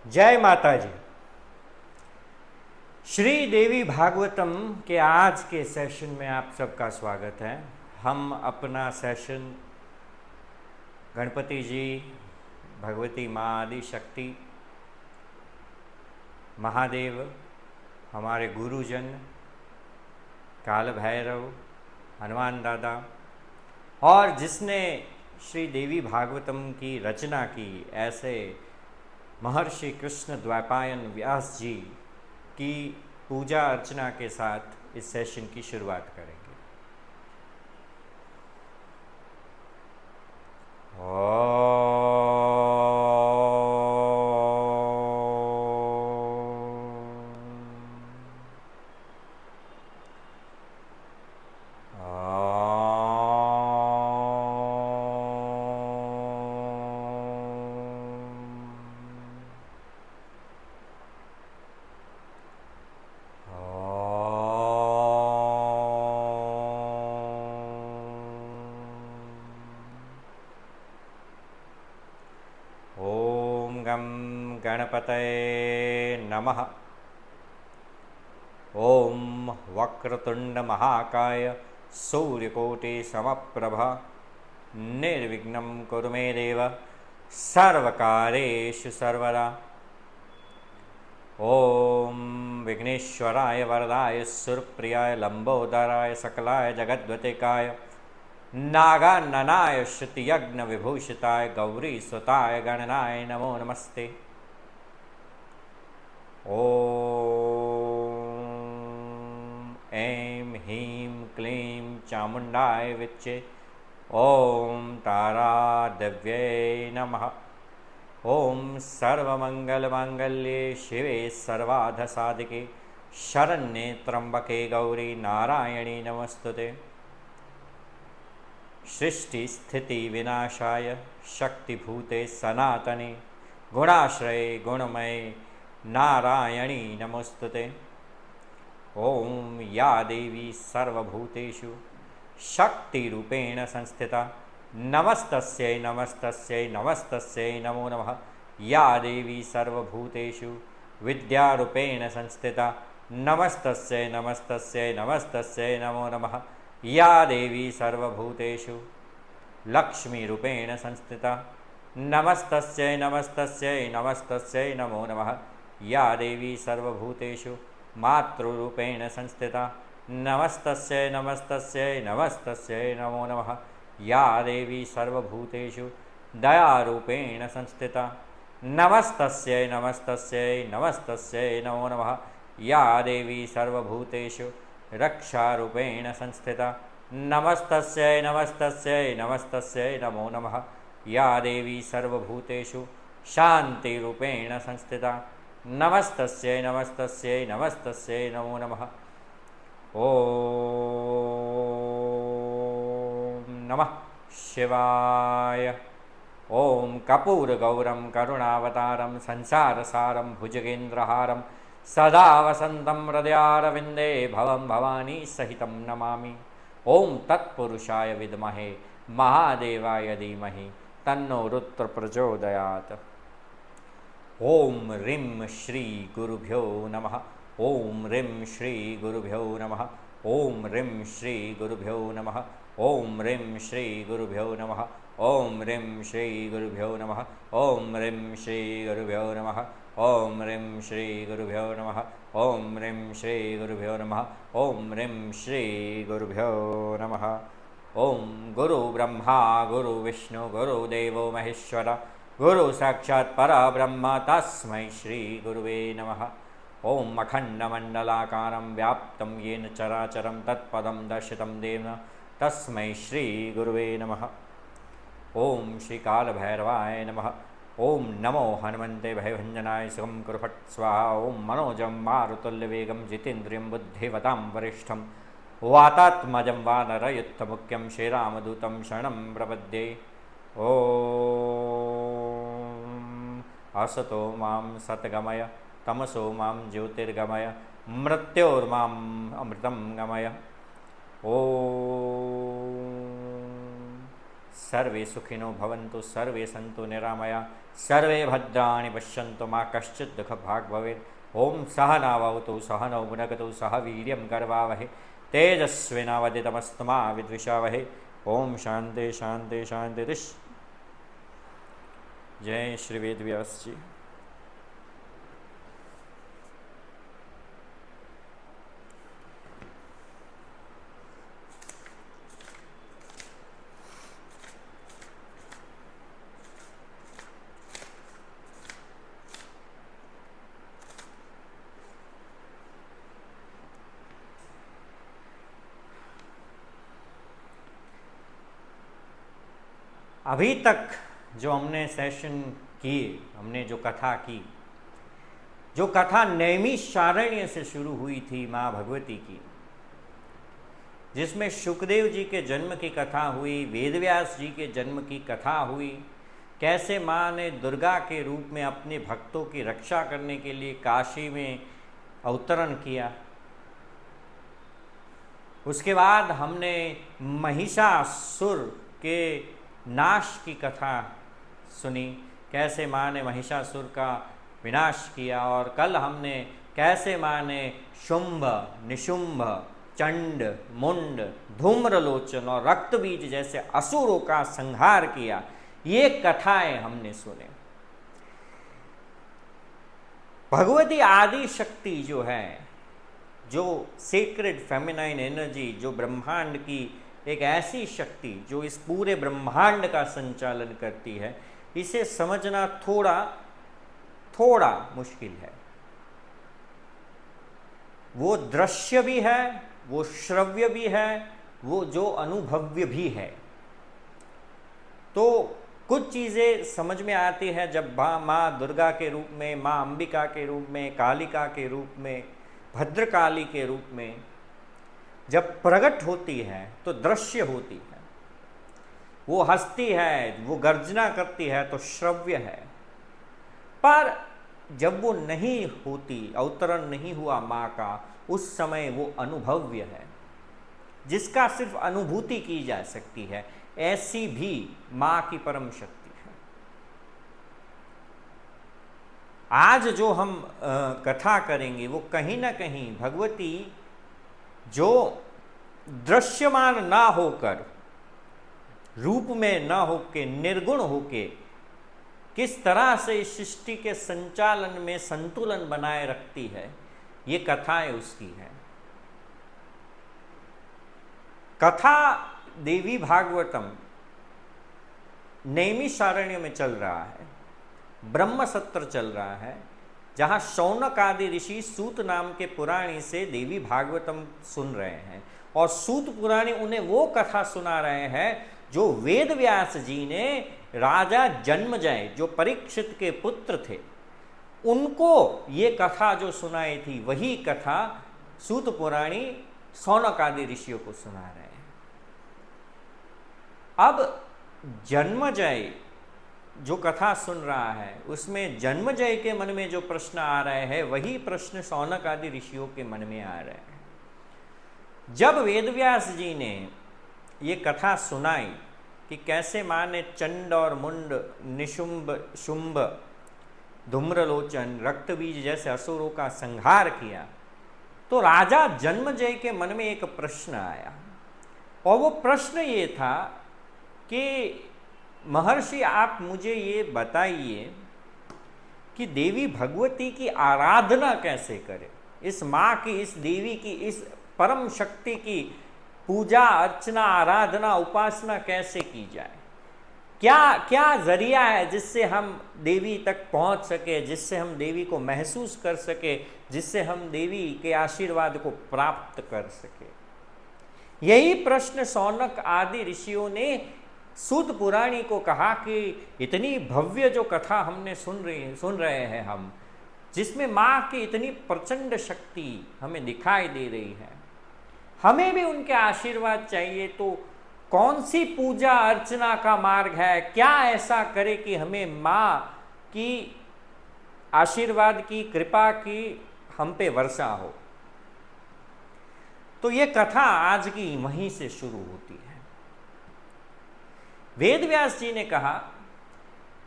जय माता जी। श्री देवी भागवतम के आज के सेशन में आप सबका स्वागत है। हम अपना सेशन गणपति जी, भगवती माँ आदि शक्ति, महादेव, हमारे गुरुजन, काल भैरव, हनुमान दादा और जिसने श्री देवी भागवतम की रचना की, ऐसे महर्षि कृष्ण द्वैपायन व्यास जी की पूजा अर्चना के साथ इस सेशन की शुरुआत करेंगे। गणपतये नमः। ओम वक्रतुंड महाकाय सूर्यकोटि समप्रभ निर्विघ्नं कुरु मे देव सर्वकार्येषु सर्वदा। ओम विघ्नेश्वराय वरदाय सुरप्रियाय लंबोदराय सकलाय जगद्वतिकाय नागाननाय श्रुतियज्ञ विभूषिताय गौरी सुताय गणनाय नमो नमस्ते। ओम ऐं ह्रीं क्लीं चामुण्डाय विच्चे ओम तारादेव्यै नमः। ओम सर्वमंगलमांगल्ये शिवे सर्वार्धसाधिके शरण्ये त्र्यंबके गौरी नारायणी नमस्तुते। सृष्टि स्थिति विनाशाय शक्तिभूते सनातने गुणाश्रये गुणमये नारायणी नमोस्तुते। ओम या देवी सर्वभूतेषु शक्तिरूपेण संस्थिता नमस्तस्यै नमस्तस्यै नमस्तस्यै नमो नमः। या देवी सर्वभूतेषु विद्यारूपेण संस्थिता नमस्तस्यै नमस्तस्यै नमस्तस्यै नमो नमः। या देवी सर्वभूतेषु लक्ष्मीरूपेण संस्थिता नमस्तस्यै नमस्तस्यै नमस्तस्यै नमो नमः। या देवी सर्वभूतेषु मातृरूपेण संस्थिता नमस्तस्यै नमस्तस्यै नमस्तस्यै नमो नमः। या देवी सर्वभूतेषु दयारूपेण संस्थिता नमस्तस्यै नमस्तस्यै नमस्तस्यै नमो नमः। या देवी सर्वभूतेषु रक्षारूपेण संस्थिता नमस्तस्यै नमस्तस्यै नमस्तस्यै नमो नमः। या देवी सर्वभूतेषु शान्तिरूपेण संस्थिता नमस्तस्यै नमस्तस्यै नमस्तस्यै नमो नमः। ओम नमः शिवाय। ओम कर्पूरगौरं करुणावतारं संसारसारं भुजगेन्द्रहारं सदा वसन्तं हृदयारविन्दे भवं भवानी सहितं नमामि। ओम तत्पुरुषाय विद्महे महादेवाय धीमहि तन्नो रुद्र प्रचोदयात्। ओम ह्रीं श्री गुरुभ्यो नमः। ओम ह्रीं श्री गुरुभ्यो नमः। ओम ह्रीं श्री गुरुभ्यो नमः। ओम ह्रीं श्री गुरुभ्यो नमः। ओम ह्रीं श्री गुरुभ्यो नमः। ओम ह्रीं श्री गुरुभ्यो नमः। ओम ह्रीं श्री गुरुभ्यो नमः। ओम ह्रीं श्री गुरुभ्यो नमः। ओम ह्रीं श्री गुरुभ्यो नमः। ओम गुरु ब्रह्मा गुरु विष्णु गुरुदेवो महेश्वर गुरु साक्षात् परब्रह्म तस्मै श्री गुरुवे नमः। ओम अखण्डमण्डलाकारं व्याप्तं येन चराचरं तत्पदं दर्शितं देव तस्मै श्री गुरुवे नमः। ओम श्री कालभैरवाय नमः। ओम नमो हनुमन्ते भयभञ्जनाय सुखं कुरु फट् स्वाहा। ओम मनोजं मारुतुल्यवेगं जितेन्द्रियं बुद्धिवतां वरिष्ठं वातात्मजं वानरयुद्धमुख्यं श्रीरामदूतं शरणं प्रपद्ये। ओम असतो मां सद्गमय तमसो मां ज्योतिर्गमय मृत्योर्माम् अमृतं गमय। ॐ सर्वे सुखिनो भवन्तु, सर्वे सन्तु निरामया, सर्वे भद्राणि पश्यन्तु, मा कश्चित् दुःखभाग् भवेत्। ॐ सहनाववतु सहनौ भुनक्तु सह वीर्यं करवावहै तेजस्विनावदितमस्तु मा विद्विषावहै। ओम शांति शांति शांति। जय श्री वेद व्यास जी। अभी तक जो हमने सेशन किए, हमने जो कथा की, जो कथा नैमिषारण्य से शुरू हुई थी माँ भगवती की, जिसमें शुकदेव जी के जन्म की कथा हुई, वेदव्यास जी के जन्म की कथा हुई, कैसे माँ ने दुर्गा के रूप में अपने भक्तों की रक्षा करने के लिए काशी में अवतरण किया। उसके बाद हमने महिषासुर के नाश की कथा सुनी, कैसे माँ ने महिषासुर का विनाश किया। और कल हमने कैसे माँ ने शुंभ, निशुंभ, चंड, मुंड, धूम्रलोचन और रक्तबीज जैसे असुरों का संहार किया। ये कथाएं हमने सुने। भगवती आदि शक्ति जो है, जो सेक्रेड फेमिनाइन एनर्जी, जो ब्रह्मांड की एक ऐसी शक्ति जो इस पूरे ब्रह्मांड का संचालन करती है, इसे समझना थोड़ा मुश्किल है। वो दृश्य भी है, वो श्रव्य भी है, वो जो अनुभव्य भी है। तो कुछ चीज़ें समझ में आती है जब माँ दुर्गा के रूप में, माँ अंबिका के रूप में, कालिका के रूप में, भद्रकाली के रूप में जब प्रकट होती है तो दृश्य होती है। वो हंसती है, वो गर्जना करती है तो श्रव्य है। पर जब वो नहीं होती, अवतरण नहीं हुआ माँ का, उस समय वो अनुभव्य है, जिसका सिर्फ अनुभूति की जा सकती है। ऐसी भी माँ की परम शक्ति है। आज जो हम कथा करेंगे वो कहीं ना कहीं भगवती जो दृश्यमान ना होकर, रूप में ना होके, निर्गुण होके किस तरह से इस सृष्टि के संचालन में संतुलन बनाए रखती है, ये कथाएं उसकी हैं। कथा देवी भागवतम नैमिषारण्य में चल रहा है, ब्रह्म सत्र चल रहा है, जहाँ शौनक आदि ऋषि सूत नाम के पुराणी से देवी भागवतम सुन रहे हैं। और सूत पुराणी उन्हें वो कथा सुना रहे हैं जो वेद व्यास जी ने राजा जन्मजय, जो परीक्षित के पुत्र थे, उनको ये कथा जो सुनाई थी, वही कथा सूत पुराणी शौनक आदि ऋषियों को सुना रहे हैं। अब जन्मजय जो कथा सुन रहा है, उसमें जन्मजय के मन में जो प्रश्न आ रहे हैं, वही प्रश्न शौनक आदि ऋषियों के मन में आ रहे हैं। जब वेदव्यास जी ने ये कथा सुनाई कि कैसे माँ ने चंड और मुंड, निशुंभ, शुंभ, धूम्रलोचन, रक्तबीज जैसे असुरों का संहार किया, तो राजा जन्मजय के मन में एक प्रश्न आया। और वो प्रश्न ये था कि महर्षि, आप मुझे ये बताइए कि देवी भगवती की आराधना कैसे करें, इस माँ की, इस देवी की, इस परम शक्ति की पूजा अर्चना, आराधना, उपासना कैसे की जाए। क्या क्या जरिया है जिससे हम देवी तक पहुँच सके, जिससे हम देवी को महसूस कर सके, जिससे हम देवी के आशीर्वाद को प्राप्त कर सके। यही प्रश्न शौनक आदि ऋषियों ने सूत पुराणी को कहा कि इतनी भव्य जो कथा हमने सुन रहे हैं हम, जिसमें माँ की इतनी प्रचंड शक्ति हमें दिखाई दे रही है, हमें भी उनके आशीर्वाद चाहिए। तो कौन सी पूजा अर्चना का मार्ग है, क्या ऐसा करे कि हमें माँ की आशीर्वाद की, कृपा की हम पे वर्षा हो। तो ये कथा आज की वहीं से शुरू होती है। वेद व्यास जी ने कहा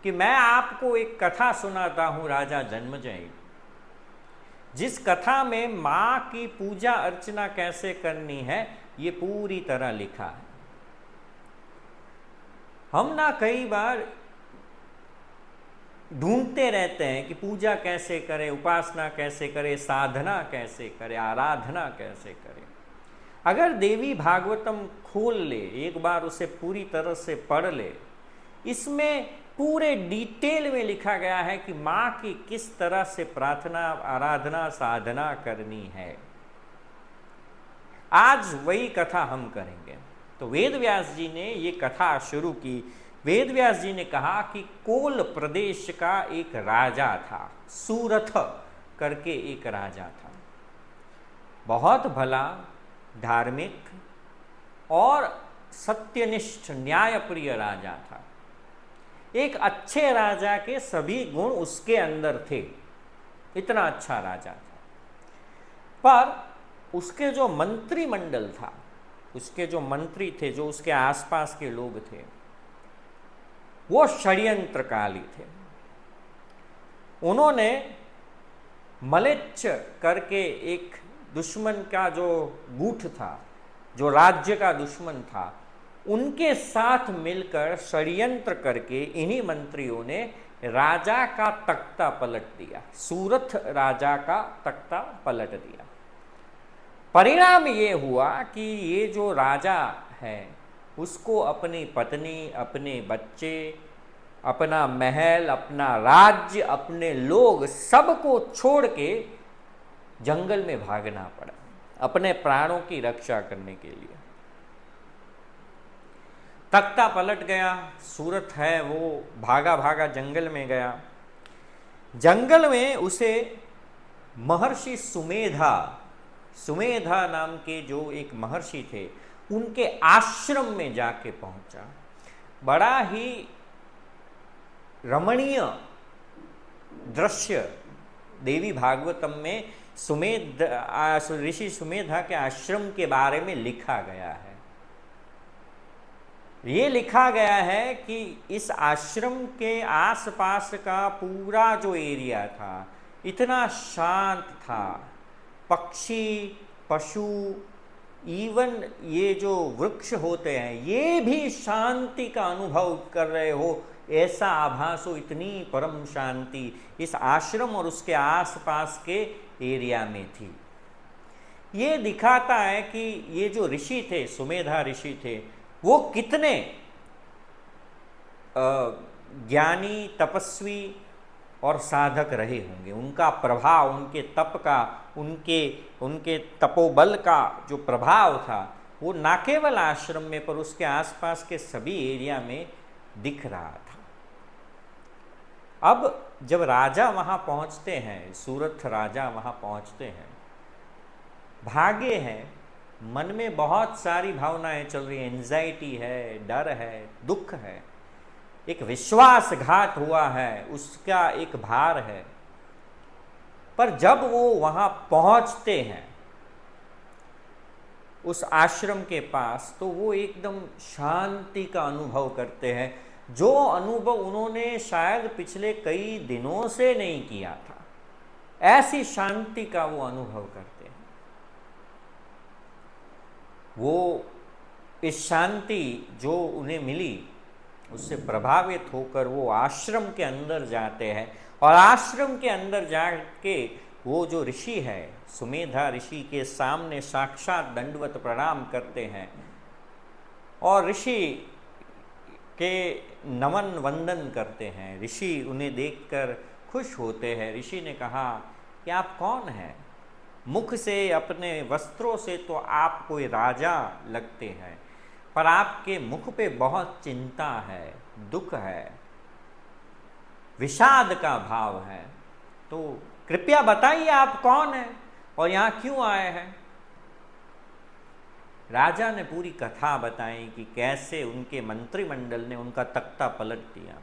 कि मैं आपको एक कथा सुनाता हूं राजा जन्मेजय, जिस कथा में मां की पूजा अर्चना कैसे करनी है ये पूरी तरह लिखा है। हम ना कई बार ढूंढते रहते हैं कि पूजा कैसे करें, उपासना कैसे करें, साधना कैसे करें, आराधना कैसे करें। अगर देवी भागवतम खोल ले, एक बार उसे पूरी तरह से पढ़ ले, इसमें पूरे डिटेल में लिखा गया है कि मां की किस तरह से प्रार्थना, आराधना, साधना करनी है। आज वही कथा हम करेंगे। तो वेद व्यास जी ने ये कथा शुरू की। वेद व्यास जी ने कहा कि कोल प्रदेश का एक राजा था, सूरथ करके एक राजा था। बहुत भला, धार्मिक और सत्यनिष्ठ, न्यायप्रिय राजा था। एक अच्छे राजा के सभी गुण उसके अंदर थे, इतना अच्छा राजा था। पर उसके जो मंत्रिमंडल था, उसके जो मंत्री थे, जो उसके आसपास के लोग थे, वो षड्यंत्रकारी थे। उन्होंने मलेच्छ करके एक दुश्मन का जो गुट था, जो राज्य का दुश्मन था, उनके साथ मिलकर षड्यंत्र करके इन्हीं मंत्रियों ने राजा का तख्ता पलट दिया, सूरथ राजा का तख्ता पलट दिया। परिणाम ये हुआ कि ये जो राजा है उसको अपनी पत्नी, अपने बच्चे, अपना महल, अपना राज्य, अपने लोग, सबको छोड़ के जंगल में भागना पड़ा अपने प्राणों की रक्षा करने के लिए। तख्ता पलट गया, सूरथ है वो भागा भागा जंगल में गया। जंगल में उसे महर्षि सुमेधा, सुमेधा नाम के जो एक महर्षि थे, उनके आश्रम में जाके पहुंचा। बड़ा ही रमणीय दृश्य देवी भागवतम में ऋषि सुमेधा के आश्रम के बारे में लिखा गया है। ये लिखा गया है कि इस आश्रम के आसपास का पूरा जो एरिया था इतना शांत था। पक्षी, पशु, इवन ये जो वृक्ष होते हैं, ये भी शांति का अनुभव कर रहे हो, ऐसा आभास हो। इतनी परम शांति इस आश्रम और उसके आसपास के एरिया में थी। ये दिखाता है कि ये जो ऋषि थे, सुमेधा ऋषि थे, वो कितने ज्ञानी, तपस्वी और साधक रहे होंगे। उनका प्रभाव, उनके तप का, उनके तपोबल का जो प्रभाव था वो ना केवल आश्रम में पर उसके आसपास के सभी एरिया में दिख रहा था। अब जब राजा वहां पहुंचते हैं, सूरथ राजा वहां पहुंचते हैं, भागे हैं, मन में बहुत सारी भावनाएं चल रही हैं, एंजाइटी है, डर है, दुख है, एक विश्वासघात हुआ है, उसका एक भार है। पर जब वो वहां पहुंचते हैं उस आश्रम के पास, तो वो एकदम शांति का अनुभव करते हैं, जो अनुभव उन्होंने शायद पिछले कई दिनों से नहीं किया था। ऐसी शांति का वो अनुभव करते हैं। वो इस शांति जो उन्हें मिली उससे प्रभावित होकर वो आश्रम के अंदर जाते हैं और आश्रम के अंदर जाके वो जो ऋषि है, सुमेधा ऋषि के सामने साक्षात दंडवत प्रणाम करते हैं और ऋषि के नमन वंदन करते हैं। ऋषि उन्हें देखकर खुश होते हैं। ऋषि ने कहा कि आप कौन हैं? मुख से, अपने वस्त्रों से तो आप कोई राजा लगते हैं, पर आपके मुख पे बहुत चिंता है, दुख है, विषाद का भाव है। तो कृपया बताइए आप कौन हैं और यहाँ क्यों आए हैं? राजा ने पूरी कथा बताई कि कैसे उनके मंत्रिमंडल ने उनका तख्ता पलट दिया।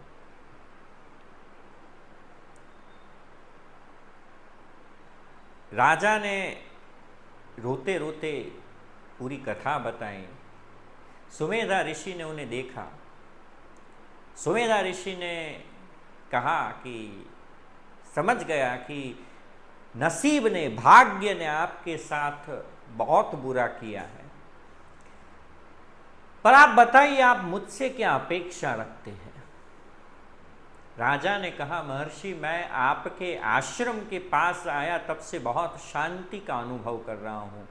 राजा ने रोते रोते पूरी कथा बताई। सुमेधा ऋषि ने उन्हें देखा। सुमेधा ऋषि ने कहा कि समझ गया कि नसीब ने, भाग्य ने आपके साथ बहुत बुरा किया है, पर आप बताइए आप मुझसे क्या अपेक्षा रखते हैं। राजा ने कहा, महर्षि मैं आपके आश्रम के पास आया तब से बहुत शांति का अनुभव कर रहा हूँ।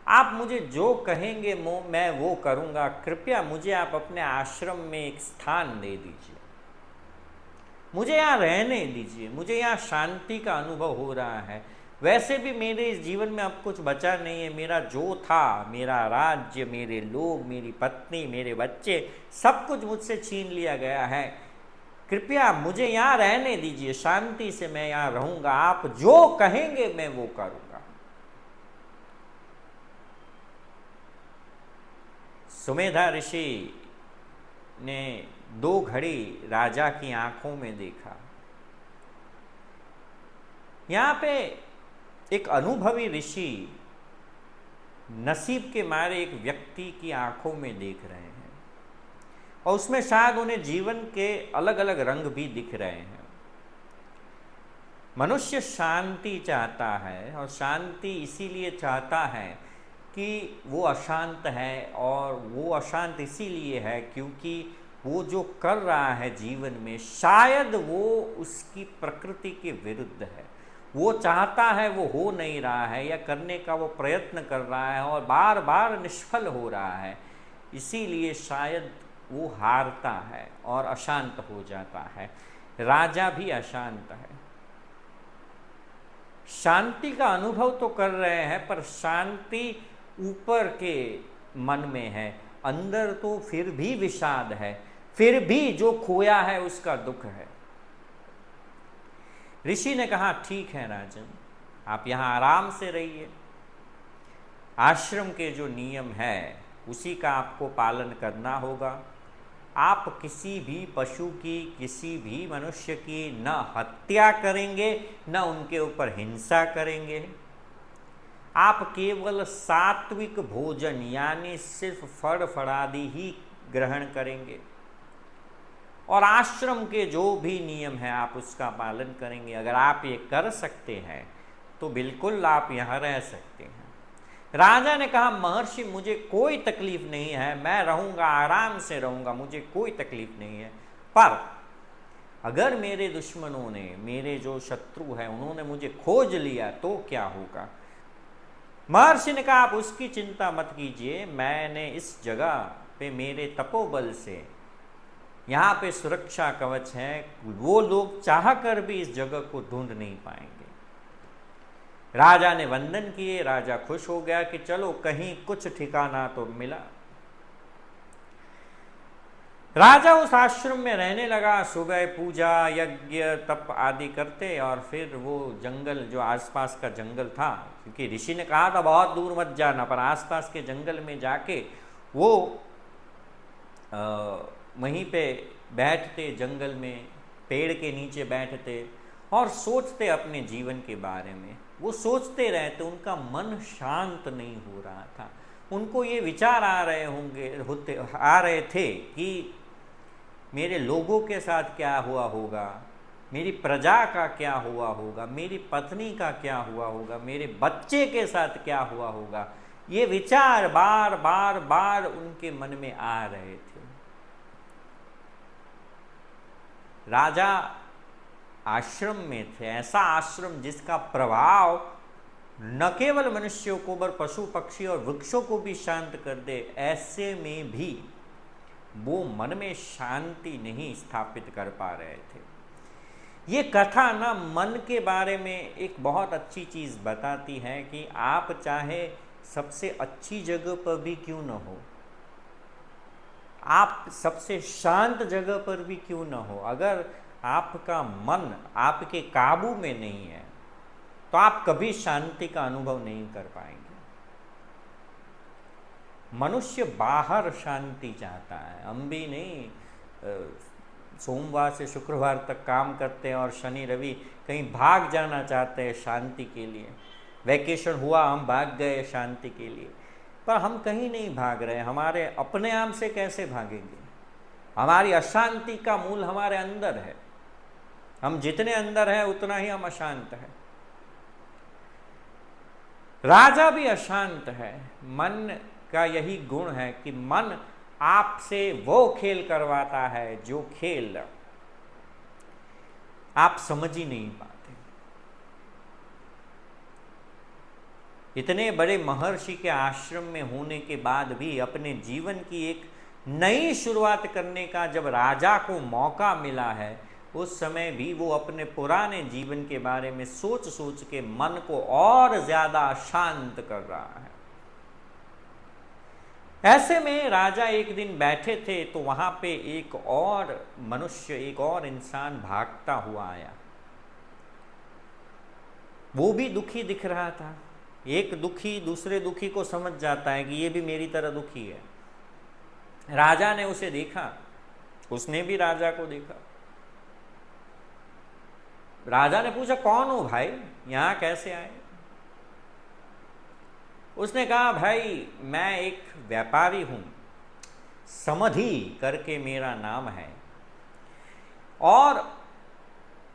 आप मुझे जो कहेंगे मैं वो करूँगा। कृपया मुझे आप अपने आश्रम में एक स्थान दे दीजिए, मुझे यहाँ रहने दीजिए, मुझे यहाँ शांति का अनुभव हो रहा है। वैसे भी मेरे इस जीवन में अब कुछ बचा नहीं है। मेरा जो था, मेरा राज्य, मेरे लोग, मेरी पत्नी, मेरे बच्चे, सब कुछ मुझसे छीन लिया गया है। कृपया मुझे यहाँ रहने दीजिए, शांति से मैं यहाँ रहूँगा। आप जो कहेंगे मैं वो करूँगा। सुमेधा ऋषि ने 2 घड़ी राजा की आंखों में देखा। यहाँ पे एक अनुभवी ऋषि नसीब के मारे एक व्यक्ति की आंखों में देख रहे हैं, और उसमें शायद उन्हें जीवन के अलग अलग रंग भी दिख रहे हैं। मनुष्य शांति चाहता है, और शांति इसीलिए चाहता है कि वो अशांत है, और वो अशांत इसीलिए है क्योंकि वो जो कर रहा है जीवन में शायद वो उसकी प्रकृति के विरुद्ध है। वो चाहता है, वो हो नहीं रहा है, या करने का वो प्रयत्न कर रहा है और बार बार निष्फल हो रहा है। इसीलिए शायद वो हारता है और अशांत हो जाता है। राजा भी अशांत है, शांति का अनुभव तो कर रहे हैं, पर शांति ऊपर के मन में है, अंदर तो फिर भी विषाद है, फिर भी जो खोया है उसका दुख है। ऋषि ने कहा, ठीक है राजन, आप यहाँ आराम से रहिए। आश्रम के जो नियम है उसी का आपको पालन करना होगा। आप किसी भी पशु की, किसी भी मनुष्य की न हत्या करेंगे, न उनके ऊपर हिंसा करेंगे। आप केवल सात्विक भोजन यानी सिर्फ फल फलादि ही ग्रहण करेंगे, और आश्रम के जो भी नियम है आप उसका पालन करेंगे। अगर आप ये कर सकते हैं तो बिल्कुल आप यहाँ रह सकते हैं। राजा ने कहा, महर्षि मुझे कोई तकलीफ नहीं है, मैं रहूँगा, आराम से रहूँगा, मुझे कोई तकलीफ नहीं है। पर अगर मेरे दुश्मनों ने, मेरे जो शत्रु हैं उन्होंने मुझे खोज लिया तो क्या होगा। महर्षि ने कहा, आप उसकी चिंता मत कीजिए, मैंने इस जगह पे मेरे तपोबल से यहाँ पे सुरक्षा कवच है, वो लोग चाह कर भी इस जगह को ढूंढ नहीं पाएंगे। राजा ने वंदन किए। राजा खुश हो गया कि चलो कहीं कुछ ठिकाना तो मिला। राजा उस आश्रम में रहने लगा। सुबह पूजा, यज्ञ, तप आदि करते, और फिर वो जंगल, जो आसपास का जंगल था, क्योंकि ऋषि ने कहा था बहुत दूर मत जाना, पर आसपास के जंगल में जाके वो वहीं पे बैठते, जंगल में पेड़ के नीचे बैठते और सोचते अपने जीवन के बारे में। वो सोचते रहते, उनका मन शांत नहीं हो रहा था। उनको ये विचार आ रहे थे कि मेरे लोगों के साथ क्या हुआ होगा, मेरी प्रजा का क्या हुआ होगा, मेरी पत्नी का क्या हुआ होगा, मेरे बच्चे के साथ क्या हुआ होगा। ये विचार बार बार बार उनके मन में आ रहे थे। राजा आश्रम में थे, ऐसा आश्रम जिसका प्रभाव न केवल मनुष्यों को पर पशु पक्षी और वृक्षों को भी शांत कर दे। ऐसे में भी वो मन में शांति नहीं स्थापित कर पा रहे थे। ये कथा ना मन के बारे में एक बहुत अच्छी चीज़ बताती है कि आप चाहे सबसे अच्छी जगह पर भी क्यों न हो, आप सबसे शांत जगह पर भी क्यों न हो, अगर आपका मन आपके काबू में नहीं है तो आप कभी शांति का अनुभव नहीं कर पाएंगे। मनुष्य बाहर शांति चाहता है, हम भी नहीं सोमवार से शुक्रवार तक काम करते हैं और शनि रवि कहीं भाग जाना चाहते हैं शांति के लिए। वैकेशन हुआ, हम भाग गए शांति के लिए, पर हम कहीं नहीं भाग रहे। हमारे अपने आप से कैसे भागेंगे? हमारी अशांति का मूल हमारे अंदर है। हम जितने अंदर हैं उतना ही हम अशांत हैं। राजा भी अशांत है। मन का यही गुण है कि मन आपसे वो खेल करवाता है जो खेल आप समझ ही नहीं पाते। इतने बड़े महर्षि के आश्रम में होने के बाद भी अपने जीवन की एक नई शुरुआत करने का जब राजा को मौका मिला है, उस समय भी वो अपने पुराने जीवन के बारे में सोच सोच के मन को और ज्यादा अशांत कर रहा है। ऐसे में राजा एक दिन बैठे थे तो वहां पे एक और मनुष्य, एक और इंसान भागता हुआ आया। वो भी दुखी दिख रहा था। एक दुखी दूसरे दुखी को समझ जाता है कि ये भी मेरी तरह दुखी है। राजा ने उसे देखा, उसने भी राजा को देखा। राजा ने पूछा, कौन हो भाई, यहां कैसे आए? उसने कहा, भाई मैं एक व्यापारी हूं, समधि करके मेरा नाम है, और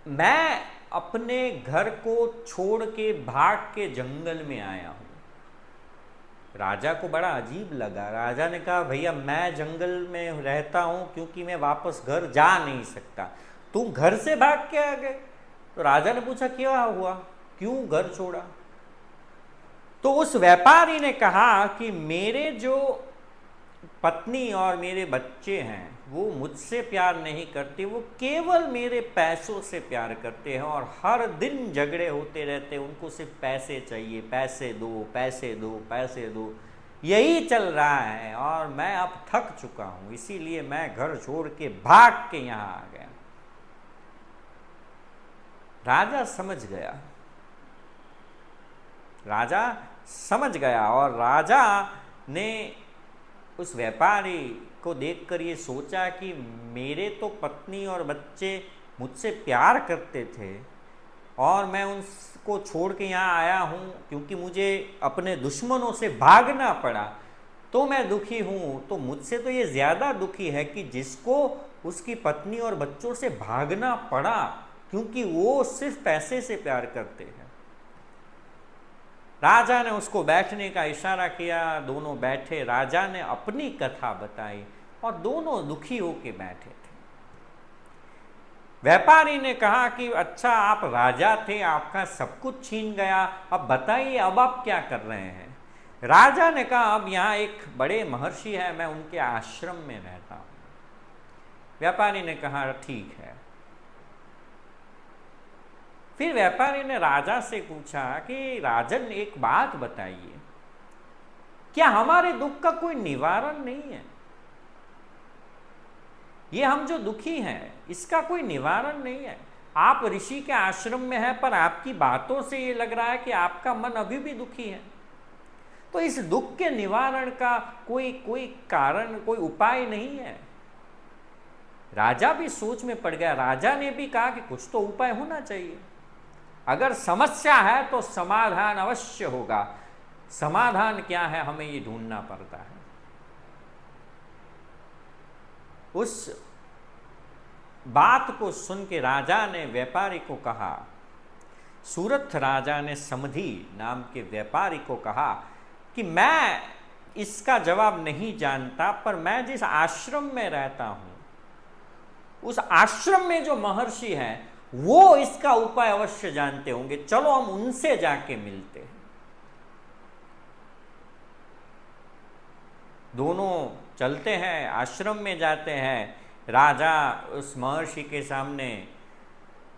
मैं अपने घर को छोड़ के भाग के जंगल में आया हूं। राजा को बड़ा अजीब लगा। राजा ने कहा, भैया मैं जंगल में रहता हूं क्योंकि मैं वापस घर जा नहीं सकता, तुम घर से भाग के आ गए? तो राजा ने पूछा, क्या हुआ, क्यों घर छोड़ा? तो उस व्यापारी ने कहा कि मेरे जो पत्नी और मेरे बच्चे हैं वो मुझसे प्यार नहीं करते, वो केवल मेरे पैसों से प्यार करते हैं और हर दिन झगड़े होते रहते हैं। उनको सिर्फ पैसे चाहिए, पैसे दो पैसे दो पैसे दो, यही चल रहा है और मैं अब थक चुका हूं, इसीलिए मैं घर छोड़ के भाग के यहां आ गया। राजा समझ गया। राजा समझ गया और राजा ने उस व्यापारी को देखकर ये सोचा कि मेरे तो पत्नी और बच्चे मुझसे प्यार करते थे और मैं उनको छोड़ के यहाँ आया हूँ क्योंकि मुझे अपने दुश्मनों से भागना पड़ा, तो मैं दुखी हूँ। तो मुझसे तो ये ज़्यादा दुखी है कि जिसको उसकी पत्नी और बच्चों से भागना पड़ा क्योंकि वो सिर्फ पैसे से प्यार करते हैं। राजा ने उसको बैठने का इशारा किया, दोनों बैठे। राजा ने अपनी कथा बताई और दोनों दुखी होके बैठे थे। व्यापारी ने कहा कि अच्छा आप राजा थे, आपका सब कुछ छीन गया, अब बताइए अब आप क्या कर रहे हैं? राजा ने कहा, अब यहाँ एक बड़े महर्षि है, मैं उनके आश्रम में रहता हूँ। व्यापारी ने कहा, ठीक है। फिर व्यापारी ने राजा से पूछा कि राजन एक बात बताइए, क्या हमारे दुख का कोई निवारण नहीं है? ये हम जो दुखी हैं इसका कोई निवारण नहीं है। आप ऋषि के आश्रम में हैं पर आपकी बातों से ये लग रहा है कि आपका मन अभी भी दुखी है। तो इस दुख के निवारण का कोई कारण, कोई उपाय नहीं है। राजा भी सोच में पड़ गया। राजा ने भी कहा कि कुछ तो उपाय होना चाहिए। अगर समस्या है तो समाधान अवश्य होगा। समाधान क्या है, हमें ये ढूंढना पड़ता है। उस बात को सुन के राजा ने व्यापारी को कहा, सूरथ राजा ने समधि नाम के व्यापारी को कहा कि मैं इसका जवाब नहीं जानता, पर मैं जिस आश्रम में रहता हूं उस आश्रम में जो महर्षि हैं वो इसका उपाय अवश्य जानते होंगे, चलो हम उनसे जाके मिलते हैं। दोनों चलते हैं, आश्रम में जाते हैं। राजा उस महर्षि के सामने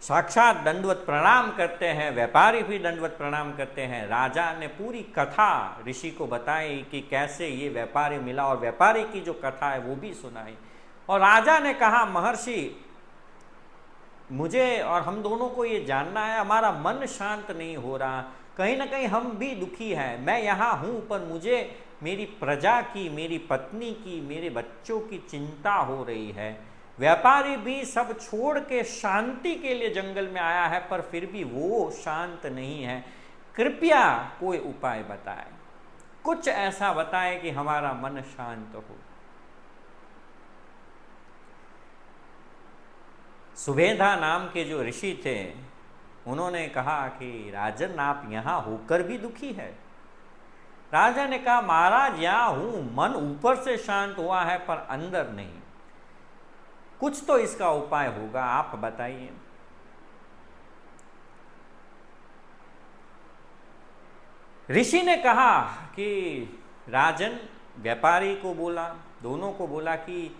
साक्षात दंडवत प्रणाम करते हैं, व्यापारी भी दंडवत प्रणाम करते हैं। राजा ने पूरी कथा ऋषि को बताई कि कैसे ये व्यापारी मिला और व्यापारी की जो कथा है वो भी सुनाई। और राजा ने कहा, महर्षि मुझे और हम दोनों को ये जानना है, हमारा मन शांत नहीं हो रहा, कहीं ना कहीं हम भी दुखी हैं। मैं यहाँ हूँ पर मुझे मेरी प्रजा की, मेरी पत्नी की, मेरे बच्चों की चिंता हो रही है। व्यापारी भी सब छोड़ के शांति के लिए जंगल में आया है पर फिर भी वो शांत नहीं है। कृपया कोई उपाय बताए, कुछ ऐसा बताए कि हमारा मन शांत हो। सुबेधा नाम के जो ऋषि थे उन्होंने कहा कि राजन आप यहां होकर भी दुखी है। राजा ने कहा महाराज यहां हूं, मन ऊपर से शांत हुआ है पर अंदर नहीं, कुछ तो इसका उपाय होगा, आप बताइए। ऋषि ने कहा कि राजन, व्यापारी को बोला, दोनों को बोला कि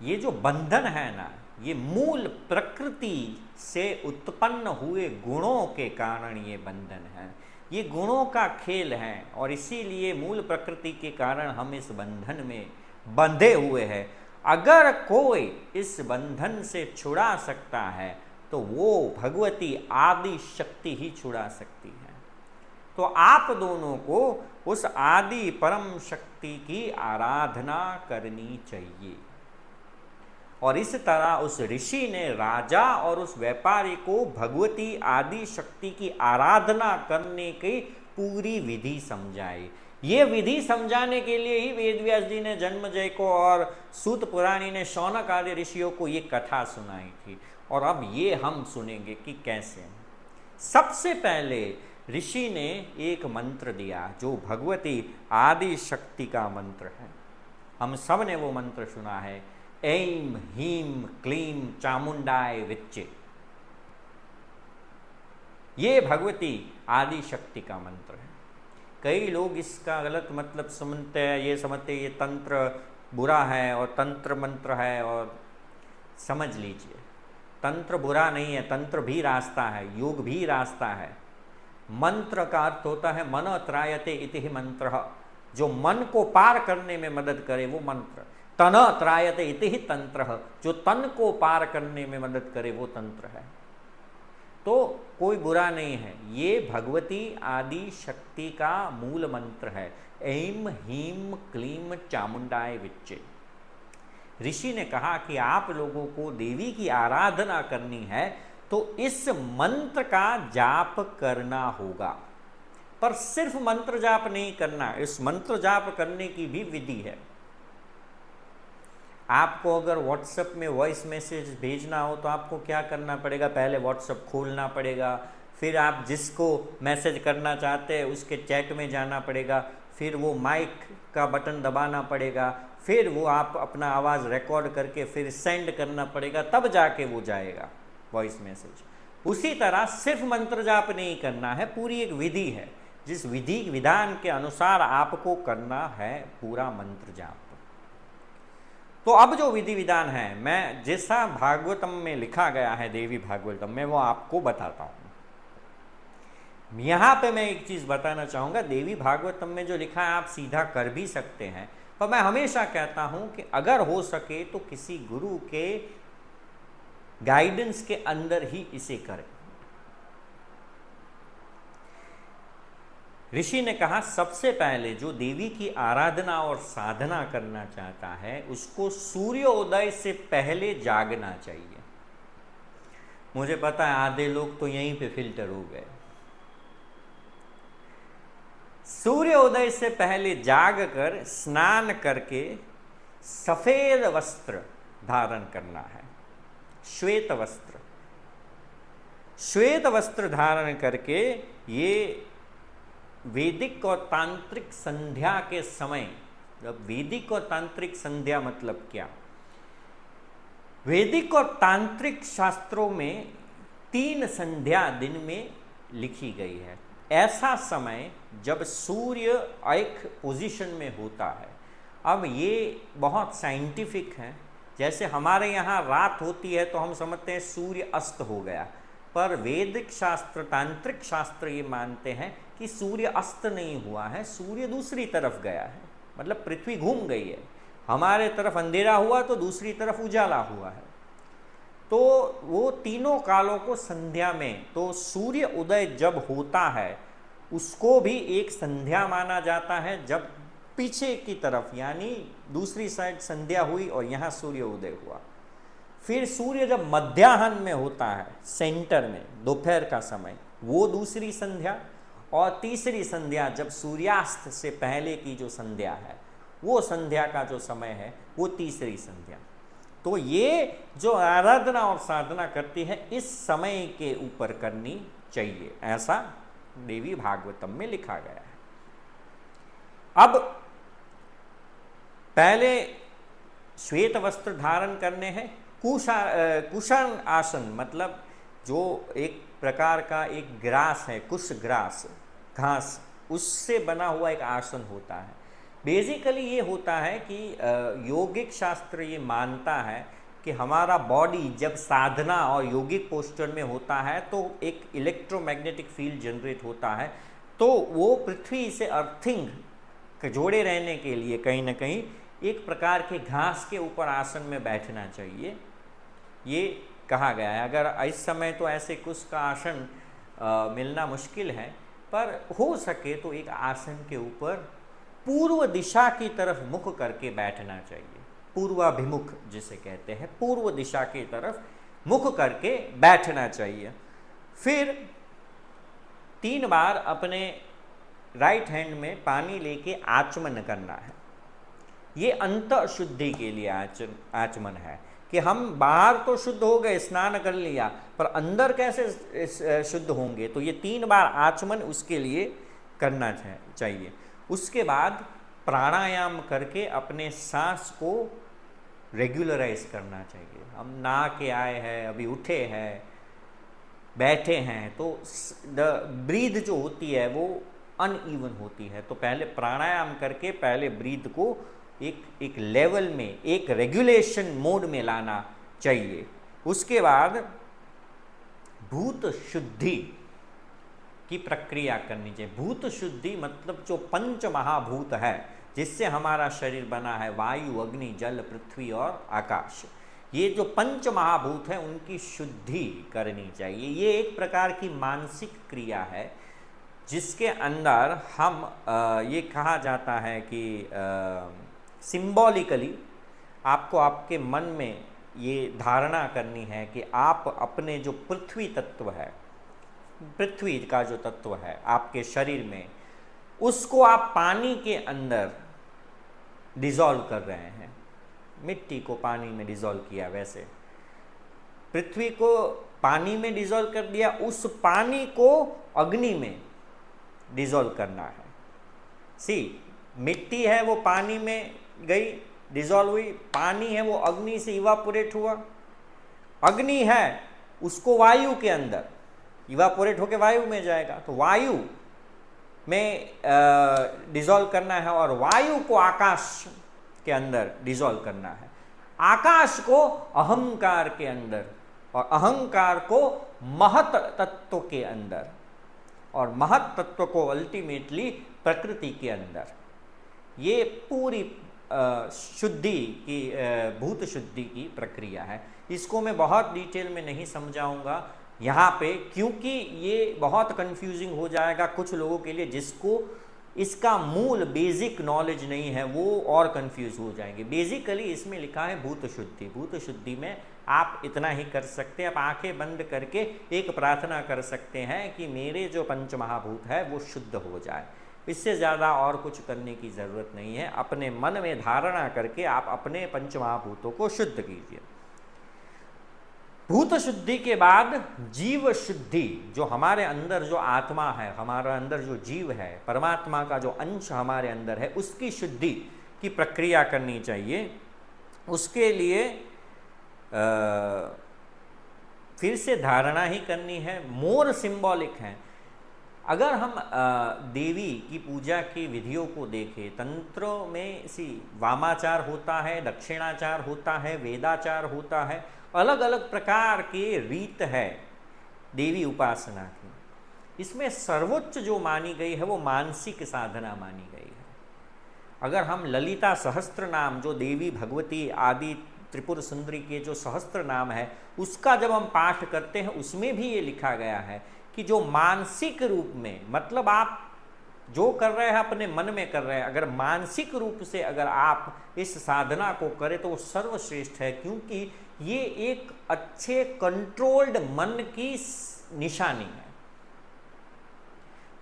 ये जो बंधन है ना, ये मूल प्रकृति से उत्पन्न हुए गुणों के कारण ये बंधन है, ये गुणों का खेल है और इसीलिए मूल प्रकृति के कारण हम इस बंधन में बंधे हुए हैं। अगर कोई इस बंधन से छुड़ा सकता है तो वो भगवती आदि शक्ति ही छुड़ा सकती है। तो आप दोनों को उस आदि परम शक्ति की आराधना करनी चाहिए। और इस तरह उस ऋषि ने राजा और उस व्यापारी को भगवती आदि शक्ति की आराधना करने की पूरी विधि समझाई। ये विधि समझाने के लिए ही वेदव्यास जी ने जन्मजय को और सूत पुराणी ने शौनक आदि ऋषियों को ये कथा सुनाई थी। और अब ये हम सुनेंगे कि कैसे। सबसे पहले ऋषि ने एक मंत्र दिया जो भगवती आदि शक्ति का मंत्र है। हम सब ने वो मंत्र सुना है, ऐं ह्रीं क्लीं चामुंडाय विच्चे। ये भगवती आदि शक्ति का मंत्र है। कई लोग इसका गलत मतलब समझते हैं, ये समझते ये तंत्र बुरा है और तंत्र मंत्र है। और समझ लीजिए, तंत्र बुरा नहीं है, तंत्र भी रास्ता है, योग भी रास्ता है। मंत्र का अर्थ होता है मन त्रायते इति मंत्र, जो मन को पार करने में मदद करे वो मंत्र। तन त्रायते इति तंत्र, जो तन को पार करने में मदद करे वो तंत्र है। तो कोई बुरा नहीं है, ये भगवती आदि शक्ति का मूल मंत्र है, ऐं ह्रीं क्लीं चामुंडाय विच्चे। ऋषि ने कहा कि आप लोगों को देवी की आराधना करनी है तो इस मंत्र का जाप करना होगा। पर सिर्फ मंत्र जाप नहीं करना, इस मंत्र जाप करने की भी विधि है। आपको अगर व्हाट्सएप में वॉइस मैसेज भेजना हो तो आपको क्या करना पड़ेगा, पहले व्हाट्सएप खोलना पड़ेगा, फिर आप जिसको मैसेज करना चाहते हैं उसके चैट में जाना पड़ेगा, फिर वो माइक का बटन दबाना पड़ेगा, फिर वो आप अपना आवाज़ रिकॉर्ड करके फिर सेंड करना पड़ेगा, तब जाके वो जाएगा वॉइस मैसेज। उसी तरह सिर्फ मंत्र जाप नहीं करना है, पूरी एक विधि है जिस विधि विधान के अनुसार आपको करना है पूरा मंत्र जाप। तो अब जो विधि विधान है, मैं जैसा भागवतम में लिखा गया है, देवी भागवतम में, वो आपको बताता हूँ। यहाँ पे मैं एक चीज़ बताना चाहूँगा, देवी भागवतम में जो लिखा है आप सीधा कर भी सकते हैं, पर मैं हमेशा कहता हूँ कि अगर हो सके तो किसी गुरु के गाइडेंस के अंदर ही इसे करें। ऋषि ने कहा सबसे पहले जो देवी की आराधना और साधना करना चाहता है उसको सूर्योदय से पहले जागना चाहिए। मुझे पता है आधे लोग तो यहीं पे फिल्टर हो गए। सूर्योदय से पहले जागकर स्नान करके सफेद वस्त्र धारण करना है, श्वेत वस्त्र। श्वेत वस्त्र धारण करके ये वैदिक और तांत्रिक संध्या के समय, अब वैदिक और तांत्रिक संध्या मतलब क्या, वैदिक और तांत्रिक शास्त्रों में 3 संध्या दिन में लिखी गई है। ऐसा समय जब सूर्य एक पोजीशन में होता है। अब ये बहुत साइंटिफिक है, जैसे हमारे यहाँ रात होती है तो हम समझते हैं सूर्य अस्त हो गया, पर वैदिक शास्त्र तांत्रिक शास्त्र ये मानते हैं कि सूर्य अस्त नहीं हुआ है, सूर्य दूसरी तरफ गया है, मतलब पृथ्वी घूम गई है। हमारे तरफ अंधेरा हुआ तो दूसरी तरफ उजाला हुआ है। तो वो तीनों कालों को संध्या में, तो सूर्य उदय जब होता है उसको भी एक संध्या माना जाता है। जब पीछे की तरफ यानी दूसरी साइड संध्या हुई और यहाँ सूर्य उदय हुआ, फिर सूर्य जब मध्याह्न में होता है सेंटर में, दोपहर का समय, वो दूसरी संध्या, और तीसरी संध्या जब सूर्यास्त से पहले की जो संध्या है, वो संध्या का जो समय है वो तीसरी संध्या। तो ये जो आराधना और साधना करती है इस समय के ऊपर करनी चाहिए, ऐसा देवी भागवतम में लिखा गया है। अब पहले श्वेत वस्त्र धारण करने हैं, कुशन आसन, मतलब जो एक प्रकार का एक ग्रास है, कुश ग्रास, घास, उससे बना हुआ एक आसन होता है। बेसिकली ये होता है कि योगिक शास्त्र ये मानता है कि हमारा बॉडी जब साधना और योगिक पोस्चर में होता है तो एक इलेक्ट्रोमैग्नेटिक फील्ड जनरेट होता है, तो वो पृथ्वी से अर्थिंग जोड़े रहने के लिए कहीं ना कहीं एक प्रकार के घास के ऊपर आसन में बैठना चाहिए, ये कहा गया है। अगर इस समय तो ऐसे कुछ का आसन मिलना मुश्किल है, पर हो सके तो एक आसन के ऊपर पूर्व दिशा की तरफ मुख करके बैठना चाहिए, पूर्वाभिमुख जिसे कहते हैं, पूर्व दिशा की तरफ मुख करके बैठना चाहिए। फिर 3 बार अपने राइट हैंड में पानी लेके आचमन करना है। ये अंत शुद्धि के लिए आचमन है कि हम बाहर तो शुद्ध हो गए, स्नान कर लिया, पर अंदर कैसे शुद्ध होंगे, तो ये 3 बार आचमन उसके लिए करना चाहिए। उसके बाद प्राणायाम करके अपने सांस को रेगुलराइज करना चाहिए। हम नहा के आए हैं, अभी उठे हैं, बैठे हैं, तो द ब्रीथ जो होती है वो अनइवन होती है, तो पहले प्राणायाम करके पहले ब्रीथ को एक लेवल में, एक रेगुलेशन मोड में लाना चाहिए। उसके बाद भूत शुद्धि की प्रक्रिया करनी चाहिए। भूत शुद्धि मतलब जो 5 महाभूत है जिससे हमारा शरीर बना है, वायु, अग्नि, जल, पृथ्वी और आकाश, ये जो 5 महाभूत हैं उनकी शुद्धि करनी चाहिए। ये एक प्रकार की मानसिक क्रिया है जिसके अंदर हम ये कहा जाता है कि सिंबॉलिकली आपको आपके मन में ये धारणा करनी है कि आप अपने जो पृथ्वी तत्व है, पृथ्वी का जो तत्व है आपके शरीर में, उसको आप पानी के अंदर डिसॉल्व कर रहे हैं। मिट्टी को पानी में डिसॉल्व किया, वैसे पृथ्वी को पानी में डिसॉल्व कर दिया, उस पानी को अग्नि में डिसॉल्व करना है। मिट्टी है वो पानी में गई, डिसॉल्व हुई, पानी है वो अग्नि से इवापोरेट हुआ, अग्नि है उसको वायु के अंदर इवापोरेट होकर वायु में जाएगा, तो वायु में डिसॉल्व करना है, और वायु को आकाश के अंदर डिसॉल्व करना है, आकाश को अहंकार के अंदर, और अहंकार को महत तत्व के अंदर, और महत तत्व को अल्टीमेटली प्रकृति के अंदर। ये पूरी शुद्धि की, भूत शुद्धि की प्रक्रिया है। इसको मैं बहुत डिटेल में नहीं समझाऊंगा यहाँ पे, क्योंकि ये बहुत कंफ्यूजिंग हो जाएगा कुछ लोगों के लिए जिसको इसका मूल बेसिक नॉलेज नहीं है, वो और कंफ्यूज हो जाएंगे। बेसिकली इसमें लिखा है भूत शुद्धि। भूत शुद्धि में आप इतना ही कर सकते हैं, आप आंखें बंद करके एक प्रार्थना कर सकते हैं कि मेरे जो 5 महाभूत है वो शुद्ध हो जाए। इससे ज़्यादा और कुछ करने की ज़रूरत नहीं है। अपने मन में धारणा करके आप अपने 5 महाभूतों को शुद्ध कीजिए। भूत शुद्धि के बाद जीव शुद्धि, जो हमारे अंदर जो आत्मा है, हमारा अंदर जो जीव है, परमात्मा का जो अंश हमारे अंदर है, उसकी शुद्धि की प्रक्रिया करनी चाहिए। उसके लिए फिर से धारणा ही करनी है, मोर सिंबॉलिक है। अगर हम देवी की पूजा की विधियों को देखें, तंत्रों में वामाचार होता है, दक्षिणाचार होता है, वेदाचार होता है, अलग अलग प्रकार के रीत है देवी उपासना की। इसमें सर्वोच्च जो मानी गई है वो मानसिक साधना मानी गई है। अगर हम ललिता सहस्त्र नाम, जो देवी भगवती आदि त्रिपुर सुंदरी के जो सहस्त्र नाम है, उसका जब हम पाठ करते हैं उसमें भी ये लिखा गया है कि जो मानसिक रूप में, मतलब आप जो कर रहे हैं अपने मन में कर रहे हैं, अगर मानसिक रूप से अगर आप इस साधना को करें तो वो सर्वश्रेष्ठ है, क्योंकि ये एक अच्छे कंट्रोल्ड मन की निशानी है।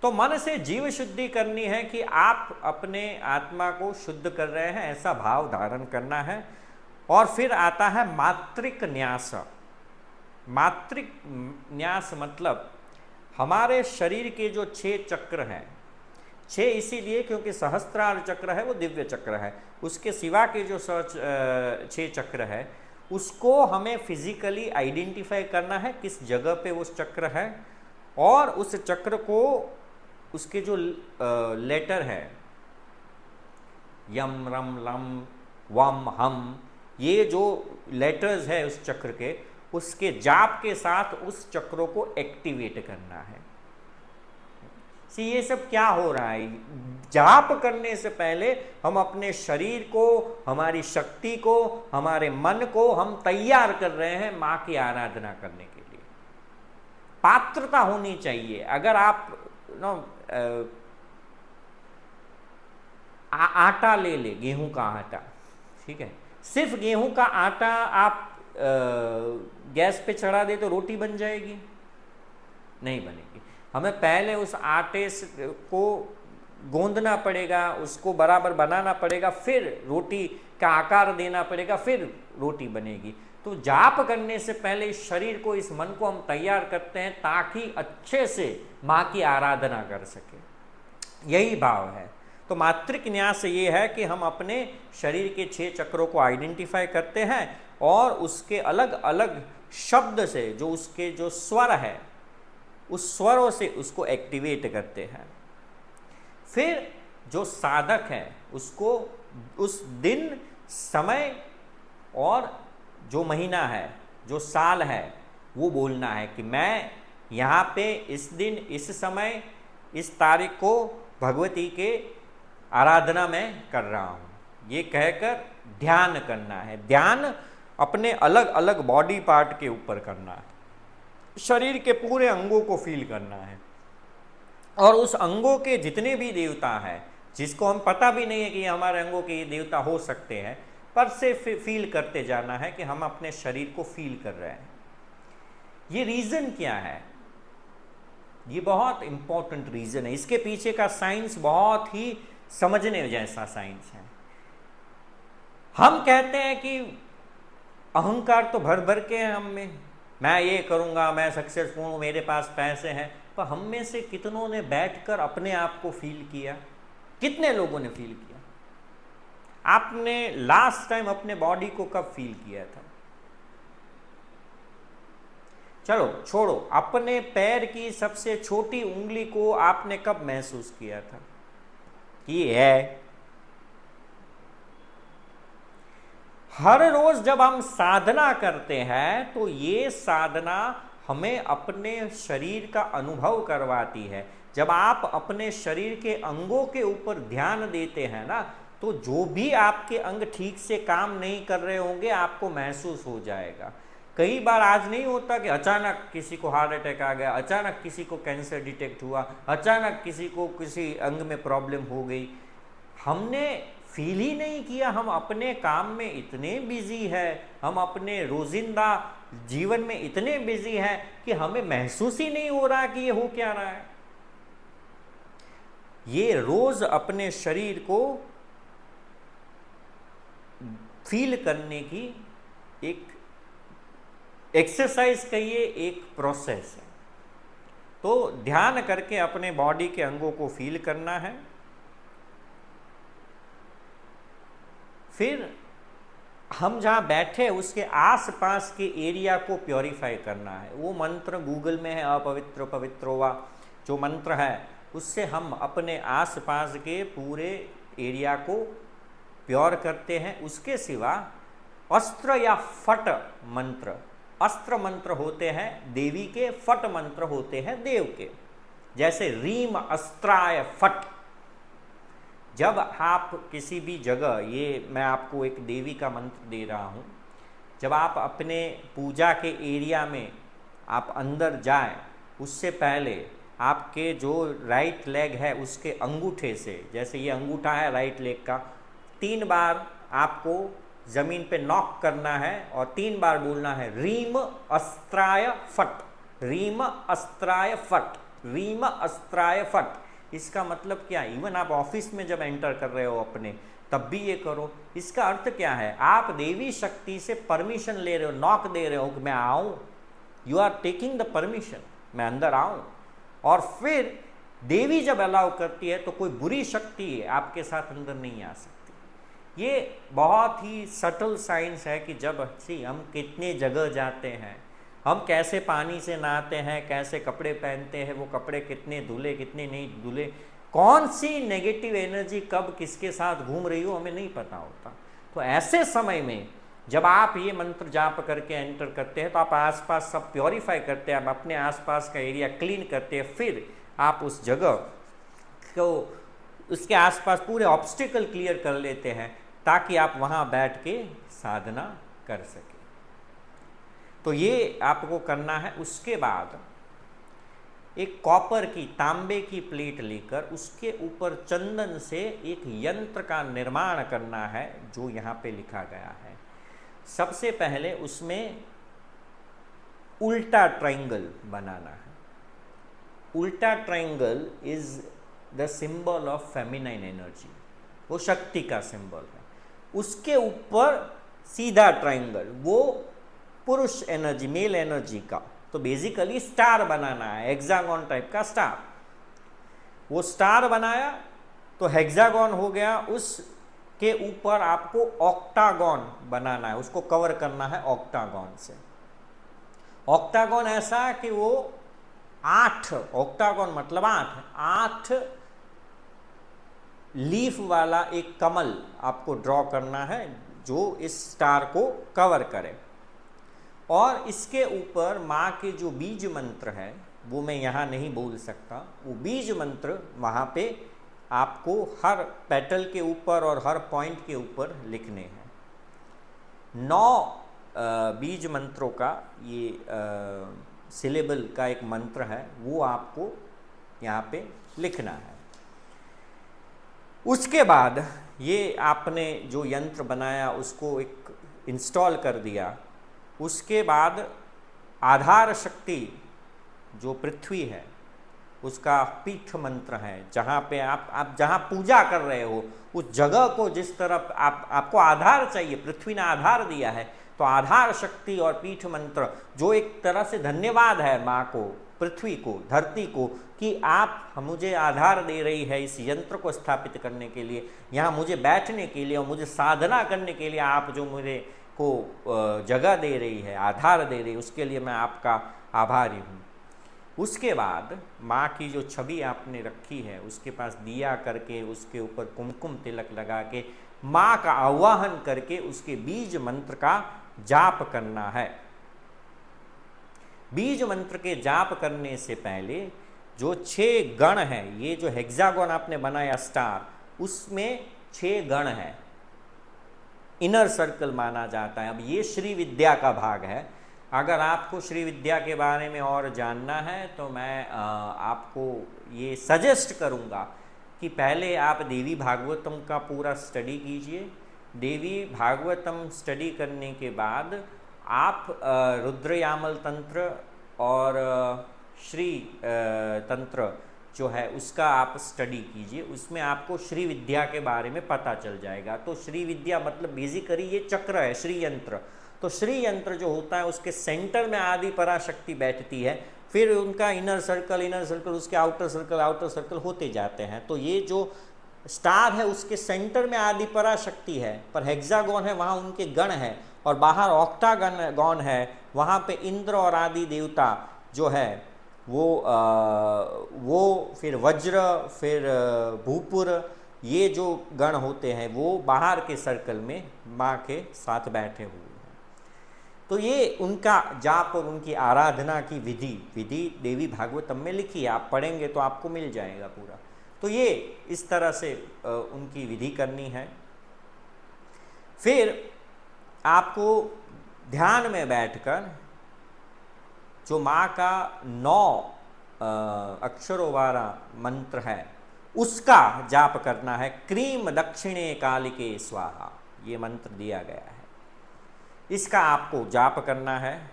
तो मन से जीव शुद्धि करनी है कि आप अपने आत्मा को शुद्ध कर रहे हैं, ऐसा भाव धारण करना है। और फिर आता है मात्रिक न्यास। मात्रिक न्यास मतलब हमारे शरीर के जो 6 चक्र हैं, 6 इसीलिए क्योंकि सहस्त्रार चक्र है वो दिव्य चक्र है, उसके सिवा के जो 6 चक्र है उसको हमें फिजिकली आइडेंटिफाई करना है किस जगह पे उस चक्र है, और उस चक्र को उसके जो लेटर है यम रम लम वम हम, ये जो लेटर्स है उस चक्र के, उसके जाप के साथ उस चक्रों को एक्टिवेट करना है। ये सब क्या हो रहा है, जाप करने से पहले हम अपने शरीर को, हमारी शक्ति को, हमारे मन को हम तैयार कर रहे हैं मां की आराधना करने के लिए। पात्रता होनी चाहिए। अगर आप आटा ले ले, गेहूं का आटा, ठीक है, सिर्फ गेहूं का आटा आप गैस पे चढ़ा दे तो रोटी बन जाएगी? नहीं बनेगी। हमें पहले उस आटे को गोंदना पड़ेगा, उसको बराबर बनाना पड़ेगा, फिर रोटी का आकार देना पड़ेगा, फिर रोटी बनेगी। तो जाप करने से पहले इस शरीर को, इस मन को हम तैयार करते हैं ताकि अच्छे से माँ की आराधना कर सके। यही भाव है। तो मात्रिक न्यास ये है कि हम अपने शरीर के 6 चक्रों को आइडेंटिफाई करते हैं और उसके अलग अलग शब्द से, जो उसके जो स्वर है, उस स्वरों से उसको एक्टिवेट करते हैं। फिर जो साधक है उसको उस दिन, समय और जो महीना है, जो साल है, वो बोलना है कि मैं यहाँ पे इस दिन, इस समय, इस तारीख को भगवती के आराधना में कर रहा हूँ, ये कहकर ध्यान करना है। ध्यान अपने अलग अलग बॉडी पार्ट के ऊपर करना है, शरीर के पूरे अंगों को फील करना है, और उस अंगों के जितने भी देवता हैं, जिसको हम पता भी नहीं है कि हमारे अंगों के ये देवता हो सकते हैं, पर से फील करते जाना है कि हम अपने शरीर को फील कर रहे हैं। ये रीजन क्या है? ये बहुत इंपॉर्टेंट रीजन है। इसके पीछे का साइंस बहुत ही समझने जैसा साइंस है। हम कहते हैं कि अहंकार तो भर भर के है हम में, मैं ये करूंगा, मैं सक्सेसफुल हूं, मेरे पास पैसे हैं, पर हम में से कितनों ने बैठकर अपने आप को फील किया? कितने लोगों ने फील किया? आपने लास्ट टाइम अपने बॉडी को कब फील किया था? चलो छोड़ो, अपने पैर की सबसे छोटी उंगली को आपने कब महसूस किया था कि है? हर रोज जब हम साधना करते हैं तो ये साधना हमें अपने शरीर का अनुभव करवाती है। जब आप अपने शरीर के अंगों के ऊपर ध्यान देते हैं ना, तो जो भी आपके अंग ठीक से काम नहीं कर रहे होंगे आपको महसूस हो जाएगा। कई बार आज नहीं होता कि अचानक किसी को हार्ट अटैक आ गया, अचानक किसी को कैंसर डिटेक्ट हुआ, अचानक किसी को किसी अंग में प्रॉब्लम हो गई, हमने फील ही नहीं किया। हम अपने काम में इतने बिजी है, हम अपने रोजिंदा जीवन में इतने बिजी हैं कि हमें महसूस ही नहीं हो रहा कि ये हो क्या रहा है। ये रोज अपने शरीर को फील करने की एक एक्सरसाइज कहिए, एक प्रोसेस है। तो ध्यान करके अपने बॉडी के अंगों को फील करना है। फिर हम जहाँ बैठे उसके आसपास के एरिया को प्योरीफाई करना है। वो मंत्र गूगल में है, अपवित्र पवित्रो वा, जो मंत्र है उससे हम अपने आसपास के पूरे एरिया को प्योर करते हैं। उसके सिवा अस्त्र या फट मंत्र, अस्त्र मंत्र होते हैं देवी के, फट मंत्र होते हैं देव के। जैसे रीम अस्त्राय फट, जब आप किसी भी जगह, ये मैं आपको एक देवी का मंत्र दे रहा हूँ, जब आप अपने पूजा के एरिया में आप अंदर जाएं, उससे पहले आपके जो राइट लेग है उसके अंगूठे से, जैसे ये अंगूठा है राइट लेग का, 3 बार आपको जमीन पे नॉक करना है और 3 बार बोलना है रीम अस्त्राय फट, रीम अस्त्राय फट। रीम अस्त्राय फट। इसका मतलब क्या है? इवन आप ऑफिस में जब एंटर कर रहे हो अपने, तब भी ये करो। इसका अर्थ क्या है? आप देवी शक्ति से परमिशन ले रहे हो, नॉक दे रहे हो कि मैं आऊं। You are taking the permission, मैं अंदर आऊं। और फिर देवी जब अलाउ करती है तो कोई बुरी शक्ति आपके साथ अंदर नहीं आ सकती। ये बहुत ही सटल साइंस है कि जब हम कितने जगह जाते हैं, हम कैसे पानी से नहाते हैं, कैसे कपड़े पहनते हैं, वो कपड़े कितने धुले कितने नहीं धुले, कौन सी नेगेटिव एनर्जी कब किसके साथ घूम रही हो, हमें नहीं पता होता। तो ऐसे समय में जब आप ये मंत्र जाप करके एंटर करते हैं तो आप आसपास सब प्योरीफाई करते हैं, आप अपने आसपास का एरिया क्लीन करते हैं। फिर आप उस जगह को, उसके आसपास पूरे ऑब्स्टिकल क्लियर कर लेते हैं ताकि आप वहाँ बैठ के साधना कर सकें। तो ये आपको करना है। उसके बाद एक कॉपर की, तांबे की प्लेट लेकर उसके ऊपर चंदन से एक यंत्र का निर्माण करना है जो यहाँ पे लिखा गया है। सबसे पहले उसमें उल्टा ट्रायंगल बनाना है। उल्टा triangle is the symbol of feminine energy, वो शक्ति का सिंबल है। उसके ऊपर सीधा ट्रायंगल, वो पुरुष एनर्जी, मेल एनर्जी का। तो बेसिकली स्टार बनाना है, हेक्सागोन टाइप का स्टार। वो स्टार बनाया तो हेक्सागोन हो गया, उसके ऊपर आपको ऑक्टागोन बनाना है, उसको कवर करना है ऑक्टागोन से। ऑक्टागोन ऐसा कि वो 8, ऑक्टागोन मतलब 8 लीफ वाला एक कमल आपको ड्रॉ करना है जो इस स्टार को कवर करे। और इसके ऊपर माँ के जो बीज मंत्र है वो मैं यहाँ नहीं बोल सकता, वो बीज मंत्र वहाँ पे आपको हर पेटल के ऊपर और हर पॉइंट के ऊपर लिखने हैं। 9 बीज मंत्रों का ये सिलेबल का एक मंत्र है, वो आपको यहाँ पे लिखना है। उसके बाद ये आपने जो यंत्र बनाया उसको एक इंस्टॉल कर दिया। उसके बाद आधार शक्ति जो पृथ्वी है उसका पीठ मंत्र है, जहाँ पे आप जहाँ पूजा कर रहे हो उस जगह को जिस तरफ आपको आधार चाहिए, पृथ्वी ने आधार दिया है, तो आधार शक्ति और पीठ मंत्र जो एक तरह से धन्यवाद है माँ को, पृथ्वी को, धरती को कि आप मुझे आधार दे रही है इस यंत्र को स्थापित करने के लिए, यहाँ मुझे बैठने के लिए और मुझे साधना करने के लिए आप जो मुझे को जगह दे रही है, आधार दे रही है, उसके लिए मैं आपका आभारी हूँ। उसके बाद माँ की जो छवि आपने रखी है उसके पास दिया करके, उसके ऊपर कुमकुम तिलक लगा के माँ का आवाहन करके उसके बीज मंत्र का जाप करना है। बीज मंत्र के जाप करने से पहले जो 6 गण हैं, ये जो हेक्सागोन आपने बनाया स्टार, उसमें 6 गण हैं, इनर सर्कल माना जाता है। अब ये श्री विद्या का भाग है। अगर आपको श्री विद्या के बारे में और जानना है तो मैं आपको ये सजेस्ट करूँगा कि पहले आप देवी भागवतम का पूरा स्टडी कीजिए। देवी भागवतम स्टडी करने के बाद आप रुद्रयामल तंत्र और श्री तंत्र जो है उसका आप स्टडी कीजिए, उसमें आपको श्री विद्या के बारे में पता चल जाएगा। तो श्री विद्या मतलब बेसिकली ये चक्र है, श्री यंत्र। तो श्री यंत्र जो होता है उसके सेंटर में आदि पराशक्ति बैठती है, फिर उनका इनर सर्कल, उसके आउटर सर्कल होते जाते हैं। तो ये जो स्टार है उसके सेंटर में आदि पराशक्ति है, पर हेक्सागोन है वहाँ उनके गण है, और बाहर ऑक्टागन है, वहाँ पे इंद्र और आदि देवता जो है वो फिर वज्र, फिर भूपुर, ये जो गण होते हैं वो बाहर के सर्कल में माँ के साथ बैठे हुए हैं। तो ये उनका जाप और उनकी आराधना की विधि देवी भागवतम में लिखी है, आप पढ़ेंगे तो आपको मिल जाएगा पूरा। तो ये इस तरह से उनकी विधि करनी है। फिर आपको ध्यान में बैठकर जो माँ का 9 अक्षरों वाला मंत्र है उसका जाप करना है। क्रीम दक्षिणे कालिके स्वाहा, ये मंत्र दिया गया है, इसका आपको जाप करना है।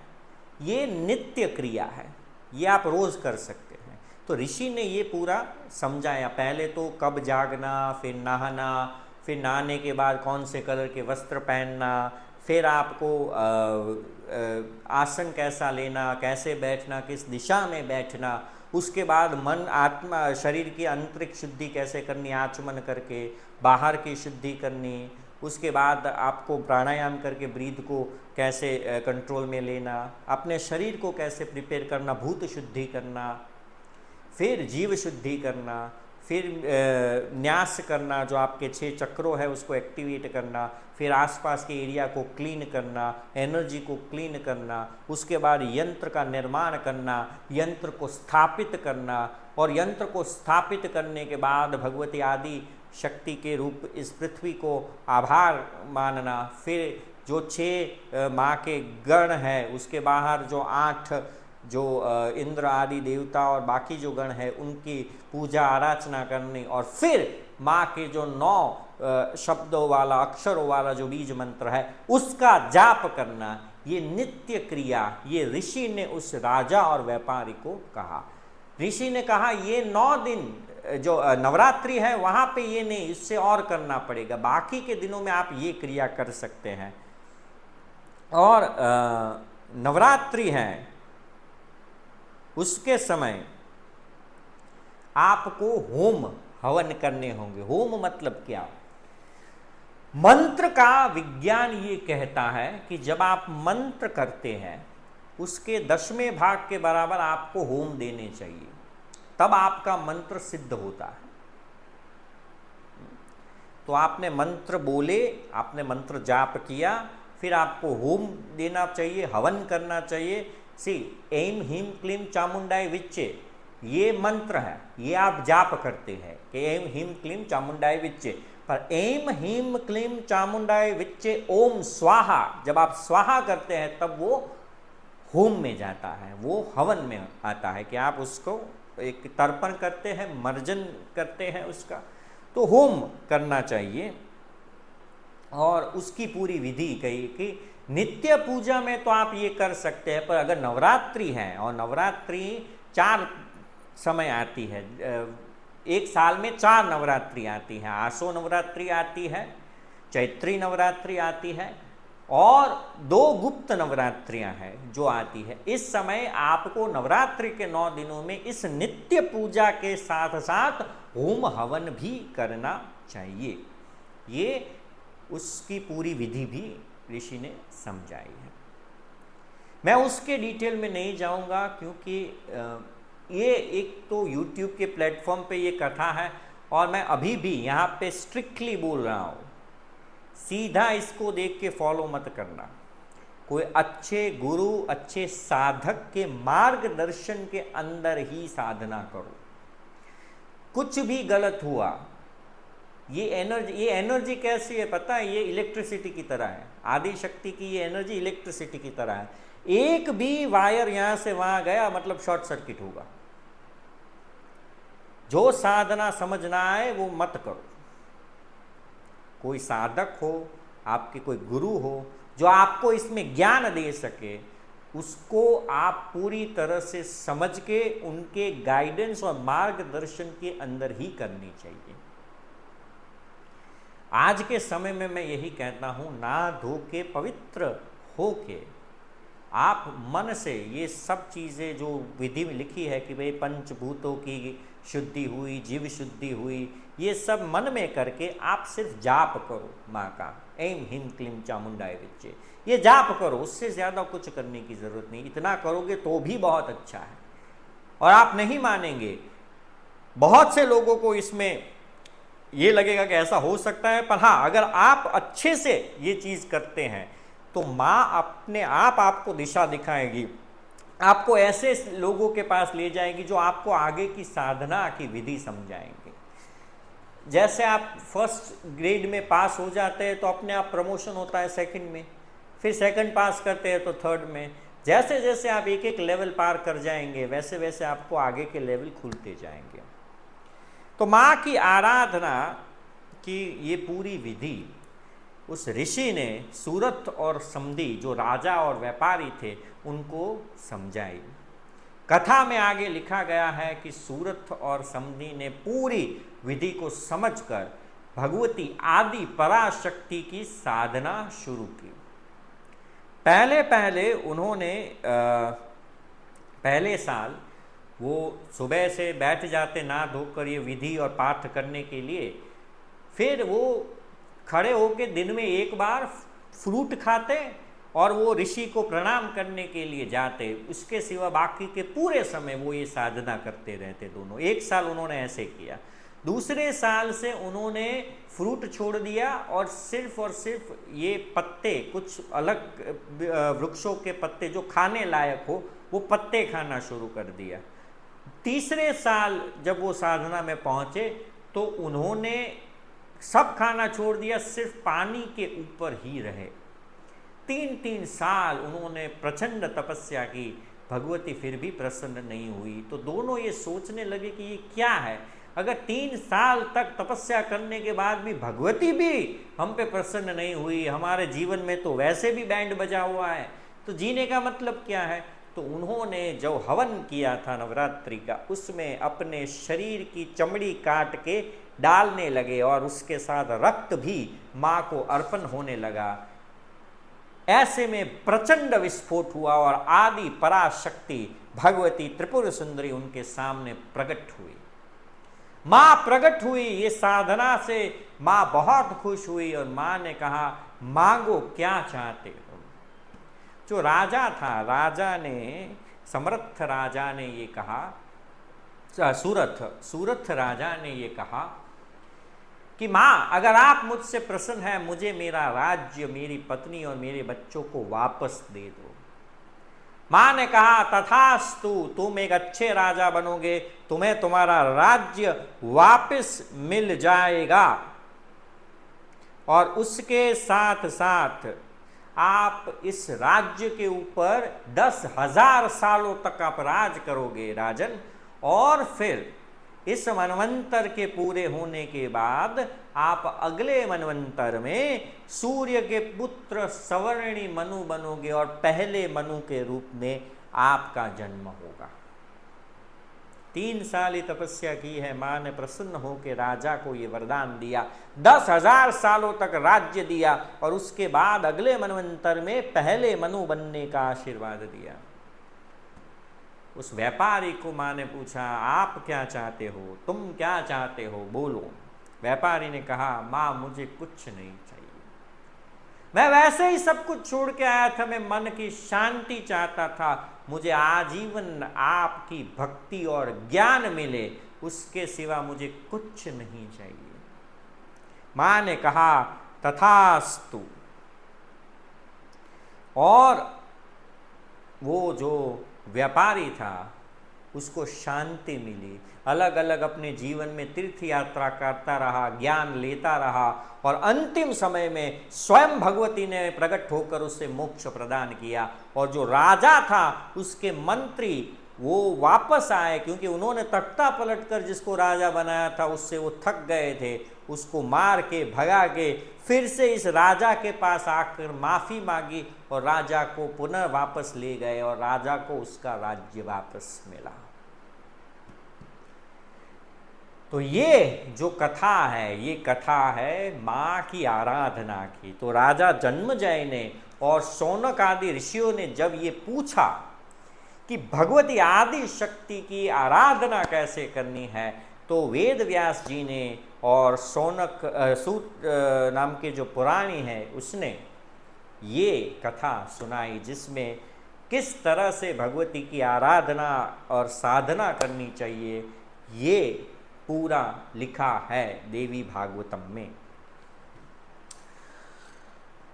ये नित्य क्रिया है, ये आप रोज कर सकते हैं। तो ऋषि ने ये पूरा समझाया। पहले तो कब जागना, फिर नहाना, फिर नहाने के बाद कौन से कलर के वस्त्र पहनना, फिर आपको आसन कैसा लेना, कैसे बैठना, किस दिशा में बैठना, उसके बाद मन आत्मा शरीर की आंतरिक शुद्धि कैसे करनी, आचमन करके बाहर की शुद्धि करनी, उसके बाद आपको प्राणायाम करके ब्रीथ को कैसे कंट्रोल में लेना, अपने शरीर को कैसे प्रिपेयर करना, भूत शुद्धि करना, फिर जीव शुद्धि करना, फिर न्यास करना, जो आपके 6 चक्रों है उसको एक्टिवेट करना, फिर आसपास के एरिया को क्लीन करना, एनर्जी को क्लीन करना, उसके बाद यंत्र का निर्माण करना, यंत्र को स्थापित करना, और यंत्र को स्थापित करने के बाद भगवती आदि शक्ति के रूप इस पृथ्वी को आभार मानना, फिर जो 6 माँ के गण है उसके बाहर जो 8 जो इंद्र आदि देवता और बाकी जो गण है उनकी पूजा आराधना करनी, और फिर माँ के जो 9 शब्दों वाला अक्षरों वाला जो बीज मंत्र है उसका जाप करना। ये नित्य क्रिया ये ऋषि ने उस राजा और व्यापारी को कहा। ऋषि ने कहा ये 9 दिन जो नवरात्रि है वहाँ पे ये नहीं, इससे और करना पड़ेगा, बाकी के दिनों में आप ये क्रिया कर सकते हैं। और नवरात्रि है उसके समय आपको होम हवन करने होंगे। होम मतलब क्या? मंत्र का विज्ञान ये कहता है कि जब आप मंत्र करते हैं उसके 10वें भाग के बराबर आपको होम देने चाहिए, तब आपका मंत्र सिद्ध होता है। तो आपने मंत्र बोले, आपने मंत्र जाप किया, फिर आपको होम देना चाहिए, हवन करना चाहिए। सी ऐं ह्रीं क्लीं चामुंडाय विच्चे, ये मंत्र है, ये आप जाप करते हैं कि ऐं ह्रीं क्लीं चामुंडाय विच्चे, पर ऐं ह्रीं क्लीं चामुंडाय विच्चे ओम स्वाहा, जब आप स्वाहा करते हैं तब वो होम में जाता है, वो हवन में आता है कि आप उसको एक तर्पण करते हैं, मर्जन करते हैं उसका, तो होम करना चाहिए। और उसकी पूरी विधि कही कि नित्य पूजा में तो आप ये कर सकते हैं, पर अगर नवरात्रि है, और नवरात्रि 4 समय आती है, एक साल में 4 नवरात्रि आती है, आसो नवरात्रि आती है, चैत्री नवरात्रि आती है, और 2 गुप्त नवरात्रियां हैं जो आती है। इस समय आपको नवरात्रि के 9 दिनों में इस नित्य पूजा के साथ साथ होम हवन भी करना चाहिए। ये उसकी पूरी विधि भी ऋषि ने समझाई है। मैं उसके डिटेल में नहीं जाऊंगा क्योंकि ये एक तो YouTube के प्लेटफॉर्म पे ये कथा है, और मैं अभी भी यहाँ पे स्ट्रिक्टली बोल रहा हूँ, सीधा इसको देख के फॉलो मत करना। कोई अच्छे गुरु, अच्छे साधक के मार्गदर्शन के अंदर ही साधना करो। कुछ भी गलत हुआ, ये एनर्जी कैसी है पता है? ये इलेक्ट्रिसिटी की तरह है। आदि शक्ति की ये एनर्जी इलेक्ट्रिसिटी की तरह है। एक भी वायर यहां से वहां गया मतलब शॉर्ट सर्किट होगा। जो साधना समझ ना आए वो मत करो। कोई साधक हो, आपके कोई गुरु हो जो आपको इसमें ज्ञान दे सके, उसको आप पूरी तरह से समझ के उनके गाइडेंस और मार्गदर्शन के अंदर ही करनी चाहिए। आज के समय में मैं यही कहता हूं, ना धो के पवित्र हो के आप मन से ये सब चीज़ें जो विधि में लिखी है कि भाई पंचभूतों की शुद्धि हुई, जीव शुद्धि हुई, ये सब मन में करके आप सिर्फ जाप करो माँ का, ऐं ह्रीं क्लीं चामुंडाय विच्चे, ये जाप करो। उससे ज़्यादा कुछ करने की ज़रूरत नहीं। इतना करोगे तो भी बहुत अच्छा है। और आप नहीं मानेंगे, बहुत से लोगों को इसमें ये लगेगा कि ऐसा हो सकता है, पर हाँ, अगर आप अच्छे से ये चीज़ करते हैं तो माँ अपने आप आपको दिशा दिखाएगी, आपको ऐसे लोगों के पास ले जाएगी जो आपको आगे की साधना की विधि समझाएंगे। जैसे आप फर्स्ट ग्रेड में पास हो जाते हैं तो अपने आप प्रमोशन होता है सेकंड में, फिर सेकंड पास करते हैं तो थर्ड में। जैसे जैसे आप एक एक लेवल पार कर जाएंगे वैसे वैसे आपको आगे के लेवल खुलते जाएंगे। तो माँ की आराधना की ये पूरी विधि उस ऋषि ने सूरत और समधी जो राजा और व्यापारी थे उनको समझाई। कथा में आगे लिखा गया है कि सूरथ और समधी ने पूरी विधि को समझकर भगवती आदि पराशक्ति की साधना शुरू की। पहले पहले उन्होंने पहले साल वो सुबह से बैठ जाते नहा धोकर ये विधि और पाठ करने के लिए, फिर वो खड़े होकर दिन में एक बार फ्रूट खाते और वो ऋषि को प्रणाम करने के लिए जाते। उसके सिवा बाकी के पूरे समय वो ये साधना करते रहते दोनों। एक साल उन्होंने ऐसे किया। दूसरे साल से उन्होंने फ्रूट छोड़ दिया और सिर्फ ये पत्ते, कुछ अलग वृक्षों के पत्ते जो खाने लायक हो वो पत्ते खाना शुरू कर दिया। तीसरे साल जब वो साधना में पहुंचे तो उन्होंने सब खाना छोड़ दिया, सिर्फ पानी के ऊपर ही रहे। 3 साल उन्होंने प्रचंड तपस्या की, भगवती फिर भी प्रसन्न नहीं हुई। तो दोनों ये सोचने लगे कि ये क्या है, अगर 3 साल तक तपस्या करने के बाद भी भगवती भी हम पे प्रसन्न नहीं हुई, हमारे जीवन में तो वैसे भी बैंड बजा हुआ है, तो जीने का मतलब क्या है। तो उन्होंने जो हवन किया था नवरात्रि का, उसमें अपने शरीर की चमड़ी काट के डालने लगे और उसके साथ रक्त भी माँ को अर्पण होने लगा। ऐसे में प्रचंड विस्फोट हुआ और आदि पराशक्ति भगवती त्रिपुर सुंदरी उनके सामने प्रकट हुई। माँ प्रकट हुई, ये साधना से माँ बहुत खुश हुई और माँ ने कहा, मांगो क्या चाहते हो। जो राजा था, राजा ने, समर्थ राजा ने ये कहा, सूरथ राजा ने ये कहा कि माँ अगर आप मुझसे प्रसन्न हैं, मुझे मेरा राज्य, मेरी पत्नी और मेरे बच्चों को वापस दे दो। माँ ने कहा, तथास्तु, तुम एक अच्छे राजा बनोगे, तुम्हें तुम्हारा राज्य वापस मिल जाएगा और उसके साथ साथ आप इस राज्य के ऊपर 10,000 सालों तक आप राज करोगे राजन। और फिर इस मनवंतर के पूरे होने के बाद आप अगले मनवंतर में सूर्य के पुत्र सवर्णी मनु बनोगे और पहले मनु के रूप में आपका जन्म होगा। 3 साल ही तपस्या की है। माँ ने प्रसन्न होकर राजा को ये वरदान दिया, 10,000 सालों तक राज्य दिया और उसके बाद अगले मनवंतर में पहले मनु बनने का आशीर्वाद दिया। उस व्यापारी को माँ ने पूछा, आप क्या चाहते हो, तुम क्या चाहते हो, बोलो। व्यापारी ने कहा, माँ मुझे कुछ नहीं चाहिए, मैं वैसे ही सब कुछ छोड़ के आया था, मैं मन की शांति चाहता था, मुझे आजीवन आपकी भक्ति और ज्ञान मिले, उसके सिवा मुझे कुछ नहीं चाहिए। माँ ने कहा, तथास्तु। और वो जो व्यापारी था उसको शांति मिली, अलग अलग अपने जीवन में तीर्थ यात्रा करता रहा, ज्ञान लेता रहा और अंतिम समय में स्वयं भगवती ने प्रकट होकर उसे मोक्ष प्रदान किया। और जो राजा था उसके मंत्री वो वापस आए, क्योंकि उन्होंने तख्ता पलटकर जिसको राजा बनाया था उससे वो थक गए थे, उसको मार के भगा के फिर से इस राजा के पास आकर माफ़ी मांगी और राजा को पुनः वापस ले गए और राजा को उसका राज्य वापस मिला। तो ये जो कथा है, ये कथा है माँ की आराधना की। तो राजा जन्मेजय ने और शौनक आदि ऋषियों ने जब ये पूछा कि भगवती आदि शक्ति की आराधना कैसे करनी है, तो वेद व्यास जी ने और शौनक सूत नाम के जो पुराणी है उसने ये कथा सुनाई, जिसमें किस तरह से भगवती की आराधना और साधना करनी चाहिए ये पूरा लिखा है देवी भागवतम में।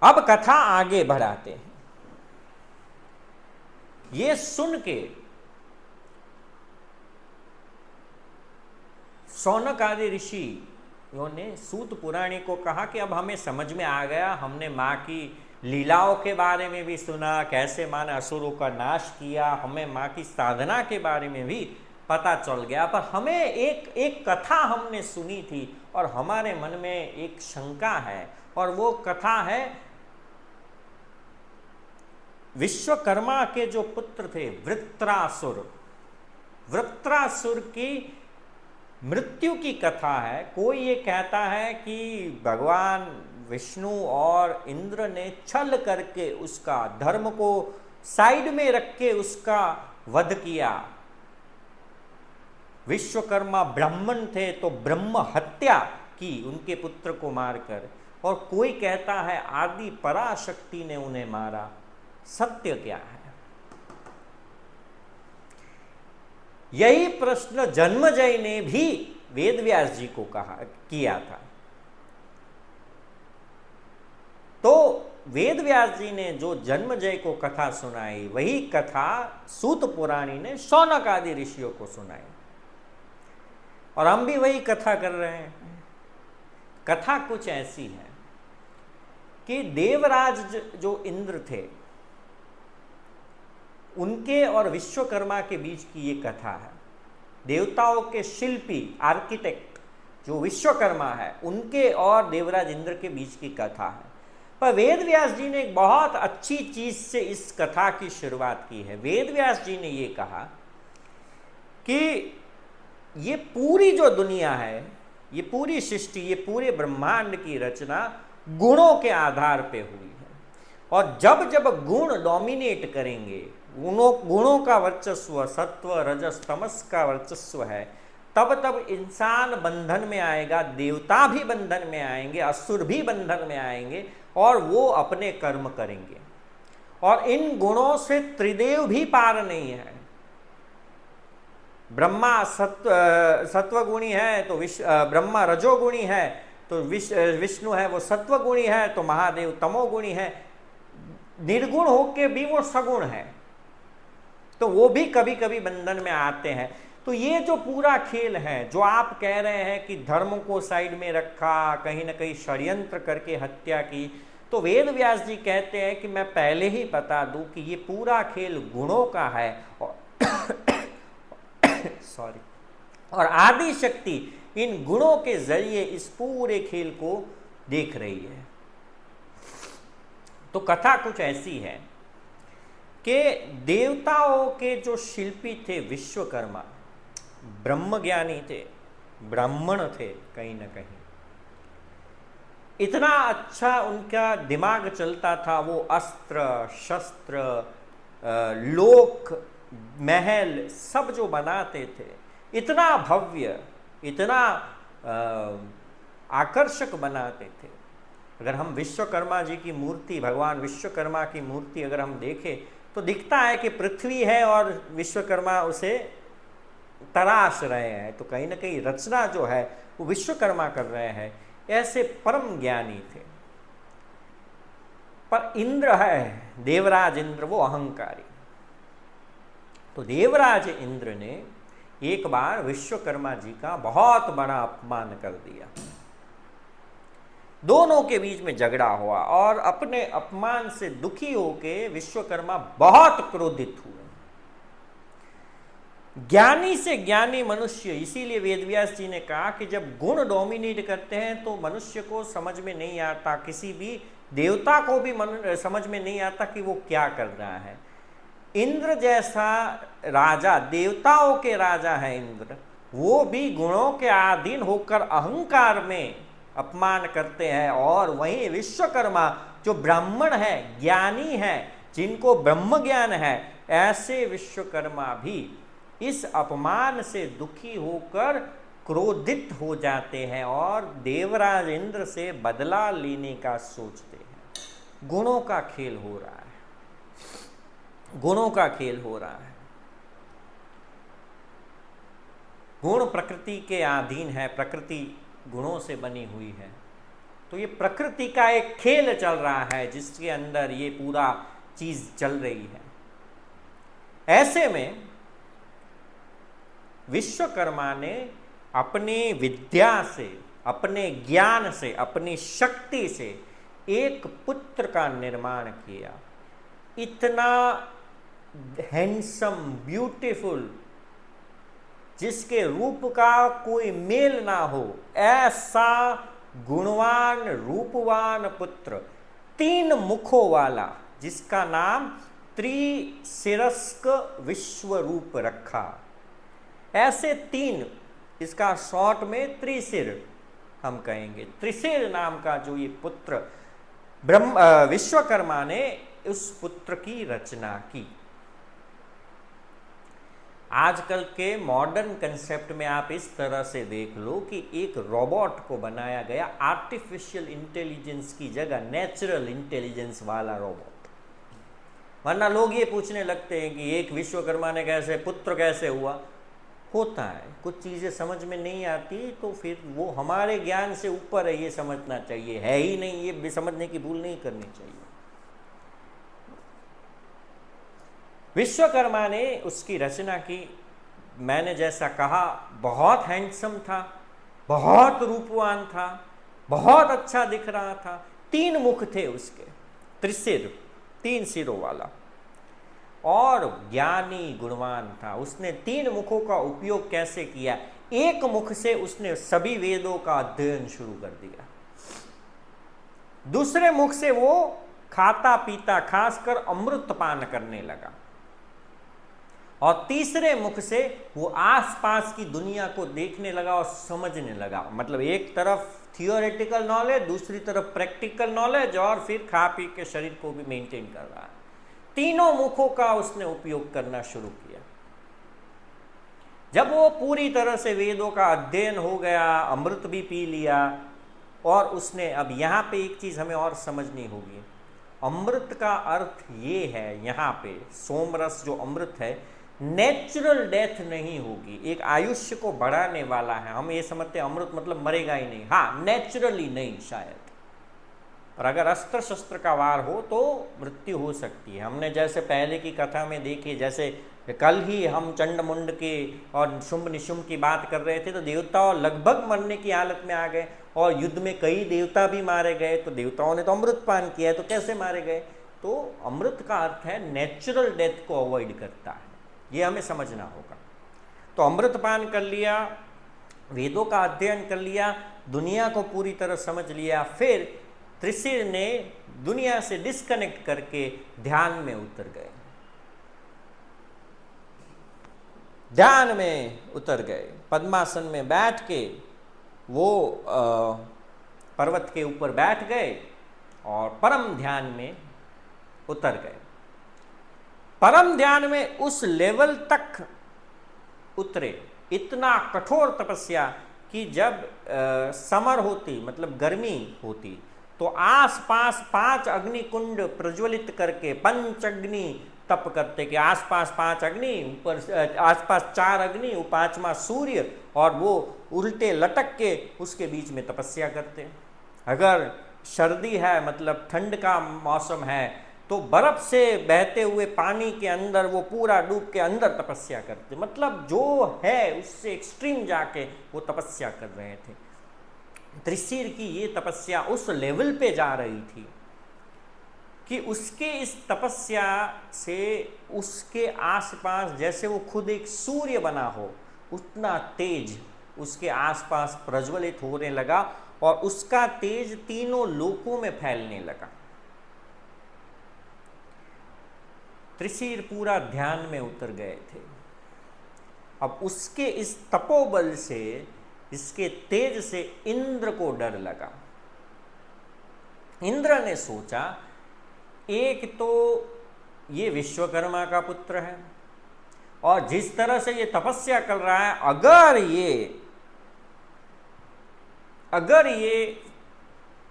अब कथा आगे बढ़ाते हैं। ये सुन के शौनक आदि ऋषियों ने सूत पुराणी को कहा कि अब हमें समझ में आ गया, हमने माँ की लीलाओं के बारे में भी सुना, कैसे माँ ने असुरों का नाश किया, हमें माँ की साधना के बारे में भी पता चल गया, पर हमें एक कथा हमने सुनी थी और हमारे मन में एक शंका है, और वो कथा है विश्वकर्मा के जो पुत्र थे वृत्रासुर, वृत्रासुर की मृत्यु की कथा है। कोई ये कहता है कि भगवान विष्णु और इंद्र ने छल करके उसका, धर्म को साइड में रख के उसका वध किया। विश्वकर्मा ब्राह्मण थे तो ब्रह्म हत्या की उनके पुत्र को मारकर, और कोई कहता है आदि पराशक्ति ने उन्हें मारा। सत्य क्या है? यही प्रश्न जन्मेजय ने भी वेदव्यास जी को किया था। तो वेदव्यास जी ने जो जन्मेजय को कथा सुनाई, वही कथा सूत पुराणी ने शौनक आदि ऋषियों को सुनाई, और हम भी वही कथा कर रहे हैं। कथा कुछ ऐसी है कि देवराज जो इंद्र थे, उनके और विश्वकर्मा के बीच की ये कथा है। देवताओं के शिल्पी, आर्किटेक्ट जो विश्वकर्मा है, उनके और देवराज इंद्र के बीच की कथा है। पर वेदव्यास जी ने एक बहुत अच्छी चीज से इस कथा की शुरुआत की है। वेदव्यास जी ने ये कहा कि ये पूरी जो दुनिया है, ये पूरी सृष्टि, ये पूरे ब्रह्मांड की रचना गुणों के आधार पे हुई है, और जब जब गुण डोमिनेट करेंगे, गुणों का वर्चस्व, सत्व रजस तमस का वर्चस्व है, तब तब इंसान बंधन में आएगा, देवता भी बंधन में आएंगे, असुर भी बंधन में आएंगे, और वो अपने कर्म करेंगे। और इन गुणों से त्रिदेव भी पार नहीं है। ब्रह्मा सत्वगुणी है तो ब्रह्मा रजोगुणी है, तो विष्णु है वो सत्वगुणी है, तो महादेव तमोगुणी है। निर्गुण होके भी वो सगुण है, तो वो भी कभी कभी बंधन में आते हैं। तो ये जो पूरा खेल है, जो आप कह रहे हैं कि धर्म को साइड में रखा, कहीं ना कहीं षड्यंत्र करके हत्या की, तो वेद व्यास जी कहते हैं कि मैं पहले ही बता दूं कि ये पूरा खेल गुणों का है, और सॉरी, और आदि शक्ति इन गुणों के जरिए इस पूरे खेल को देख रही है। तो कथा कुछ ऐसी है कि देवताओं के जो शिल्पी थे विश्वकर्मा, ब्रह्मज्ञानी थे, ब्राह्मण थे, कहीं ना कहीं इतना अच्छा उनका दिमाग चलता था। वो अस्त्र शस्त्र, लोक महल सब जो बनाते थे, इतना भव्य, इतना आकर्षक बनाते थे। अगर हम विश्वकर्मा जी की मूर्ति, भगवान विश्वकर्मा की मूर्ति अगर हम देखें, तो दिखता है कि पृथ्वी है और विश्वकर्मा उसे तराश रहे हैं, तो कहीं ना कहीं रचना जो है वो विश्वकर्मा कर रहे हैं। ऐसे परम ज्ञानी थे। पर इंद्र है, देवराज इंद्र, वो अहंकारी। तो देवराज इंद्र ने एक बार विश्वकर्मा जी का बहुत बड़ा अपमान कर दिया। दोनों के बीच में झगड़ा हुआ, और अपने अपमान से दुखी होकर विश्वकर्मा बहुत क्रोधित हुए। ज्ञानी से ज्ञानी मनुष्य, इसीलिए वेदव्यास जी ने कहा कि जब गुण डोमिनेट करते हैं तो मनुष्य को समझ में नहीं आता, किसी भी देवता को भी समझ में नहीं आता कि वो क्या कर रहा है। इंद्र जैसा राजा, देवताओं के राजा है इंद्र, वो भी गुणों के अधीन होकर अहंकार में अपमान करते हैं। और वहीं विश्वकर्मा जो ब्राह्मण है, ज्ञानी है, जिनको ब्रह्म ज्ञान है, ऐसे विश्वकर्मा भी इस अपमान से दुखी होकर क्रोधित हो जाते हैं और देवराज इंद्र से बदला लेने का सोचते हैं। गुणों का खेल हो रहा है, गुणों का खेल हो रहा है। गुण प्रकृति के अधीन है, प्रकृति गुणों से बनी हुई है। तो ये प्रकृति का एक खेल चल रहा है जिसके अंदर ये पूरा चीज चल रही है। ऐसे में विश्वकर्मा ने अपनी विद्या से, अपने ज्ञान से, अपनी शक्ति से एक पुत्र का निर्माण किया। इतना हैंडसम, ब्यूटीफुल, जिसके रूप का कोई मेल ना हो, ऐसा गुणवान रूपवान पुत्र, 3 मुखों वाला, जिसका नाम त्रिशिरस्क विश्वरूप रखा। ऐसे तीन, इसका शॉर्ट में त्रिशिर हम कहेंगे। त्रिशिर नाम का जो ये पुत्र विश्वकर्मा ने उस पुत्र की रचना की। आजकल के मॉडर्न कंसेप्ट में आप इस तरह से देख लो कि एक रोबोट को बनाया गया, आर्टिफिशियल इंटेलिजेंस की जगह नेचुरल इंटेलिजेंस वाला रोबोट। वरना लोग ये पूछने लगते हैं कि एक विश्वकर्मा ने कैसे, पुत्र कैसे हुआ। होता है, कुछ चीज़ें समझ में नहीं आती तो फिर वो हमारे ज्ञान से ऊपर है, ये समझना चाहिए। है ही नहीं, ये समझने की भूल नहीं करनी चाहिए। विश्वकर्मा ने उसकी रचना की। मैंने जैसा कहा, बहुत हैंडसम था, बहुत रूपवान था, बहुत अच्छा दिख रहा था। 3 मुख थे उसके, त्रिशिर, 3 सिरों वाला, और ज्ञानी गुणवान था। उसने 3 मुखों का उपयोग कैसे किया? एक मुख से उसने सभी वेदों का अध्ययन शुरू कर दिया। दूसरे मुख से वो खाता पीता, खासकर अमृत पान करने लगा। और तीसरे मुख से वो आसपास की दुनिया को देखने लगा और समझने लगा। मतलब एक तरफ थियोरेटिकल नॉलेज, दूसरी तरफ प्रैक्टिकल नॉलेज, और फिर खा पी के शरीर को भी मेंटेन कर रहा है। तीनों मुखों का उसने उपयोग करना शुरू किया। जब वो पूरी तरह से वेदों का अध्ययन हो गया, अमृत भी पी लिया, और उसने, अब यहाँ पे एक चीज हमें और समझनी होगी। अमृत का अर्थ ये है, यहाँ पे सोमरस जो अमृत है, नेचुरल डेथ नहीं होगी, एक आयुष्य को बढ़ाने वाला है। हम ये समझते हैं अमृत मतलब मरेगा ही नहीं। हाँ, नेचुरली नहीं शायद, और अगर अस्त्र शस्त्र का वार हो तो मृत्यु हो सकती है। हमने जैसे पहले की कथा में देखी, जैसे कल ही हम चंड मुंड के और शुंभ निशुंभ की बात कर रहे थे, तो देवताओं लगभग मरने की हालत में आ गए, और युद्ध में कई देवता भी मारे गए। तो देवताओं ने तो अमृत पान किया है, तो कैसे मारे गए? तो अमृत का अर्थ है नेचुरल डेथ को अवॉइड करता है, ये हमें समझना होगा। तो अमृत पान कर लिया, वेदों का अध्ययन कर लिया, दुनिया को पूरी तरह समझ लिया। फिर त्रिशिर ने दुनिया से डिस्कनेक्ट करके ध्यान में उतर गए, ध्यान में उतर गए। पद्मासन में बैठ के वो पर्वत के ऊपर बैठ गए और परम ध्यान में उतर गए। परम ध्यान में उस लेवल तक उतरे, इतना कठोर तपस्या कि जब समर होती, मतलब गर्मी होती, तो आसपास 5 अग्नि कुंड प्रज्वलित करके पंचअग्नि तप करते कि आसपास 5 अग्नि, ऊपर आसपास 4 अग्नि, 5वां सूर्य, और वो उल्टे लटक के उसके बीच में तपस्या करते। अगर सर्दी है, मतलब ठंड का मौसम है, तो बर्फ से बहते हुए पानी के अंदर वो पूरा डूब के अंदर तपस्या करते। मतलब जो है उससे एक्सट्रीम जाके वो तपस्या कर रहे थे। त्रिशिर की ये तपस्या उस लेवल पे जा रही थी कि उसके इस तपस्या से उसके आसपास जैसे वो खुद एक सूर्य बना हो, उतना तेज उसके आसपास प्रज्वलित होने लगा, और उसका तेज तीनों लोकों में फैलने लगा। त्रिशिर पूरा ध्यान में उतर गए थे। अब उसके इस तपोबल से, इसके तेज से इंद्र को डर लगा। इंद्र ने सोचा, एक तो ये विश्वकर्मा का पुत्र है, और जिस तरह से ये तपस्या कर रहा है, अगर ये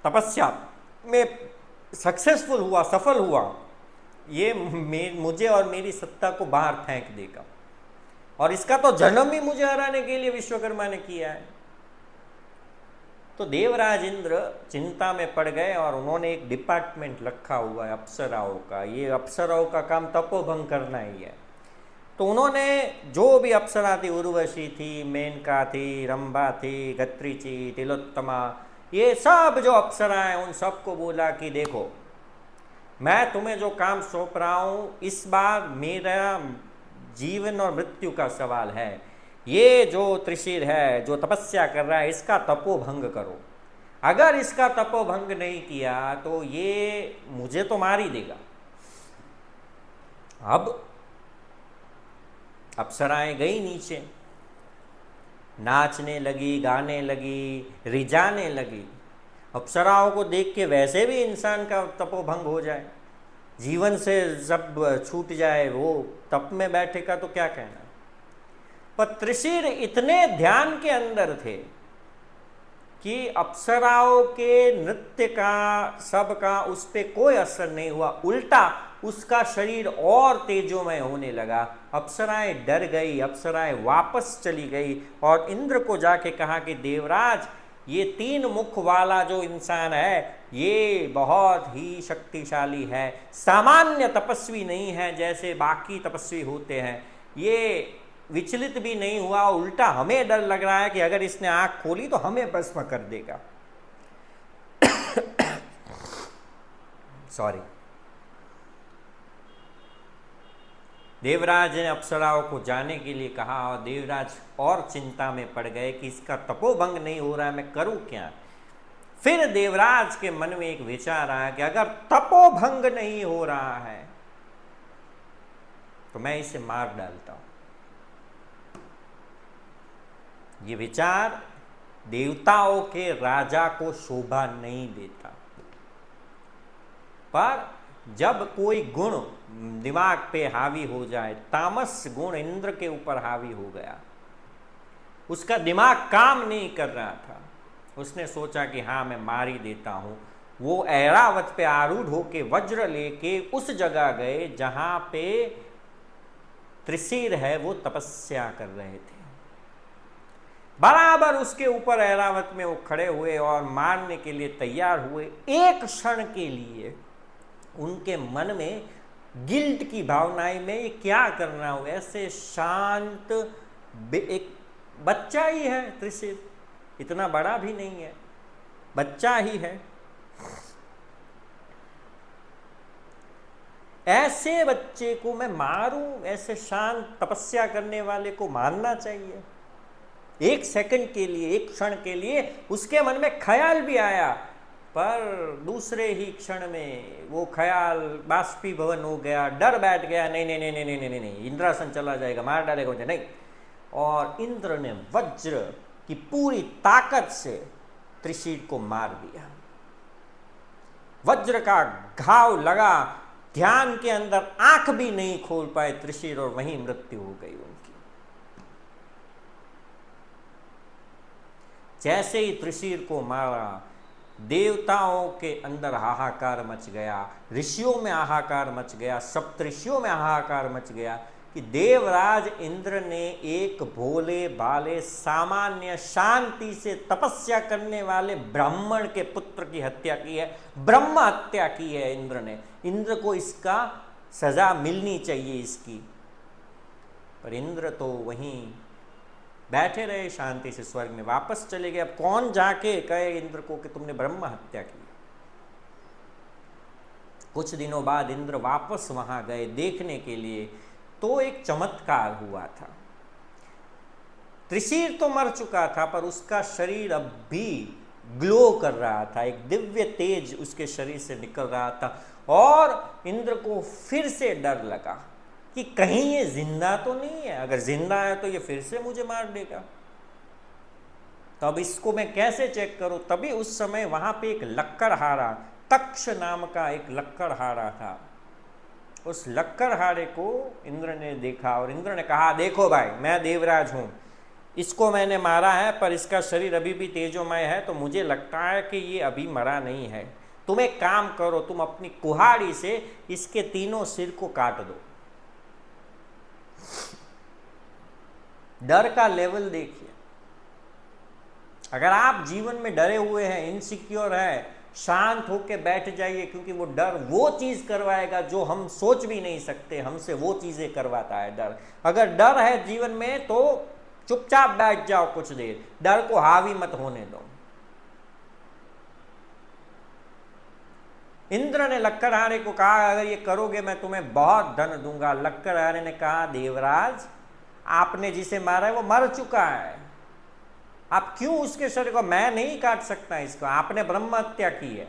तपस्या में सक्सेसफुल हुआ, सफल हुआ, ये मुझे और मेरी सत्ता को बाहर फेंक देगा, और इसका तो जन्म ही मुझे हराने के लिए विश्वकर्मा ने किया है। तो देवराज इंद्र चिंता में पड़ गए, और उन्होंने एक डिपार्टमेंट रखा हुआ है अप्सराओं का। ये अप्सराओं का काम तपोभंग करना ही है। तो उन्होंने जो भी अप्सरा थी, उर्वशी थी, मेनका थी, रंभा थी, गत्रिची, तिलोत्तमा, ये सब जो अप्सरा हैं, उन सबको बोला कि देखो, मैं तुम्हें जो काम सौंप रहा हूं, इस बार मेरा जीवन और मृत्यु का सवाल है। ये जो त्रिशिर है, जो तपस्या कर रहा है, इसका तपोभंग करो। अगर इसका तपोभंग नहीं किया तो ये मुझे तो मार ही देगा। अब अप्सराएं गई नीचे, नाचने लगी, गाने लगी, रिझाने लगी। अप्सराओं को देख के वैसे भी इंसान का तपोभंग हो जाए, जीवन से सब छूट जाए, वो तप में बैठेगा तो क्या कहना। पर त्रिशिर इतने ध्यान के अंदर थे कि अप्सराओं के नृत्य का, सब का उस पर कोई असर नहीं हुआ, उल्टा उसका शरीर और तेजोमय होने लगा। अप्सराएं डर गई, अप्सराएं वापस चली गई और इंद्र को जाके कहा कि देवराज, ये 3 मुख वाला जो इंसान है ये बहुत ही शक्तिशाली है, सामान्य तपस्वी नहीं है जैसे बाकी तपस्वी होते हैं। ये विचलित भी नहीं हुआ, उल्टा हमें डर लग रहा है कि अगर इसने आंख खोली तो हमें भस्म कर देगा। सॉरी। देवराज ने अप्सराओं को जाने के लिए कहा और देवराज और चिंता में पड़ गए कि इसका तपोभंग नहीं हो रहा है, मैं करूं क्या। फिर देवराज के मन में एक विचार आया कि अगर तपोभंग नहीं हो रहा है तो मैं इसे मार डालता हूं। ये विचार देवताओं के राजा को शोभा नहीं देता, पर जब कोई गुण दिमाग पे हावी हो जाए, तामस गुण इंद्र के ऊपर हावी हो गया, उसका दिमाग काम नहीं कर रहा था, उसने सोचा कि हाँ मैं मार ही देता हूं। वो ऐरावत पे आरूढ़ होके वज्र लेके उस जगह गए जहां पे त्रिशिर है वो तपस्या कर रहे थे। बराबर उसके ऊपर ऐरावत में वो खड़े हुए और मारने के लिए तैयार हुए। एक क्षण के लिए उनके मन में गिल्ट की भावनाएं में ये क्या करना हो, ऐसे शांत, एक बच्चा ही है त्रिशिर, इतना बड़ा भी नहीं है, बच्चा ही है। ऐसे बच्चे को मैं मारूं, ऐसे शांत तपस्या करने वाले को मारना चाहिए। एक सेकंड के लिए, एक क्षण के लिए उसके मन में ख्याल भी आया, पर दूसरे ही क्षण में वो ख्याल बाष्पीभवन हो गया, डर बैठ गया, नहीं नहीं नहीं नहीं नहीं नहीं नहीं, इंद्रासन चला जाएगा, मार डालेगा मुझे, नहीं। और इंद्र ने वज्र की पूरी ताकत से त्रिशिर को मार दिया। वज्र का घाव लगा, ध्यान के अंदर आंख भी नहीं खोल पाए त्रिशिर और वहीं मृत्यु हो गई उनकी। जैसे ही त्रिशिर को मारा, देवताओं के अंदर हाहाकार मच गया, ऋषियों में हाहाकार मच गया, सप्तऋषियों में हाहाकार मच गया कि देवराज इंद्र ने एक भोले भाले सामान्य शांति से तपस्या करने वाले ब्राह्मण के पुत्र की हत्या की है, ब्रह्म हत्या की है इंद्र ने। इंद्र को इसका सजा मिलनी चाहिए इसकी, पर इंद्र तो वहीं बैठे रहे शांति से, स्वर्ग में वापस चले गए। अब कौन जाके कहे इंद्र को कि तुमने ब्रह्म हत्या की। कुछ दिनों बाद इंद्र वापस वहां गए देखने के लिए, तो एक चमत्कार हुआ था। त्रिशिर तो मर चुका था, पर उसका शरीर अब भी ग्लो कर रहा था, एक दिव्य तेज उसके शरीर से निकल रहा था। और इंद्र को फिर से डर लगा कि कहीं ये जिंदा तो नहीं है, अगर जिंदा है तो ये फिर से मुझे मार देगा, तो अब इसको मैं कैसे चेक करूं। तभी उस समय वहां पे एक लक्कड़हारा, तक्ष नाम का एक लक्कड़हारा था। उस लक्कड़हारे को इंद्र ने देखा और इंद्र ने कहा, देखो भाई मैं देवराज हूं, इसको मैंने मारा है, पर इसका शरीर अभी भी तेजोमय है, तो मुझे लगता है कि ये अभी मरा नहीं है। तुम एक काम करो, तुम अपनी कुहाड़ी से इसके तीनों सिर को काट दो। डर का लेवल देखिए। अगर आप जीवन में डरे हुए हैं, इनसिक्योर है, शांत होकर बैठ जाइए, क्योंकि वो डर वो चीज करवाएगा जो हम सोच भी नहीं सकते, हमसे वो चीजें करवाता है डर। अगर डर है जीवन में तो चुपचाप बैठ जाओ कुछ देर, डर को हावी मत होने दो। इंद्र ने लक्कड़हारे को कहा, अगर ये करोगे मैं तुम्हें बहुत धन दूंगा। लक्कड़हारे ने कहा, देवराज आपने जिसे मारा है वो मर चुका है, आप क्यों उसके शरीर को, मैं नहीं काट सकता इसको, आपने ब्रह्म हत्या की है,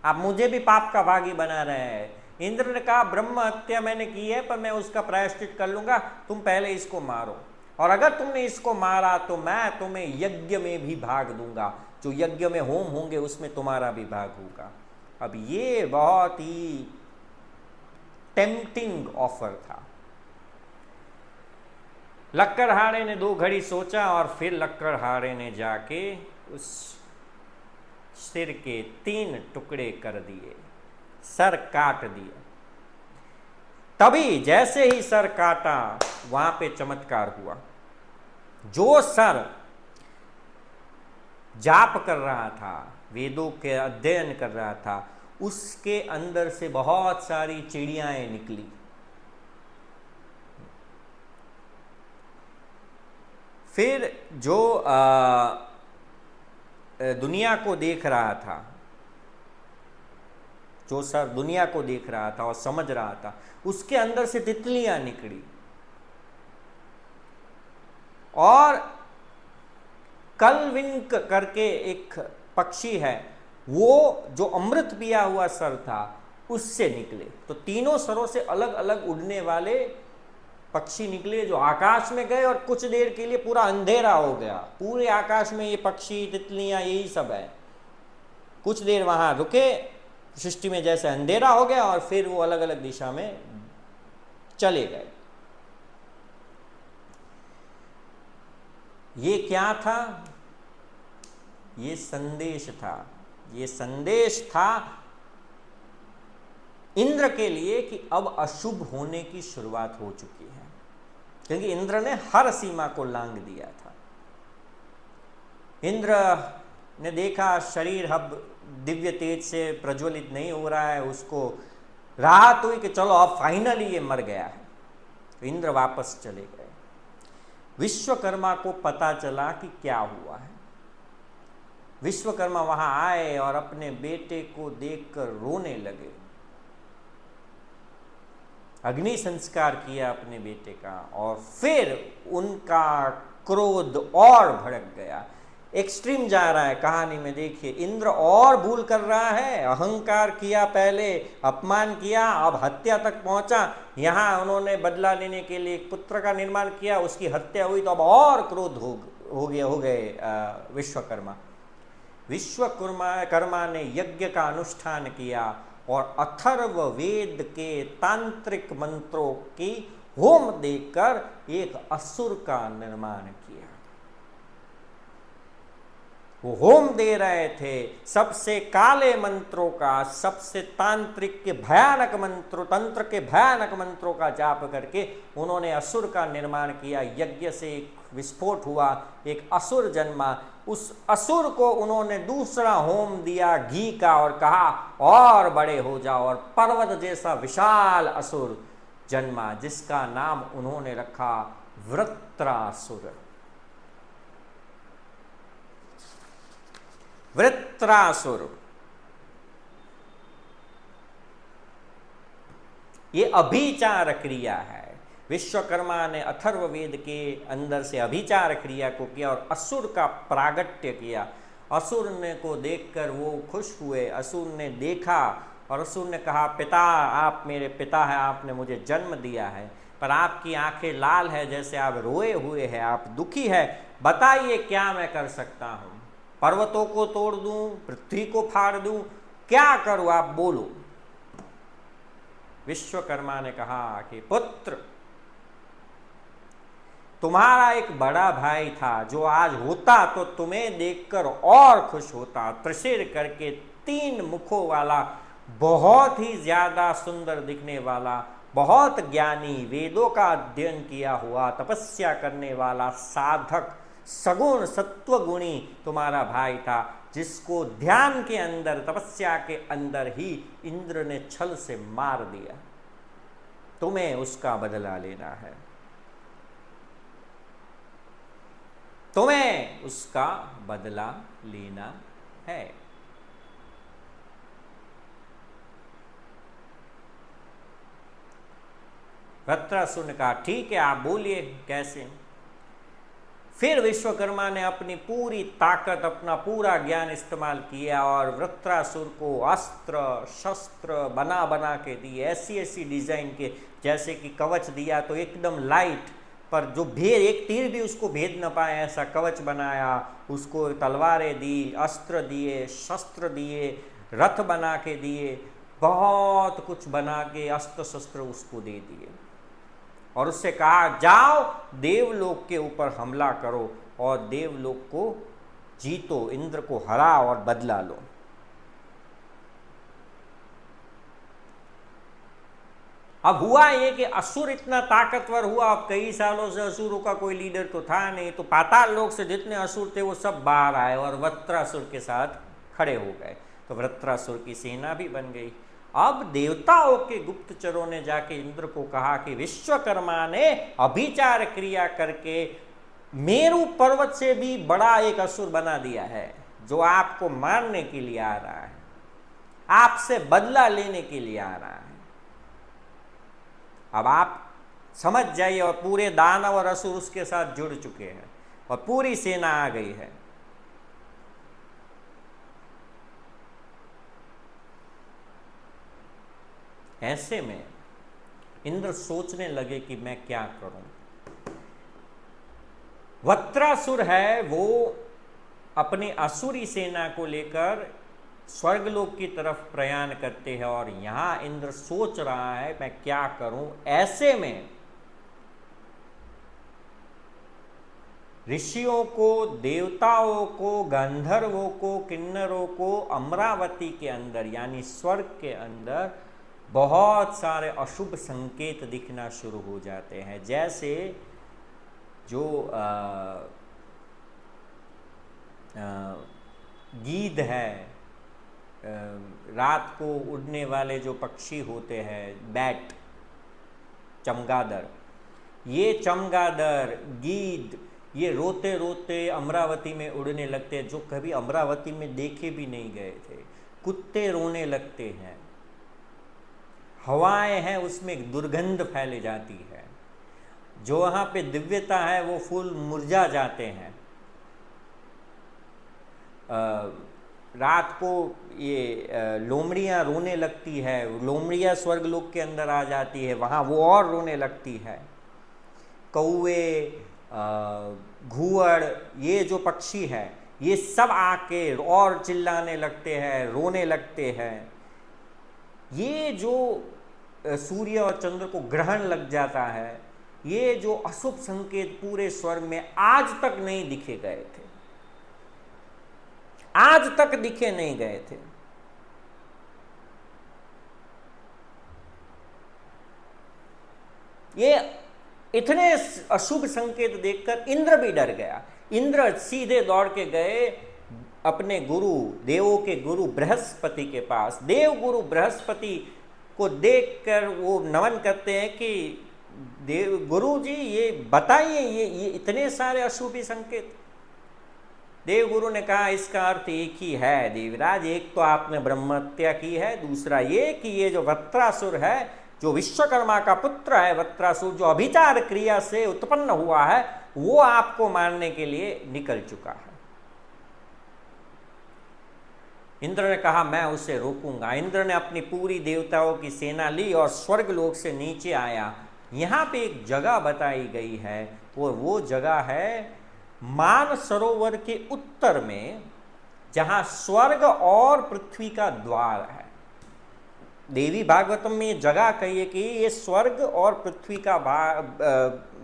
आप मुझे भी पाप का भागी बना रहे हैं। इंद्र ने कहा, ब्रह्म हत्या मैंने की है, पर मैं उसका प्रायश्चित कर लूंगा, तुम पहले इसको मारो। और अगर तुमने इसको मारा तो मैं तुम्हें यज्ञ में भी भाग दूंगा, जो यज्ञ में होम होंगे उसमें तुम्हारा भी भाग होगा। अब ये बहुत ही टेम्पटिंग ऑफर था। लक्कड़हारे ने 2 घड़ी सोचा और फिर लक्कड़हारे ने जाके उस सिर के 3 टुकड़े कर दिए, सर काट दिया। तभी जैसे ही सर काटा वहां पे चमत्कार हुआ। जो सर जाप कर रहा था, वेदों के अध्ययन कर रहा था, उसके अंदर से बहुत सारी चिड़ियाएं निकली। फिर जो दुनिया को देख रहा था, जो सर दुनिया को देख रहा था और समझ रहा था, उसके अंदर से तितलियां निकली। और कलविंक करके एक पक्षी है, वो जो अमृत पिया हुआ सर था उससे निकले। तो तीनों सरों से अलग अलग उड़ने वाले पक्षी निकले, जो आकाश में गए और कुछ देर के लिए पूरा अंधेरा हो गया। पूरे आकाश में ये पक्षी, तितलियां, यही सब है। कुछ देर वहां रुके, सृष्टि में जैसे अंधेरा हो गया और फिर वो अलग अलग दिशा में चले गए। ये क्या था? ये संदेश था। ये संदेश था इंद्र के लिए कि अब अशुभ होने की शुरुआत हो चुकी है, क्योंकि इंद्र ने हर सीमा को लांघ दिया था। इंद्र ने देखा शरीर अब दिव्य तेज से प्रज्वलित नहीं हो रहा है, उसको राहत हुई कि चलो अब फाइनली ये मर गया है। तो इंद्र वापस चले गए। विश्वकर्मा को पता चला कि क्या हुआ है। विश्वकर्मा वहां आए और अपने बेटे को देखकर रोने लगे। अग्नि संस्कार किया अपने बेटे का और फिर उनका क्रोध और भड़क गया। एक्सट्रीम जा रहा है कहानी में। देखिए, इंद्र और भूल कर रहा है। अहंकार किया, पहले अपमान किया, अब हत्या तक पहुंचा। यहां उन्होंने बदला लेने के लिए एक पुत्र का निर्माण किया, उसकी हत्या हुई, तो अब और क्रोध हो गए विश्वकर्मा। विश्वकर्मा ने यज्ञ का अनुष्ठान किया और अथर्व वेद के तांत्रिक मंत्रों की होम देकर एक असुर का निर्माण किया। वो होम दे रहे थे सबसे काले मंत्रों का, सबसे तांत्रिक के भयानक मंत्रों, तंत्र के भयानक मंत्रों का जाप करके उन्होंने असुर का निर्माण किया। यज्ञ से एक विस्फोट हुआ, एक असुर जन्मा। उस असुर को उन्होंने दूसरा होम दिया घी का और कहा और बड़े हो जाओ, और पर्वत जैसा विशाल असुर जन्मा, जिसका नाम उन्होंने रखा वृत्रासुर। वृत्रासुर ये अभिचार क्रिया है। विश्वकर्मा ने अथर्ववेद के अंदर से अभिचार क्रिया को किया और असुर का प्रागट्य किया। असुर ने को देखकर वो खुश हुए। असुर ने देखा और असुर ने कहा, पिता, आप मेरे पिता हैं, आपने मुझे जन्म दिया है, पर आपकी आंखें लाल है, जैसे आप रोए हुए हैं, आप दुखी है। बताइए क्या मैं कर सकता हूं? पर्वतों को तोड़ दूं, पृथ्वी को फाड़ दूं, क्या करूं? आप बोलो। विश्वकर्मा ने कहा कि पुत्र, तुम्हारा एक बड़ा भाई था जो आज होता तो तुम्हें देखकर और खुश होता। त्रिशिर करके 3 मुखों वाला, बहुत ही ज्यादा सुंदर दिखने वाला, बहुत ज्ञानी, वेदों का अध्ययन किया हुआ, तपस्या करने वाला, साधक, सगुण सत्वगुणी तुम्हारा भाई था, जिसको ध्यान के अंदर, तपस्या के अंदर ही इंद्र ने छल से मार दिया। तुम्हें उसका बदला लेना है, तुम्हें उसका बदला लेना है। वृत्रासुर ने कहा, ठीक है, आप बोलिए कैसे। फिर विश्वकर्मा ने अपनी पूरी ताकत, अपना पूरा ज्ञान इस्तेमाल किया और वृत्रासुर को अस्त्र शस्त्र बना बना के दिए, ऐसी ऐसी डिजाइन के, जैसे कि कवच दिया तो एकदम लाइट, पर जो भेद, एक तीर भी उसको भेद न पाए ऐसा कवच बनाया, उसको तलवारें दी, अस्त्र दिए, शस्त्र दिए, रथ बना के दिए, बहुत कुछ बना के अस्त्र शस्त्र उसको दे दिए और उससे कहा जाओ देवलोक के ऊपर हमला करो और देवलोक को जीतो, इंद्र को हराओ और बदला लो। अब हुआ ये कि असुर इतना ताकतवर हुआ, अब कई सालों से असुरों का कोई लीडर तो था नहीं, तो पाताल लोक से जितने असुर थे वो सब बाहर आए और वृत्रासुर के साथ खड़े हो गए। तो वृत्रासुर की सेना भी बन गई। अब देवताओं के गुप्तचरों ने जाके इंद्र को कहा कि विश्वकर्मा ने अभिचार क्रिया करके मेरु पर्वत से भी बड़ा एक असुर बना दिया है, जो आपको मारने के लिए आ रहा है, आपसे बदला लेने के लिए आ रहा है। अब आप समझ जाइए। और पूरे दानव और असुर उसके साथ जुड़ चुके हैं और पूरी सेना आ गई है। ऐसे में इंद्र सोचने लगे कि मैं क्या करूं। वृत्रासुर है वो अपनी असुरी सेना को लेकर स्वर्गलोक की तरफ प्रयाण करते हैं और यहां इंद्र सोच रहा है मैं क्या करूं। ऐसे में ऋषियों को, देवताओं को, गंधर्वों को, किन्नरों को अमरावती के अंदर यानी स्वर्ग के अंदर बहुत सारे अशुभ संकेत दिखना शुरू हो जाते हैं। जैसे जो गीध है, रात को उड़ने वाले जो पक्षी होते हैं, बैट, चमगादड़, ये चमगादड़, गीध, ये रोते रोते अमरावती में उड़ने लगते हैं, जो कभी अमरावती में देखे भी नहीं गए थे। कुत्ते रोने लगते हैं, हवाएं हैं उसमें दुर्गंध फैले जाती है, जो वहाँ पे दिव्यता है वो फूल मुरझा जाते हैं। रात को ये लोमड़ियाँ रोने लगती है, लोमड़ियाँ स्वर्गलोक के अंदर आ जाती है, वहाँ वो और रोने लगती है। कौवे, घुवड़, ये जो पक्षी है ये सब आके और चिल्लाने लगते हैं, रोने लगते हैं। ये जो सूर्य और चंद्र को ग्रहण लग जाता है, ये जो अशुभ संकेत पूरे स्वर्ग में आज तक नहीं दिखे गए थे, आज तक दिखे नहीं गए थे। ये इतने अशुभ संकेत देखकर इंद्र भी डर गया। इंद्र सीधे दौड़ के गए अपने गुरु, देवों के गुरु बृहस्पति के पास। देव गुरु बृहस्पति को देखकर वो नमन करते हैं कि देव गुरु जी ये बताइए, ये इतने सारे अशुभ संकेत। देव गुरु ने कहा इसका अर्थ एक ही है देवराज, एक तो आपने ब्रह्म हत्या की है, दूसरा ये कि ये जो वृत्रासुर है, जो विश्वकर्मा का पुत्र है, वृत्रासुर जो अभिचार क्रिया से उत्पन्न हुआ है, वो आपको मारने के लिए निकल चुका है। इंद्र ने कहा मैं उसे रोकूंगा। इंद्र ने अपनी पूरी देवताओं की सेना ली और स्वर्गलोक से नीचे आया। यहाँ पे एक जगह बताई गई है, वो जगह है मान सरोवर के उत्तर में, जहां स्वर्ग और पृथ्वी का द्वार है। देवी भागवतम में ये जगह कही है कि ये स्वर्ग और पृथ्वी का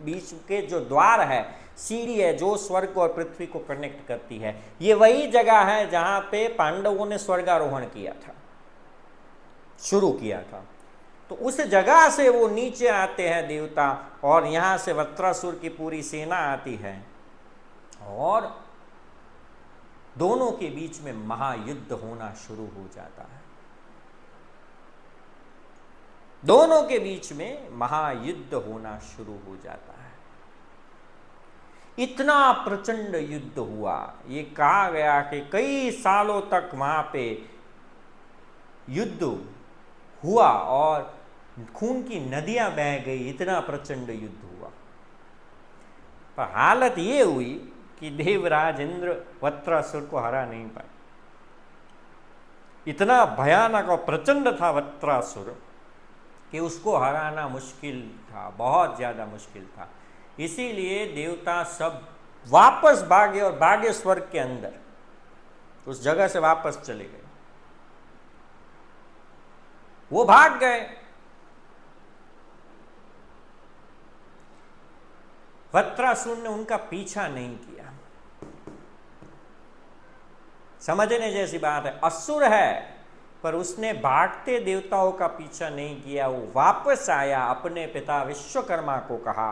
बीच के जो द्वार है, सीढ़ी है जो स्वर्ग और पृथ्वी को कनेक्ट करती है, ये वही जगह है जहां पे पांडवों ने स्वर्गारोहण किया था, शुरू किया था। तो उस जगह से वो नीचे आते हैं देवता, और यहां से वृत्रासुर की पूरी सेना आती है और दोनों के बीच में महायुद्ध होना शुरू हो जाता है। दोनों के बीच में महायुद्ध होना शुरू हो जाता है। इतना प्रचंड युद्ध हुआ, ये कहा गया कि कई सालों तक वहां पे युद्ध हुआ और खून की नदियां बह गई, इतना प्रचंड युद्ध हुआ। पर हालत ये हुई कि देवराज इंद्र वृत्रासुर को हरा नहीं पाए। इतना भयानक और प्रचंड था वृत्रासुर कि उसको हराना मुश्किल था, बहुत ज्यादा मुश्किल था। इसीलिए देवता सब वापस भागे और भागे स्वर्ग के अंदर, उस जगह से वापस चले गए। वो भाग गए। वृत्रासुर ने उनका पीछा नहीं किया। समझने जैसी बात है, असुर है पर उसने भागते देवताओं का पीछा नहीं किया। वो वापस आया, अपने पिता विश्वकर्मा को कहा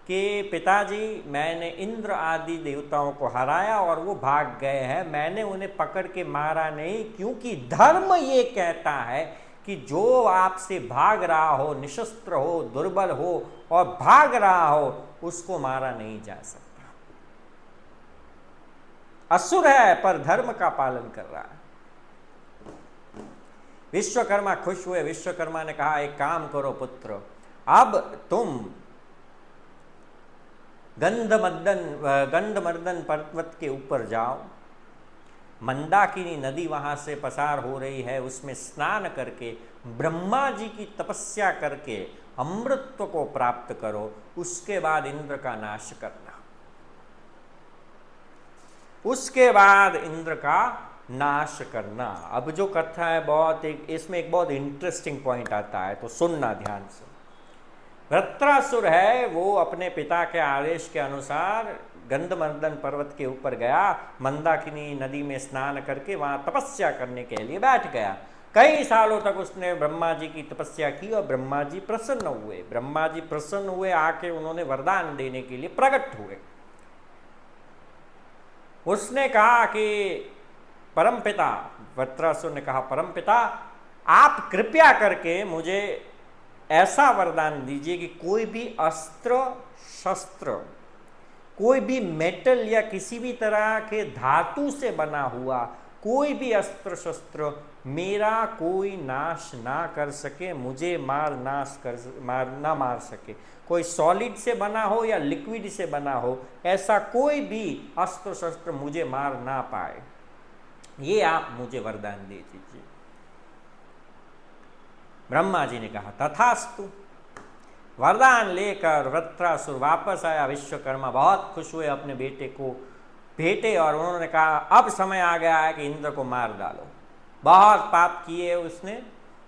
कि पिताजी, मैंने इंद्र आदि देवताओं को हराया और वो भाग गए हैं, मैंने उन्हें पकड़ के मारा नहीं, क्योंकि धर्म ये कहता है कि जो आपसे भाग रहा हो, निशस्त्र हो, दुर्बल हो और भाग रहा हो, उसको मारा नहीं जा सकता। असुर है पर धर्म का पालन कर रहा है। विश्वकर्मा खुश हुए। विश्वकर्मा ने कहा, एक काम करो पुत्र, अब तुम गंधमर्दन पर्वत के ऊपर जाओ, मंदाकिनी नदी वहां से पसार हो रही है, उसमें स्नान करके ब्रह्मा जी की तपस्या करके अमृतत्व को प्राप्त करो, उसके बाद इंद्र का नाश करना। उसके बाद इंद्र का नाश करना। अब जो कथा है बहुत इसमें एक बहुत इंटरेस्टिंग पॉइंट आता है, तो सुनना ध्यान से। वृत्रासुर है वो अपने पिता के आदेश के अनुसार गंधमर्दन पर्वत के ऊपर गया, मंदाकिनी नदी में स्नान करके वहां तपस्या करने के लिए बैठ गया। कई सालों तक उसने ब्रह्मा जी की तपस्या की और ब्रह्मा जी प्रसन्न हुए। ब्रह्मा जी प्रसन्न हुए, आके उन्होंने वरदान देने के लिए प्रकट हुए। उसने कहा कि परमपिता, वृत्रासुर ने कहा, परमपिता आप कृपया करके मुझे ऐसा वरदान दीजिए कि कोई भी अस्त्र शस्त्र, कोई भी मेटल या किसी भी तरह के धातु से बना हुआ कोई भी अस्त्र शस्त्र मेरा कोई नाश ना कर सके, मुझे ना मार सके। कोई सॉलिड से बना हो या लिक्विड से बना हो, ऐसा कोई भी अस्त्र शस्त्र मुझे मार ना पाए, ये आप मुझे वरदान दे दीजिए। ब्रह्मा जी ने कहा तथास्तु। वरदान लेकर वृत्रासुर वापस आया। विश्वकर्मा बहुत खुश हुए, अपने बेटे को भेटे और उन्होंने कहा अब समय आ गया है कि इंद्र को मार डालो। बहुत पाप किए उसने,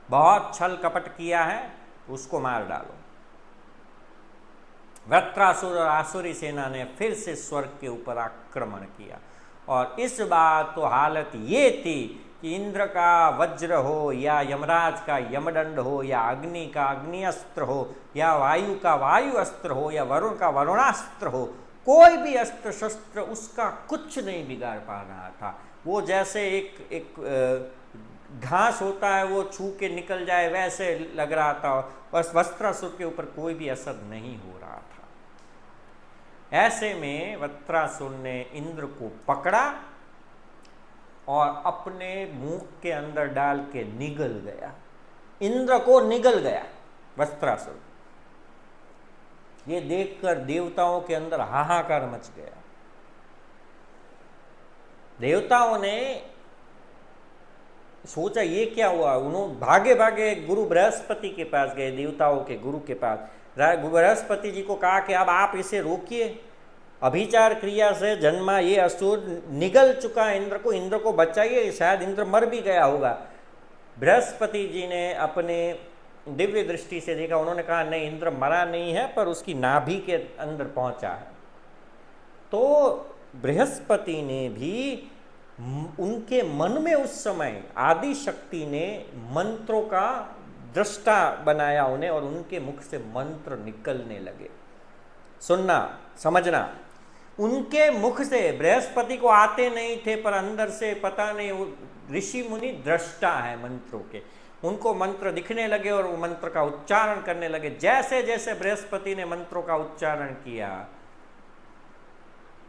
बहुत छल कपट किया है, उसको मार डालो। वृत्रासुर और आसुरी सेना ने फिर से स्वर्ग के ऊपर आक्रमण किया और इस बार तो हालत ये थी कि इंद्र का वज्र हो या यमराज का यमदंड हो या अग्नि का अग्निअस्त्र हो या वायु का वायु अस्त्र हो या वरुण का वरुणास्त्र हो, कोई भी अस्त्र शस्त्र उसका कुछ नहीं बिगाड़ पा रहा था। वो जैसे एक घास होता है, वो छू के निकल जाए, वैसे लग रहा था। बस वृत्रासुर के ऊपर कोई भी असर नहीं हो रहा था। ऐसे में वृत्रासुर ने इंद्र को पकड़ा और अपने मुंह के अंदर डाल के निगल गया। इंद्र को निगल गया वृत्रासुर। ये देखकर देवताओं के अंदर हाहाकार मच गया। देवताओं ने सोचा ये क्या हुआ। उन्होंने भागे भागे गुरु बृहस्पति के पास गए, देवताओं के गुरु के पास। बृहस्पति जी को कहा कि अब आप इसे रोकिए, अभिचार क्रिया से जन्मा ये असुर निगल चुका है इंद्र को बचाइए, शायद इंद्र मर भी गया होगा। बृहस्पति जी ने अपने दिव्य दृष्टि से देखा, उन्होंने कहा नहीं, इंद्र मरा नहीं है पर उसकी नाभि के अंदर पहुंचा है। तो बृहस्पति ने भी उनके मन में उस समय आदि शक्ति ने मंत्रों का दृष्टा बनाया उन्हें और उनके मुख से मंत्र निकलने लगे। सुनना, समझना, उनके मुख से बृहस्पति को आते नहीं थे पर अंदर से पता नहीं, वो ऋषि मुनि दृष्टा है मंत्रों के, उनको मंत्र दिखने लगे और वो मंत्र का उच्चारण करने लगे। जैसे जैसे बृहस्पति ने मंत्रों का उच्चारण किया,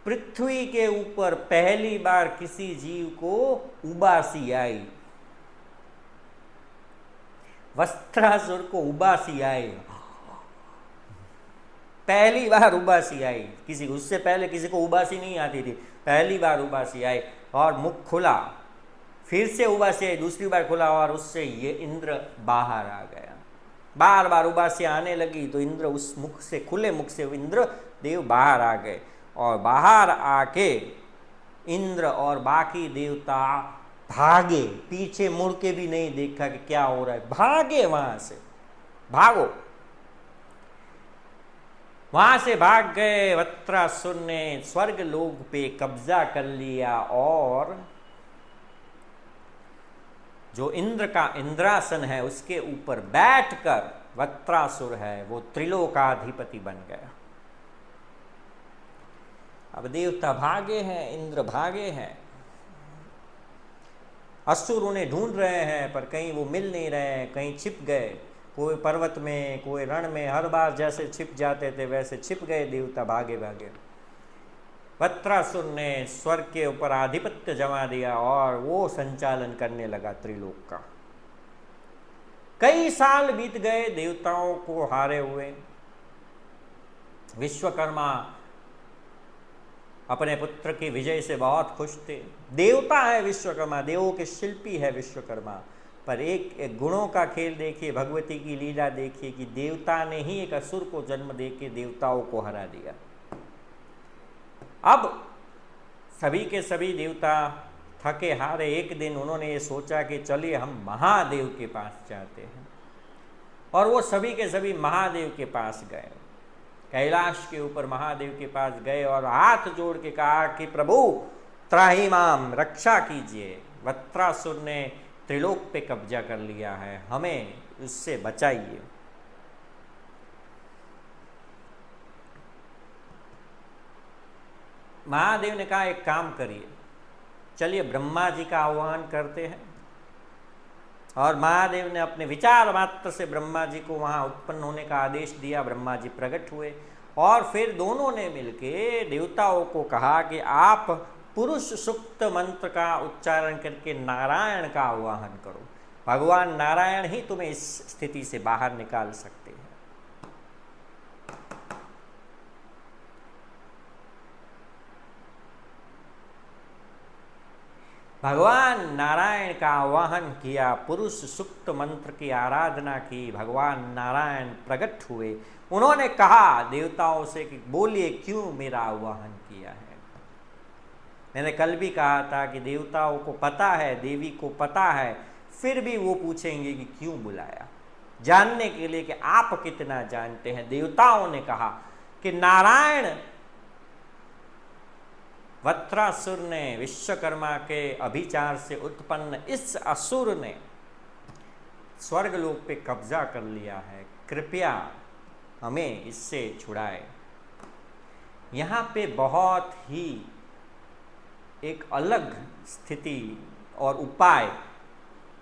पृथ्वी के ऊपर पहली बार किसी जीव को उबासी आई। वृत्रासुर को उबासी आई, पहली बार उबासी आई किसी को। उससे पहले किसी को उबासी नहीं आती थी, पहली बार उबासी आई और मुख खुला। फिर से उबासी आई, दूसरी बार खुला और उससे ये इंद्र बाहर आ गया। बार बार उबासी आने लगी तो इंद्र उस मुख से, खुले मुख से इंद्र देव बाहर आ गए और बाहर आके इंद्र और बाकी देवता भागे, पीछे मुड़ के भी नहीं देखा कि क्या हो रहा है, भागे वहां से, भागो। वहां से भाग गए। वत्रासुर ने स्वर्ग लोक पे कब्जा कर लिया और जो इंद्र का इंद्रासन है उसके ऊपर बैठकर वत्रासुर है वो त्रिलोकाधिपति बन गया। अब देवता भागे हैं, इंद्र भागे हैं, असुर उन्हें ढूंढ रहे हैं पर कहीं वो मिल नहीं रहे हैं, कहीं छिप गए, कोई पर्वत में, कोई रण में, हर बार जैसे छिप जाते थे वैसे छिप गए देवता भागे भागे। वत्रासुर ने स्वर्ग के ऊपर आधिपत्य जमा दिया और वो संचालन करने लगा त्रिलोक का। कई साल बीत गए देवताओं को हारे हुए। विश्वकर्मा अपने पुत्र की विजय से बहुत खुश थे। देवता है विश्वकर्मा, देवों के शिल्पी है विश्वकर्मा, पर एक गुणों का खेल देखिए, भगवती की लीला देखिए कि देवता ने ही एक असुर को जन्म देके देवताओं को हरा दिया। अब सभी के सभी देवता थके हारे एक दिन उन्होंने ये सोचा कि चलिए हम महादेव के पास जाते हैं, और वो सभी के सभी महादेव के पास गए। कैलाश के ऊपर महादेव के पास गए और हाथ जोड़ के कहा कि प्रभु त्राहिमाम, रक्षा कीजिए, वत्रासुर ने त्रिलोक पे कब्जा कर लिया है, हमें उससे बचाइए। महादेव ने कहा एक काम करिए, चलिए ब्रह्मा जी का आह्वान करते हैं। और महादेव ने अपने विचार मात्र से ब्रह्मा जी को वहां उत्पन्न होने का आदेश दिया। ब्रह्मा जी प्रकट हुए और फिर दोनों ने मिलके देवताओं को कहा कि आप पुरुष सुक्त मंत्र का उच्चारण करके नारायण का आह्वान करो, भगवान नारायण ही तुम्हें इस स्थिति से बाहर निकाल सकते हैं। भगवान नारायण का आवाहन किया, पुरुष सुक्त मंत्र की आराधना की, भगवान नारायण प्रकट हुए। उन्होंने कहा देवताओं से कि बोलिए क्यों मेरा आवाहन किया है। मैंने कल भी कहा था कि देवताओं को पता है, देवी को पता है, फिर भी वो पूछेंगे कि क्यों बुलाया, जानने के लिए कि आप कितना जानते हैं। देवताओं ने कहा कि नारायण वत्रासुर ने, विश्वकर्मा के अभिचार से उत्पन्न इस असुर ने स्वर्गलोक पे कब्जा कर लिया है, कृपया हमें इससे छुड़ाए। यहाँ पे बहुत ही एक अलग स्थिति और उपाय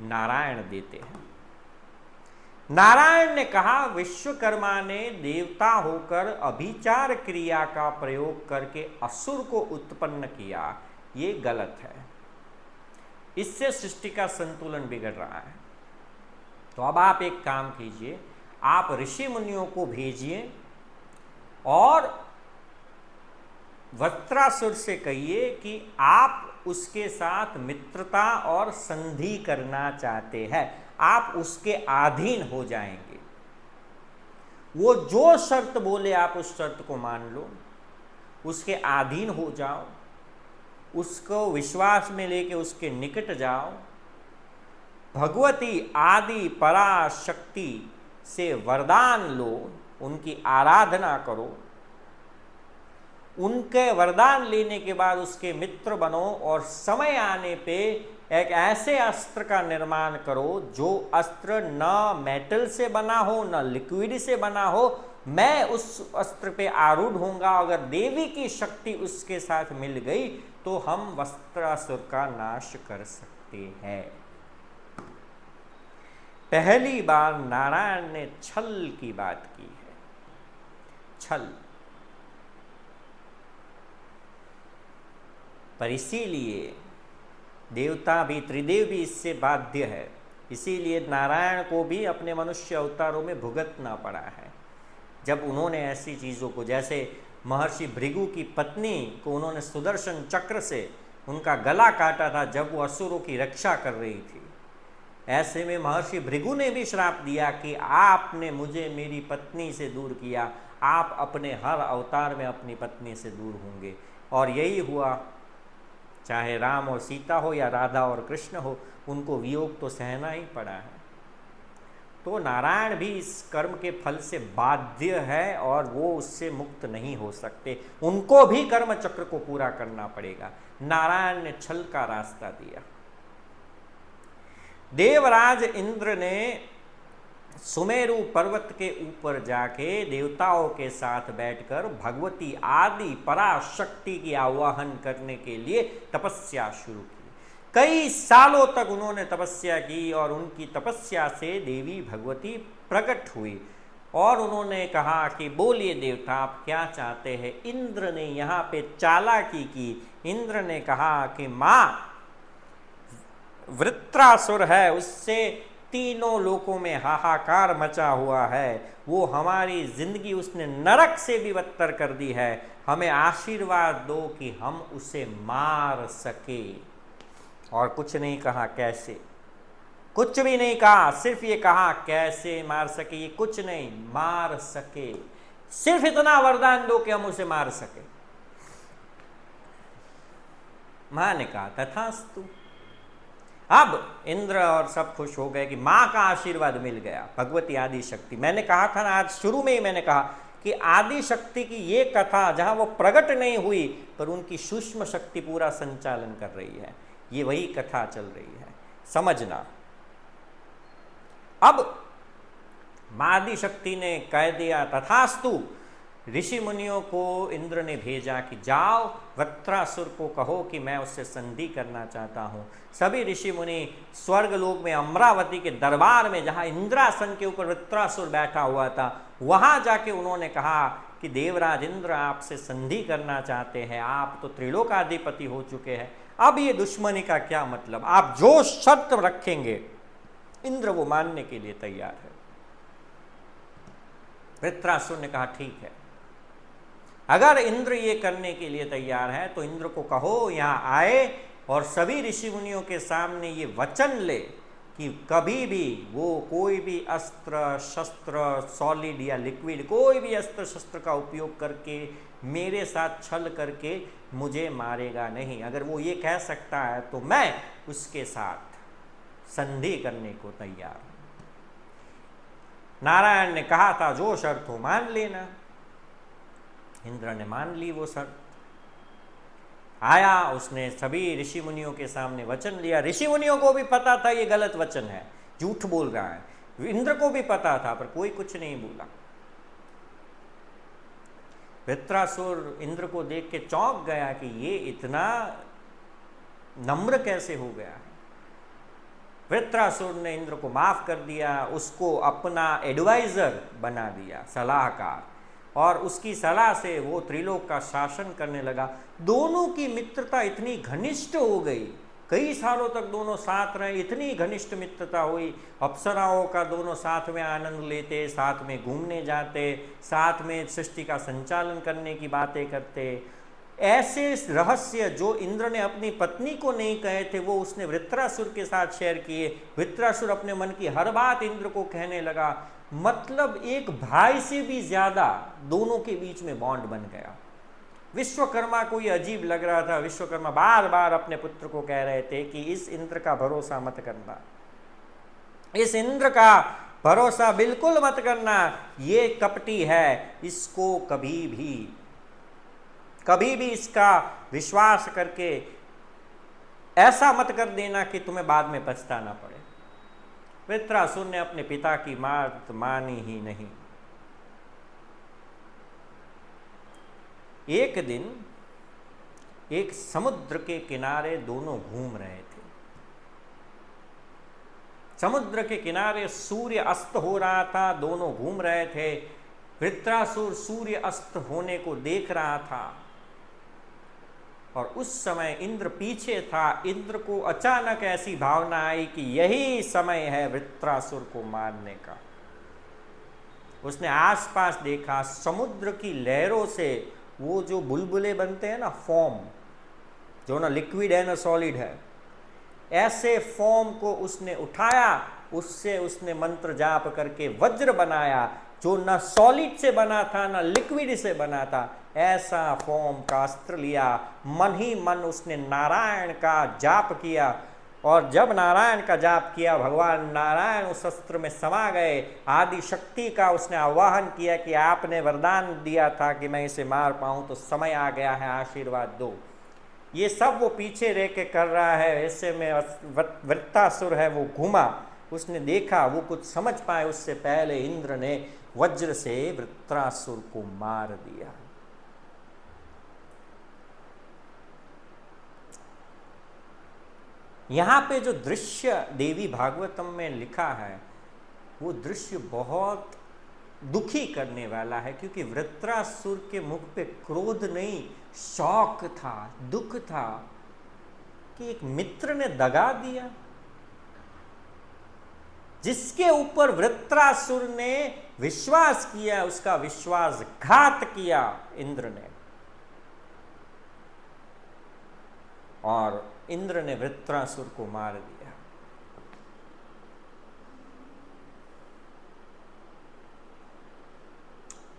नारायण देते हैं। नारायण ने कहा विश्वकर्मा ने देवता होकर अभिचार क्रिया का प्रयोग करके असुर को उत्पन्न किया, ये गलत है, इससे सृष्टि का संतुलन बिगड़ रहा है। तो अब आप एक काम कीजिए, आप ऋषि मुनियों को भेजिए और वत्रासुर से कहिए कि आप उसके साथ मित्रता और संधि करना चाहते हैं, आप उसके अधीन हो जाएंगे। वो जो शर्त बोले आप उस शर्त को मान लो, उसके अधीन हो जाओ, उसको विश्वास में लेके उसके निकट जाओ। भगवती आदि पराशक्ति से वरदान लो, उनकी आराधना करो, उनके वरदान लेने के बाद उसके मित्र बनो और समय आने पे एक ऐसे अस्त्र का निर्माण करो जो अस्त्र न मेटल से बना हो न लिक्विड से बना हो। मैं उस अस्त्र पे आरूढ़ होऊंगा, अगर देवी की शक्ति उसके साथ मिल गई तो हम वत्रासुर का नाश कर सकते हैं। पहली बार नारायण ने छल की बात की है, छल। पर इसीलिए देवता भी, त्रिदेव भी इससे बाध्य है, इसीलिए नारायण को भी अपने मनुष्य अवतारों में भुगतना पड़ा है। जब उन्होंने ऐसी चीज़ों को, जैसे महर्षि भृगु की पत्नी को उन्होंने सुदर्शन चक्र से उनका गला काटा था जब वो असुरों की रक्षा कर रही थी, ऐसे में महर्षि भृगु ने भी श्राप दिया कि आपने मुझे मेरी पत्नी से दूर किया, आप अपने हर अवतार में अपनी पत्नी से दूर होंगे। और यही हुआ, चाहे राम और सीता हो या राधा और कृष्ण हो, उनको वियोग तो सहना ही पड़ा है। तो नारायण भी इस कर्म के फल से बाध्य है और वो उससे मुक्त नहीं हो सकते, उनको भी कर्म चक्र को पूरा करना पड़ेगा। नारायण ने छल का रास्ता दिया। देवराज इंद्र ने सुमेरु पर्वत के ऊपर जाके देवताओं के साथ बैठकर भगवती आदि पराशक्ति की आवाहन करने के लिए तपस्या शुरू की। कई सालों तक उन्होंने तपस्या की और उनकी तपस्या से देवी भगवती प्रकट हुई और उन्होंने कहा कि बोलिए देवता, आप क्या चाहते हैं। इंद्र ने यहाँ पे चालाकी की। इंद्र ने कहा कि माँ, वृत्रासुर है, उससे तीनों लोकों में हाहाकार मचा हुआ है, वो हमारी जिंदगी उसने नरक से भी बदतर कर दी है, हमें आशीर्वाद दो कि हम उसे मार सके। और कुछ नहीं कहा कैसे, कुछ भी नहीं कहा, सिर्फ ये कहा कैसे मार सके, ये कुछ नहीं, मार सके, सिर्फ इतना वरदान दो कि हम उसे मार सके। मां ने कहा तथास्तु। अब इंद्र और सब खुश हो गए कि मां का आशीर्वाद मिल गया, भगवती आदि शक्ति। मैंने कहा था ना, आज शुरू में ही मैंने कहा कि आदि शक्ति की ये कथा जहां वो प्रकट नहीं हुई पर उनकी सूक्ष्म शक्ति पूरा संचालन कर रही है, ये वही कथा चल रही है, समझना। अब मां आदि शक्ति ने कह दिया तथास्तु। ऋषि मुनियों को इंद्र ने भेजा कि जाओ वृत्रासुर को कहो कि मैं उससे संधि करना चाहता हूँ। सभी ऋषि मुनि स्वर्ग लोक में अमरावती के दरबार में, जहाँ इंद्रासन के ऊपर वृत्रासुर बैठा हुआ था, वहाँ जाके उन्होंने कहा कि देवराज इंद्र आपसे संधि करना चाहते हैं, आप तो त्रिलोकाधिपति हो चुके हैं, अब ये दुश्मनी का क्या मतलब, आप जो शर्त रखेंगे इंद्र वो मानने के लिए तैयार है। वृत्रासुर ने कहा ठीक है, अगर इंद्र ये करने के लिए तैयार है तो इंद्र को कहो यहाँ आए और सभी ऋषि मुनियों के सामने ये वचन ले कि कभी भी वो कोई भी अस्त्र शस्त्र, सॉलिड या लिक्विड, कोई भी अस्त्र शस्त्र का उपयोग करके मेरे साथ छल करके मुझे मारेगा नहीं। अगर वो ये कह सकता है तो मैं उसके साथ संधि करने को तैयार हूं। नारायण ने कहा था जो शर्त हो मान लेना। इंद्र ने मान ली वो शर्त। आया, उसने सभी ऋषि मुनियों के सामने वचन लिया। ऋषि मुनियों को भी पता था ये गलत वचन है, झूठ बोल रहा है, इंद्र को भी पता था, पर कोई कुछ नहीं बोला। वृत्रासुर इंद्र को देख के चौंक गया कि ये इतना नम्र कैसे हो गया है। वृत्रासुर ने इंद्र को माफ कर दिया, उसको अपना एडवाइजर बना दिया, सलाहकार, और उसकी सलाह से वो त्रिलोक का शासन करने लगा। दोनों की मित्रता इतनी घनिष्ठ हो गई, कई सालों तक दोनों साथ रहे, इतनी घनिष्ठ मित्रता हुई। अप्सराओं का दोनों साथ में आनंद लेते, साथ में घूमने जाते, साथ में सृष्टि का संचालन करने की बातें करते। ऐसे रहस्य जो इंद्र ने अपनी पत्नी को नहीं कहे थे वो उसने वृत्रासुर के साथ शेयर किए। वृत्रासुर अपने मन की हर बात इंद्र को कहने लगा। मतलब एक भाई से भी ज्यादा दोनों के बीच में बॉन्ड बन गया। विश्वकर्मा को ये अजीब लग रहा था। विश्वकर्मा बार बार अपने पुत्र को कह रहे थे कि इस इंद्र का भरोसा मत करना, इस इंद्र का भरोसा बिल्कुल मत करना, ये कपटी है, इसको कभी भी इसका विश्वास करके ऐसा मत कर देना कि तुम्हें बाद में पछताना पड़े। वृत्रासुर ने अपने पिता की बात मानी ही नहीं। एक दिन एक समुद्र के किनारे दोनों घूम रहे थे। समुद्र के किनारे सूर्य अस्त हो रहा था, दोनों घूम रहे थे। वृत्रासुर सूर्य अस्त होने को देख रहा था और उस समय इंद्र पीछे था। इंद्र को अचानक ऐसी भावना आई कि यही समय है वृत्रासुर को मारने का। उसने आसपास देखा, समुद्र की लहरों से वो जो बुलबुले बनते हैं ना, फॉर्म, जो ना लिक्विड है ना सॉलिड है, ऐसे फॉर्म को उसने उठाया, उससे उसने मंत्र जाप करके वज्र बनाया, जो ना सॉलिड से बना था ना लिक्विड से बना था। ऐसा फॉर्म का अस्त्र लिया, मन ही मन उसने नारायण का जाप किया, और जब नारायण का जाप किया भगवान नारायण उस अस्त्र में समा गए। आदि शक्ति का उसने आवाहन किया कि आपने वरदान दिया था कि मैं इसे मार पाऊं, तो समय आ गया है, आशीर्वाद दो। ये सब वो पीछे रह के कर रहा है। ऐसे में वृत्तासुर है वो घूमा, उसने देखा, वो कुछ समझ पाए उससे पहले इंद्र ने वज्र से वृत्रासुर को मार दिया। यहाँ पे जो दृश्य देवी भागवतम में लिखा है वो दृश्य बहुत दुखी करने वाला है, क्योंकि वृत्रासुर के मुख पे क्रोध नहीं, शौक था, दुख था कि एक मित्र ने दगा दिया। जिसके ऊपर वृत्रासुर ने विश्वास किया उसका विश्वासघात किया इंद्र ने, और इंद्र ने वृत्रासुर को मार दिया।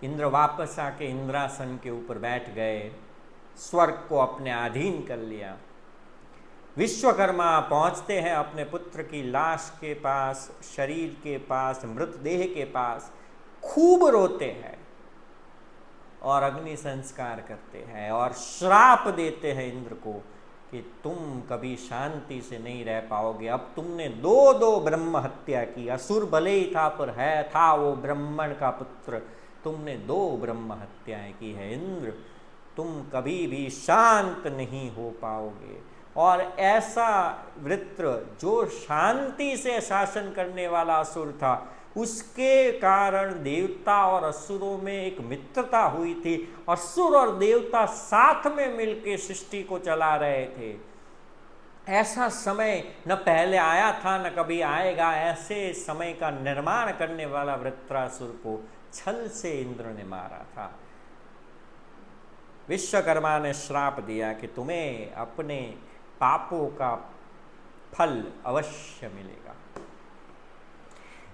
इंद्र वापस आके इंद्रासन के ऊपर बैठ गए, स्वर्ग को अपने अधीन कर लिया। विश्वकर्मा पहुंचते हैं अपने पुत्र की लाश के पास, शरीर के पास, मृतदेह के पास, खूब रोते हैं और अग्नि संस्कार करते हैं और श्राप देते हैं इंद्र को कि तुम कभी शांति से नहीं रह पाओगे। अब तुमने दो ब्रह्म हत्या की, असुर भले ही था पर है था वो ब्राह्मण का पुत्र, तुमने 2 ब्रह्म हत्याएं की है इंद्र, तुम कभी भी शांत नहीं हो पाओगे। और ऐसा वृत्र जो शांति से शासन करने वाला असुर था, उसके कारण देवता और असुरों में एक मित्रता हुई थी। असुर और देवता साथ में मिलकर सृष्टि को चला रहे थे। ऐसा समय न पहले आया था न कभी आएगा। ऐसे समय का निर्माण करने वाला वृत्रासुर को छल से इंद्र ने मारा था। विश्वकर्मा ने श्राप दिया कि तुम्हें अपने पापों का फल अवश्य मिलेगा।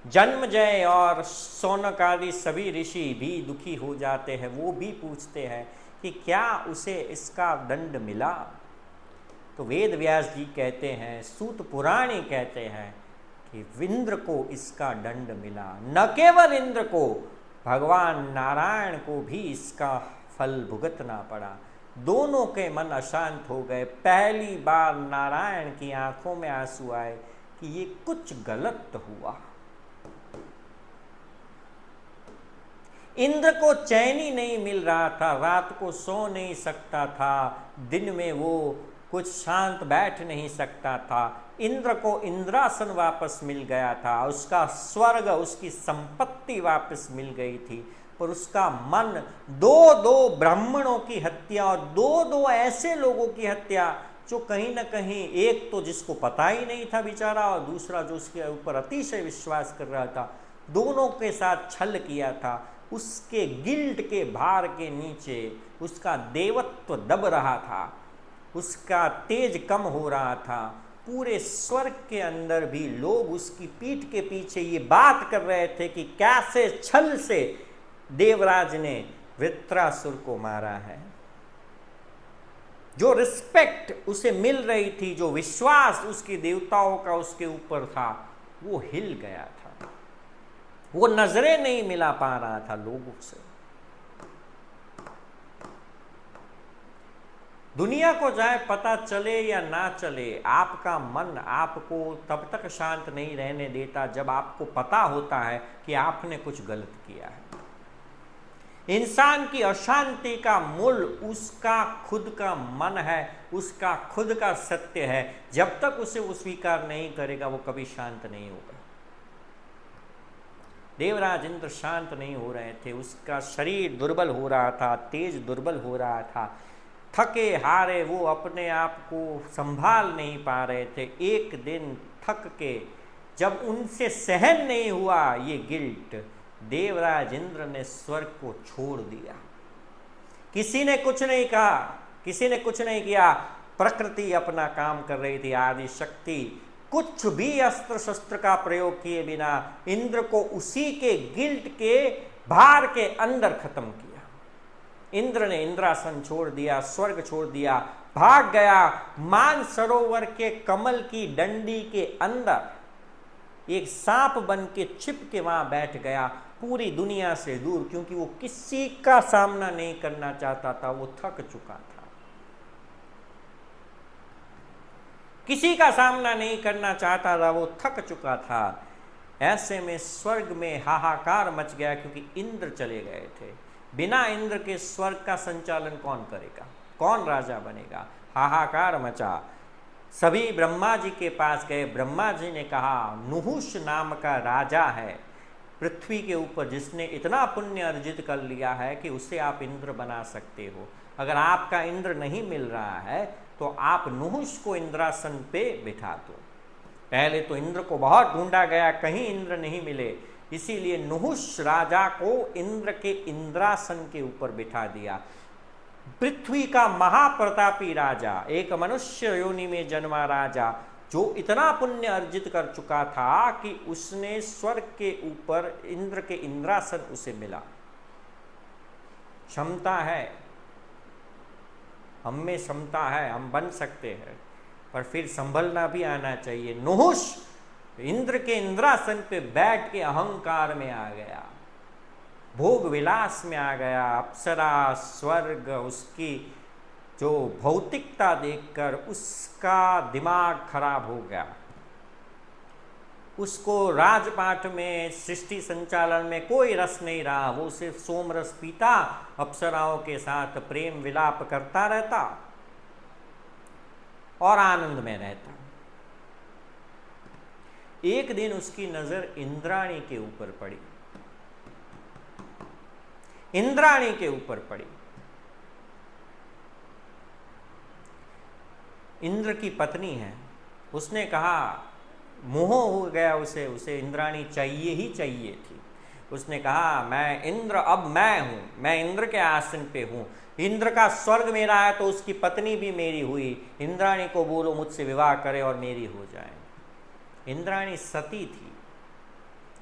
जन्मजय और शौनक आदि सभी ऋषि भी दुखी हो जाते हैं। वो भी पूछते हैं कि क्या उसे इसका दंड मिला? तो वेद व्यास जी कहते हैं, सूत पुराणी कहते हैं कि इंद्र को इसका दंड मिला। न केवल इंद्र को, भगवान नारायण को भी इसका फल भुगतना पड़ा। दोनों के मन अशांत हो गए। पहली बार नारायण की आंखों में आंसू आए कि ये कुछ गलत हुआ। इंद्र को चैन ही नहीं मिल रहा था, रात को सो नहीं सकता था, दिन में वो कुछ शांत बैठ नहीं सकता था। इंद्र को इंद्रासन वापस मिल गया था, उसका स्वर्ग, उसकी संपत्ति वापस मिल गई थी, पर उसका मन 2 ब्राह्मणों की हत्या और 2 ऐसे लोगों की हत्या जो कहीं ना कहीं, एक तो जिसको पता ही नहीं था बेचारा और दूसरा जो उसके ऊपर अतिशय विश्वास कर रहा था, दोनों के साथ छल किया था। उसके गिल्ट के भार के नीचे उसका देवत्व दब रहा था, उसका तेज कम हो रहा था। पूरे स्वर्ग के अंदर भी लोग उसकी पीठ के पीछे ये बात कर रहे थे कि कैसे छल से देवराज ने वृत्रासुर को मारा है। जो रिस्पेक्ट उसे मिल रही थी, जो विश्वास उसके देवताओं का उसके ऊपर था, वो हिल गया था। वो नजरें नहीं मिला पा रहा था लोगों से। दुनिया को चाहे पता चले या ना चले, आपका मन आपको तब तक शांत नहीं रहने देता जब आपको पता होता है कि आपने कुछ गलत किया है। इंसान की अशांति का मूल उसका खुद का मन है, उसका खुद का सत्य है। जब तक उसे वो स्वीकार नहीं करेगा वो कभी शांत नहीं होगा। देवराज इंद्र शांत नहीं हो रहे थे, उसका शरीर दुर्बल हो रहा था, तेज दुर्बल हो रहा था, थके हारे वो अपने आप को संभाल नहीं पा रहे थे। एक दिन थक के जब उनसे सहन नहीं हुआ ये गिल्ट, देवराज इंद्र ने स्वर्ग को छोड़ दिया। किसी ने कुछ नहीं कहा, किसी ने कुछ नहीं किया। प्रकृति अपना काम कर रही थी, आदि शक्ति कुछ भी अस्त्र शस्त्र का प्रयोग किए बिना इंद्र को उसी के गिल्ट के भार के अंदर खत्म किया। इंद्र ने इंद्रासन छोड़ दिया, स्वर्ग छोड़ दिया, भाग गया मानसरोवर के कमल की डंडी के अंदर एक सांप बन के छिप के वहां बैठ गया, पूरी दुनिया से दूर, क्योंकि वो किसी का सामना नहीं करना चाहता था, वो थक चुका था। किसी का सामना नहीं करना चाहता था, वो थक चुका था। ऐसे में स्वर्ग में हाहाकार मच गया, क्योंकि इंद्र चले गए थे। बिना इंद्र के स्वर्ग का संचालन कौन करेगा, कौन राजा बनेगा? हाहाकार मचा। सभी ब्रह्मा जी के पास गए। ब्रह्मा जी ने कहा, नुहुष नाम का राजा है पृथ्वी के ऊपर, जिसने इतना पुण्य अर्जित कर लिया है कि उसे आप इंद्र बना सकते हो। अगर आपका इंद्र नहीं मिल रहा है तो आप नुहुष को इंद्रासन पे बिठा दो। पहले तो इंद्र को बहुत ढूंढा गया, कहीं इंद्र नहीं मिले, इसीलिए नुहुष राजा को इंद्र के इंद्रासन के ऊपर बिठा दिया। पृथ्वी का महाप्रतापी राजा, एक मनुष्य योनि में जन्मा राजा, जो इतना पुण्य अर्जित कर चुका था कि उसने स्वर्ग के ऊपर इंद्र के इंद्रासन उसे मिला। क्षमता है, हम में क्षमता है, हम बन सकते हैं, पर फिर संभलना भी आना चाहिए। नुहुष इंद्र के इंद्रासन पे बैठ के अहंकार में आ गया, भोग विलास में आ गया। अप्सरा, स्वर्ग, उसकी जो भौतिकता देखकर उसका दिमाग खराब हो गया। उसको राजपाट में, सृष्टि संचालन में कोई रस नहीं रहा। वो सिर्फ सोम रस पीता, अप्सराओं के साथ प्रेम विलाप करता रहता और आनंद में रहता। एक दिन उसकी नजर इंद्राणी के ऊपर पड़ी। इंद्राणी के ऊपर पड़ी। इंद्र की पत्नी है। उसने कहा, मोह हो गया उसे इंद्राणी चाहिए ही चाहिए थी। उसने कहा, मैं इंद्र, अब मैं हूं, मैं इंद्र के आसन पे हूं, इंद्र का स्वर्ग मेरा है तो उसकी पत्नी भी मेरी हुई। इंद्राणी को बोलो मुझसे विवाह करे और मेरी हो जाए। इंद्राणी सती थी,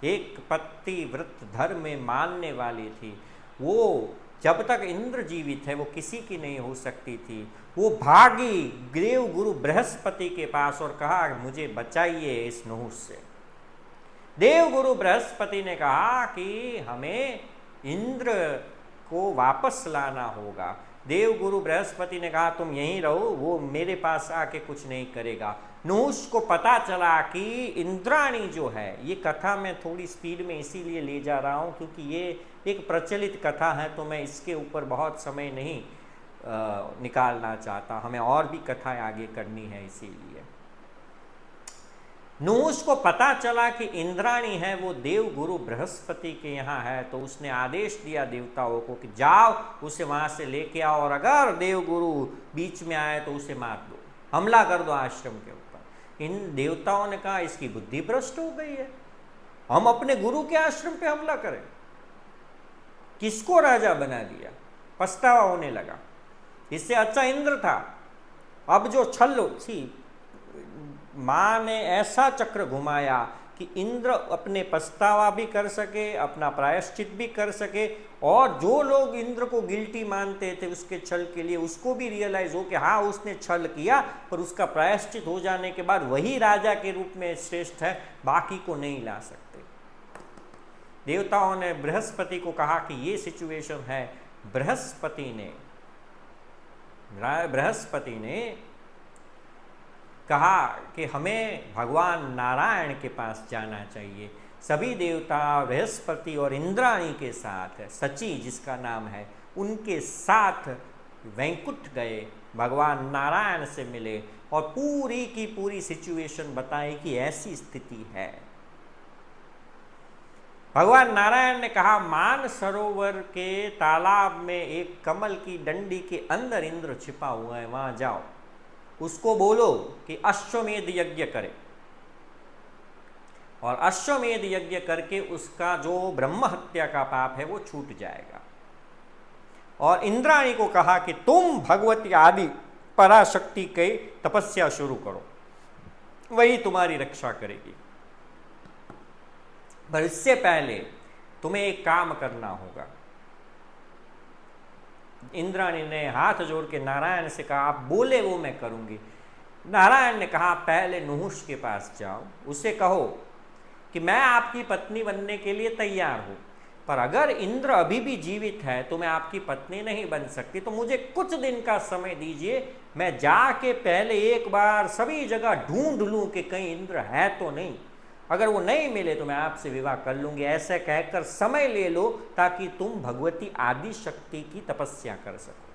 एक पति व्रत धर्म में मानने वाली थी। वो जब तक इंद्र जीवित है वो किसी की नहीं हो सकती थी। वो भागी देव गुरु बृहस्पति के पास और कहा, मुझे बचाइए इस नुहुष से। देव गुरु बृहस्पति ने कहा कि हमें इंद्र को वापस लाना होगा। देव गुरु बृहस्पति ने कहा, तुम यहीं रहो, वो मेरे पास आके कुछ नहीं करेगा। नुहुष को पता चला कि इंद्राणी जो है, ये कथा मैं थोड़ी स्पीड में इसीलिए ले जा रहा हूँ क्योंकि ये एक प्रचलित कथा है, तो मैं इसके ऊपर बहुत समय नहीं निकालना चाहता। हमें और भी कथाएं आगे करनी है, इसीलिए नुहुष को पता चला कि इंद्राणी है वो देव गुरु बृहस्पति के यहाँ है, तो उसने आदेश दिया देवताओं को कि जाओ उसे वहां से लेके आओ, और अगर देव गुरु बीच में आए तो उसे मार दो, हमला कर दो आश्रम के ऊपर। इन देवताओं ने कहा, इसकी बुद्धि भ्रष्ट हो गई है, हम अपने गुरु के आश्रम पे हमला करें? किसको राजा बना दिया? पछतावा होने लगा। इससे अच्छा इंद्र था। अब जो छल थी, मां ने ऐसा चक्र घुमाया कि इंद्र अपने पछतावा भी कर सके, अपना प्रायश्चित भी कर सके, और जो लोग इंद्र को गिल्टी मानते थे उसके छल के लिए, उसको भी रियलाइज हो कि हाँ उसने छल किया, पर उसका प्रायश्चित हो जाने के बाद वही राजा के रूप में श्रेष्ठ है, बाकी को नहीं ला सकते। देवताओं ने बृहस्पति को कहा कि ये सिचुएशन है। बृहस्पति ने कहा कि हमें भगवान नारायण के पास जाना चाहिए। सभी देवता बृहस्पति और इंद्राणी के साथ, सची जिसका नाम है, उनके साथ वैकुंठ गए, भगवान नारायण से मिले और पूरी की पूरी सिचुएशन बताई कि ऐसी स्थिति है। भगवान नारायण ने कहा, मान सरोवर के तालाब में एक कमल की डंडी के अंदर इंद्र छिपा हुआ है, वहां जाओ, उसको बोलो कि अश्वमेध यज्ञ करे, और अश्वमेध यज्ञ करके उसका जो ब्रह्म हत्या का पाप है वो छूट जाएगा। और इंद्राणी को कहा कि तुम भगवती आदि पराशक्ति की तपस्या शुरू करो, वही तुम्हारी रक्षा करेगी। पर इससे पहले तुम्हें एक काम करना होगा। इंद्राणी ने हाथ जोड़ के नारायण से कहा, आप बोले वो मैं करूंगी। नारायण ने कहा, पहले नहुष के पास जाओ, उसे कहो कि मैं आपकी पत्नी बनने के लिए तैयार हूं, पर अगर इंद्र अभी भी जीवित है तो मैं आपकी पत्नी नहीं बन सकती, तो मुझे कुछ दिन का समय दीजिए, मैं जाके पहले एक बार सभी जगह ढूंढ लूं कि कहीं इंद्र है तो नहीं, अगर वो नहीं मिले तो मैं आपसे विवाह कर लूंगी। ऐसे कहकर समय ले लो ताकि तुम भगवती आदि शक्ति की तपस्या कर सको।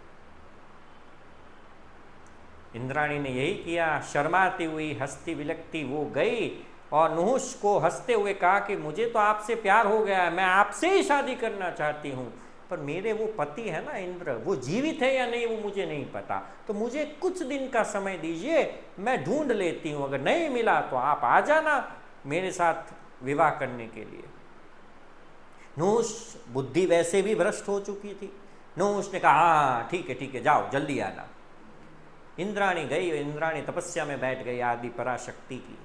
इंद्राणी ने यही किया। शर्माती हुई हंसती विलकती वो गई और नहुष को हंसते हुए कहा कि मुझे तो आपसे प्यार हो गया है, मैं आपसे ही शादी करना चाहती हूँ, पर मेरे वो पति है ना इंद्र, वो जीवित है या नहीं वो मुझे नहीं पता, तो मुझे कुछ दिन का समय दीजिए, मैं ढूंढ लेती हूँ, अगर नहीं मिला तो आप आ जाना मेरे साथ विवाह करने के लिए। नहुष बुद्धि वैसे भी भ्रष्ट हो चुकी थी। नहुष ने कहा, हाँ ठीक है जाओ जल्दी आना। इंद्राणी गई, इंद्राणी तपस्या में बैठ गई आदि पराशक्ति की।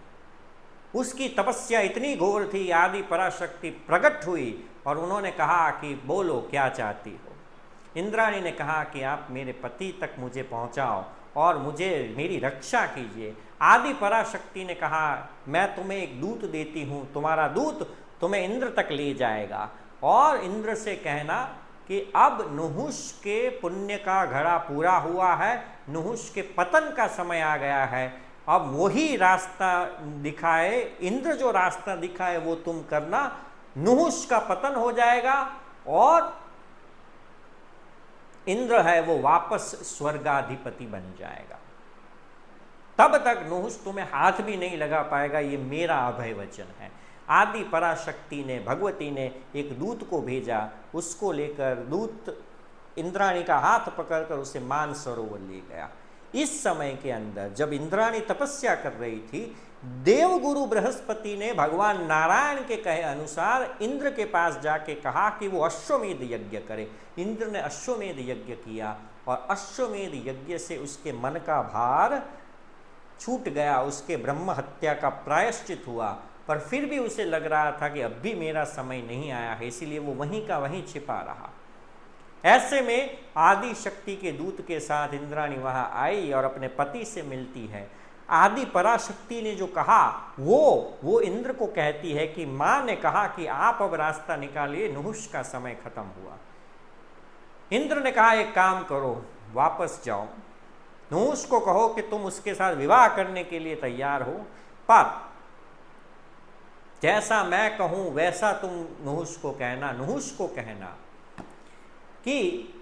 उसकी तपस्या इतनी घोर थी, आदि पराशक्ति प्रकट हुई और उन्होंने कहा कि बोलो क्या चाहती हो। इंद्राणी ने कहा कि आप मेरे पति तक मुझे पहुंचाओ और मुझे मेरी रक्षा कीजिए। आदि पराशक्ति ने कहा, मैं तुम्हें एक दूत देती हूँ, तुम्हारा दूत तुम्हें इंद्र तक ले जाएगा और इंद्र से कहना कि अब नहुष के पुण्य का घड़ा पूरा हुआ है, नहुष के पतन का समय आ गया है, अब वही रास्ता दिखाए, इंद्र जो रास्ता दिखाए वो तुम करना, नहुष का पतन हो जाएगा और इंद्र है वो वापस स्वर्गाधिपति बन जाएगा, तब तक नहुष तुम्हें हाथ भी नहीं लगा पाएगा, ये मेरा अभय वचन है। आदि पराशक्ति ने, भगवती ने एक दूत को भेजा, उसको लेकर दूत इंद्राणी का हाथ पकड़कर उसे मानसरोवर ले गया। इस समय के अंदर जब इंद्राणी तपस्या कर रही थी, देवगुरु बृहस्पति ने भगवान नारायण के कहे अनुसार इंद्र के पास जाके कहा कि वो अश्वमेध यज्ञ करे। इंद्र ने अश्वमेध यज्ञ किया और अश्वमेध यज्ञ से उसके मन का भार छूट गया, उसके ब्रह्म हत्या का प्रायश्चित हुआ, पर फिर भी उसे लग रहा था कि अब भी मेरा समय नहीं आया है, इसीलिए वो वहीं का वहीं छिपा रहा। ऐसे में आदि शक्ति के दूत के साथ इंद्राणी वहां आई और अपने पति से मिलती है। आदि पराशक्ति ने जो कहा वो इंद्र को कहती है कि मां ने कहा कि आप अब रास्ता निकालिए, नहुष का समय खत्म हुआ। इंद्र ने कहा, एक काम करो, वापस जाओ, नहुष को कहो कि तुम उसके साथ विवाह करने के लिए तैयार हो, पर जैसा मैं कहूं वैसा तुम नहुष को कहना। नहुष को कहना कि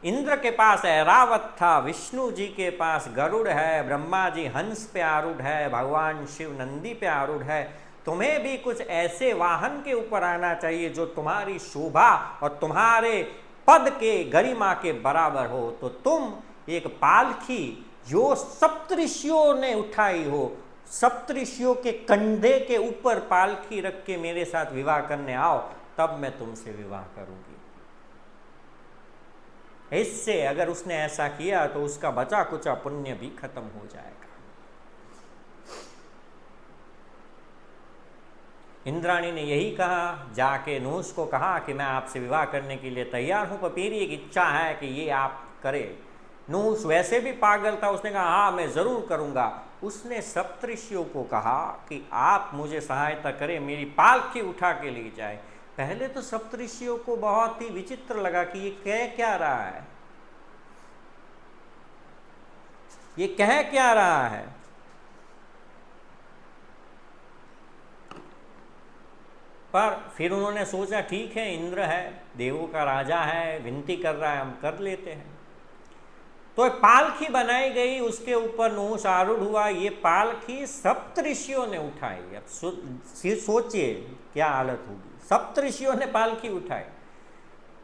इंद्र के पास ऐरावत था, विष्णु जी के पास गरुड़ है, ब्रह्मा जी हंस पे आरूढ़ है, भगवान शिव नंदी पे आरूढ़ है, तुम्हें भी कुछ ऐसे वाहन के ऊपर आना चाहिए जो तुम्हारी शोभा और तुम्हारे पद के गरिमा के बराबर हो। तो तुम एक पालकी जो सप्तऋषियों ने उठाई हो, सप्तऋषियों के कंधे के ऊपर पालकी रख के मेरे साथ विवाह करने आओ, तब मैं तुमसे विवाह करूंगी। इससे अगर उसने ऐसा किया तो उसका बचा कुचा पुण्य भी खत्म हो जाएगा। इंद्राणी ने यही कहा, जाके नहुष को कहा कि मैं आपसे विवाह करने के लिए तैयार हूं, पर मेरी एक इच्छा है कि ये आप करें। नहुष वैसे भी पागल था, उसने कहा हाँ मैं जरूर करूंगा। उसने सप्तऋषियों को कहा कि आप मुझे सहायता करें, मेरी पालकी उठा के ले जाए। पहले तो सप्तऋषियों को बहुत ही विचित्र लगा कि ये कह क्या रहा है, ये कह क्या रहा है। पर फिर उन्होंने सोचा ठीक है, इंद्र है, देवों का राजा है, विनती कर रहा है, हम कर लेते हैं। तो पालकी बनाई गई, उसके ऊपर नहुष आरूढ़ हुआ। ये पालकी सप्तऋषियों ने उठाई। अब सोचिए क्या हालत होगी। सप्तऋषियों ने पालकी उठाई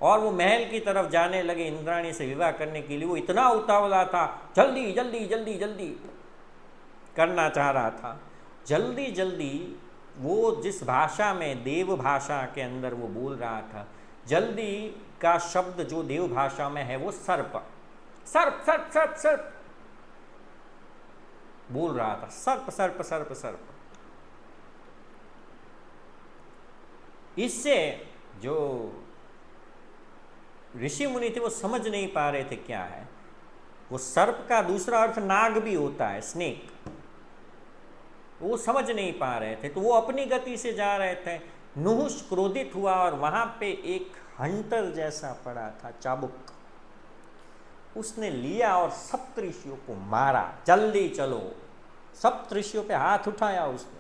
और वो महल की तरफ जाने लगे इंद्राणी से विवाह करने के लिए। वो इतना उतावला था, जल्दी जल्दी जल्दी जल्दी करना चाह रहा था। जल्दी जल्दी वो जिस भाषा में, देव भाषा के अंदर वो बोल रहा था, जल्दी का शब्द जो देव भाषा में है वो सर्प, सर्प सर्प सर्प सर्प। बोल रहा था, सर्प सर्प सर्प सर्प। इससे जो ऋषि मुनि थे वो समझ नहीं पा रहे थे क्या है। वो सर्प का दूसरा अर्थ नाग भी होता है, स्नेक। वो समझ नहीं पा रहे थे, तो वो अपनी गति से जा रहे थे। नहुष क्रोधित हुआ और वहां पे एक हंटर जैसा पड़ा था, चाबुक, उसने लिया और सप्तऋषियों को मारा। जल्दी चलो, सप्तऋषियों पे हाथ उठाया उसने।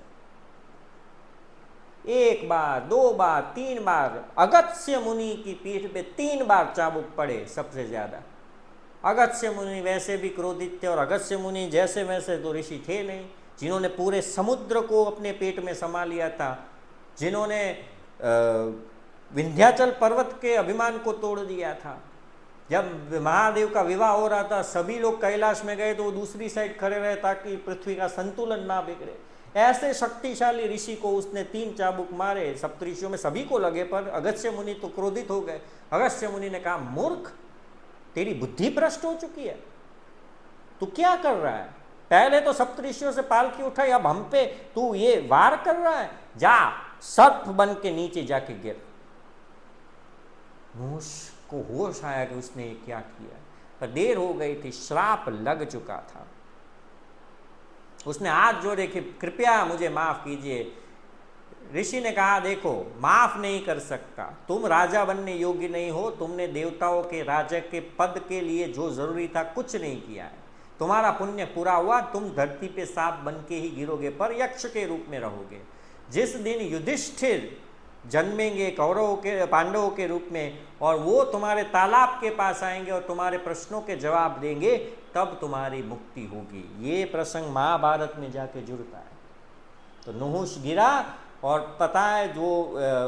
एक बार, दो बार, तीन बार अगस्त्य मुनि की पीठ पे 3 बार चाबुक पड़े, सबसे ज्यादा। अगस्त्य मुनि वैसे भी क्रोधित थे, और अगस्त्य मुनि जैसे वैसे तो ऋषि थे नहीं, जिन्होंने पूरे समुद्र को अपने पेट में समा लिया था, जिन्होंने विंध्याचल पर्वत के अभिमान को तोड़ दिया था। जब महादेव का विवाह हो रहा था, सभी लोग कैलाश में गए तो वो दूसरी साइड खड़े रहे ताकि पृथ्वी का संतुलन ना बिगड़े। ऐसे शक्तिशाली ऋषि को उसने 3 चाबुक मारे। सप्तऋषियों में सभी को लगे, पर अगस्त्य मुनि तो क्रोधित हो गए। अगस्त्य मुनि ने कहा, मूर्ख, तेरी बुद्धि भ्रष्ट हो चुकी है, तू क्या कर रहा है? पहले तो सप्तऋषियों से पालकी उठाई, अब हम पे तू ये वार कर रहा है। जा, सर्प बन के नीचे जाके गिर। नहुष को होश आया कि उसने ये क्या किया, पर देर हो गई थी, श्राप लग चुका था। उसने हाथ जोड़े कि कृपया मुझे माफ कीजिए। ऋषि ने कहा, देखो, माफ नहीं कर सकता, तुम राजा बनने योग्य नहीं हो, तुमने देवताओं के राजा के पद के लिए जो जरूरी था कुछ नहीं किया है। तुम्हारा पुण्य पूरा हुआ, तुम धरती पे सांप बन के ही गिरोगे, पर यक्ष के रूप में रहोगे। जिस दिन युधिष्ठिर जन्मेंगे कौरवों के, पांडवों के रूप में, और वो तुम्हारे तालाब के पास आएंगे और तुम्हारे प्रश्नों के जवाब देंगे, तब तुम्हारी मुक्ति होगी। ये प्रसंग महाभारत में जाके जुड़ता है। तो नहुष गिरा, और पता है जो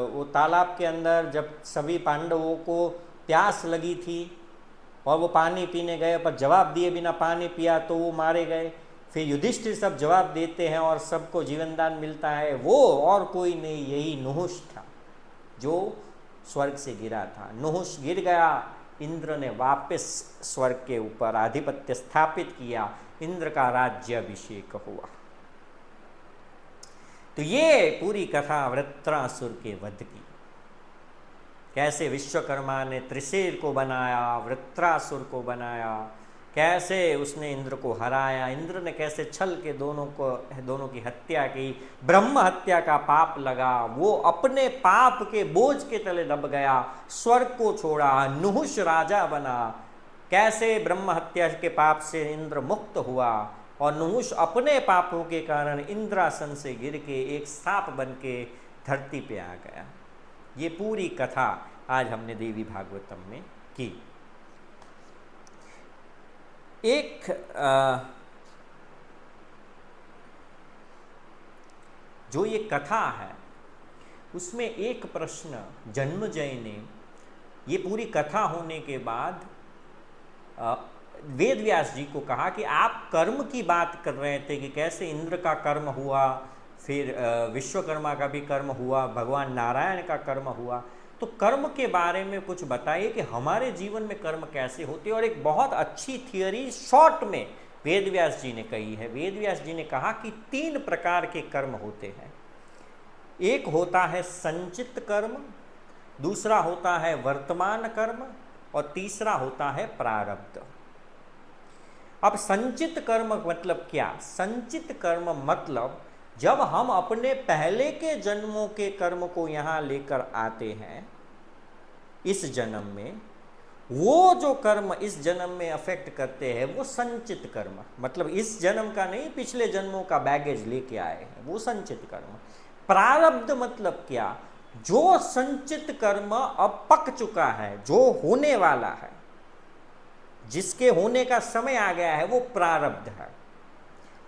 वो तालाब के अंदर जब सभी पांडवों को प्यास लगी थी और वो पानी पीने गए, पर जवाब दिए बिना पानी पिया तो वो मारे गए। फिर युधिष्ठिर सब जवाब देते हैं और सबको जीवनदान मिलता है। वो और कोई नहीं, यही नहुष था जो स्वर्ग से गिरा था। नहुष गिर गया, इंद्र ने वापस स्वर्ग के ऊपर आधिपत्य स्थापित किया, इंद्र का राज्याभिषेक हुआ। तो ये पूरी कथा वृत्रासुर के वध की, कैसे विश्वकर्मा ने त्रिशूल को बनाया, वृत्रासुर को बनाया, कैसे उसने इंद्र को हराया, इंद्र ने कैसे छल के दोनों की हत्या की, ब्रह्म हत्या का पाप लगा, वो अपने पाप के बोझ के तले दब गया, स्वर्ग को छोड़ा, नहुष राजा बना, कैसे ब्रह्म हत्या के पाप से इंद्र मुक्त हुआ, और नहुष अपने पापों के कारण इंद्रासन से गिर के एक सांप बन के धरती पे आ गया। ये पूरी कथा आज हमने देवी भागवतम में की। एक जो ये कथा है उसमें एक प्रश्न जन्मजय ने, ये पूरी कथा होने के बाद वेद व्यास जी को कहा कि आप कर्म की बात कर रहे थे कि कैसे इंद्र का कर्म हुआ, फिर विश्वकर्मा का भी कर्म हुआ, भगवान नारायण का कर्म हुआ, तो कर्म के बारे में कुछ बताइए कि हमारे जीवन में कर्म कैसे होते हैं। और एक बहुत अच्छी थियरी शॉर्ट में वेद व्यास जी ने कही है। वेद व्यास जी ने कहा कि 3 प्रकार के कर्म होते हैं। एक होता है संचित कर्म, दूसरा होता है वर्तमान कर्म, और तीसरा होता है प्रारब्ध। अब संचित कर्म मतलब क्या? संचित कर्म मतलब जब हम अपने पहले के जन्मों के कर्म को यहां लेकर आते हैं इस जन्म में, वो जो कर्म इस जन्म में अफेक्ट करते हैं वो संचित कर्म, मतलब इस जन्म का नहीं, पिछले जन्मों का बैगेज लेके आए हैं, वो संचित कर्म। प्रारब्ध मतलब क्या? जो संचित कर्म अब पक चुका है, जो होने वाला है, जिसके होने का समय आ गया है, वो प्रारब्ध है।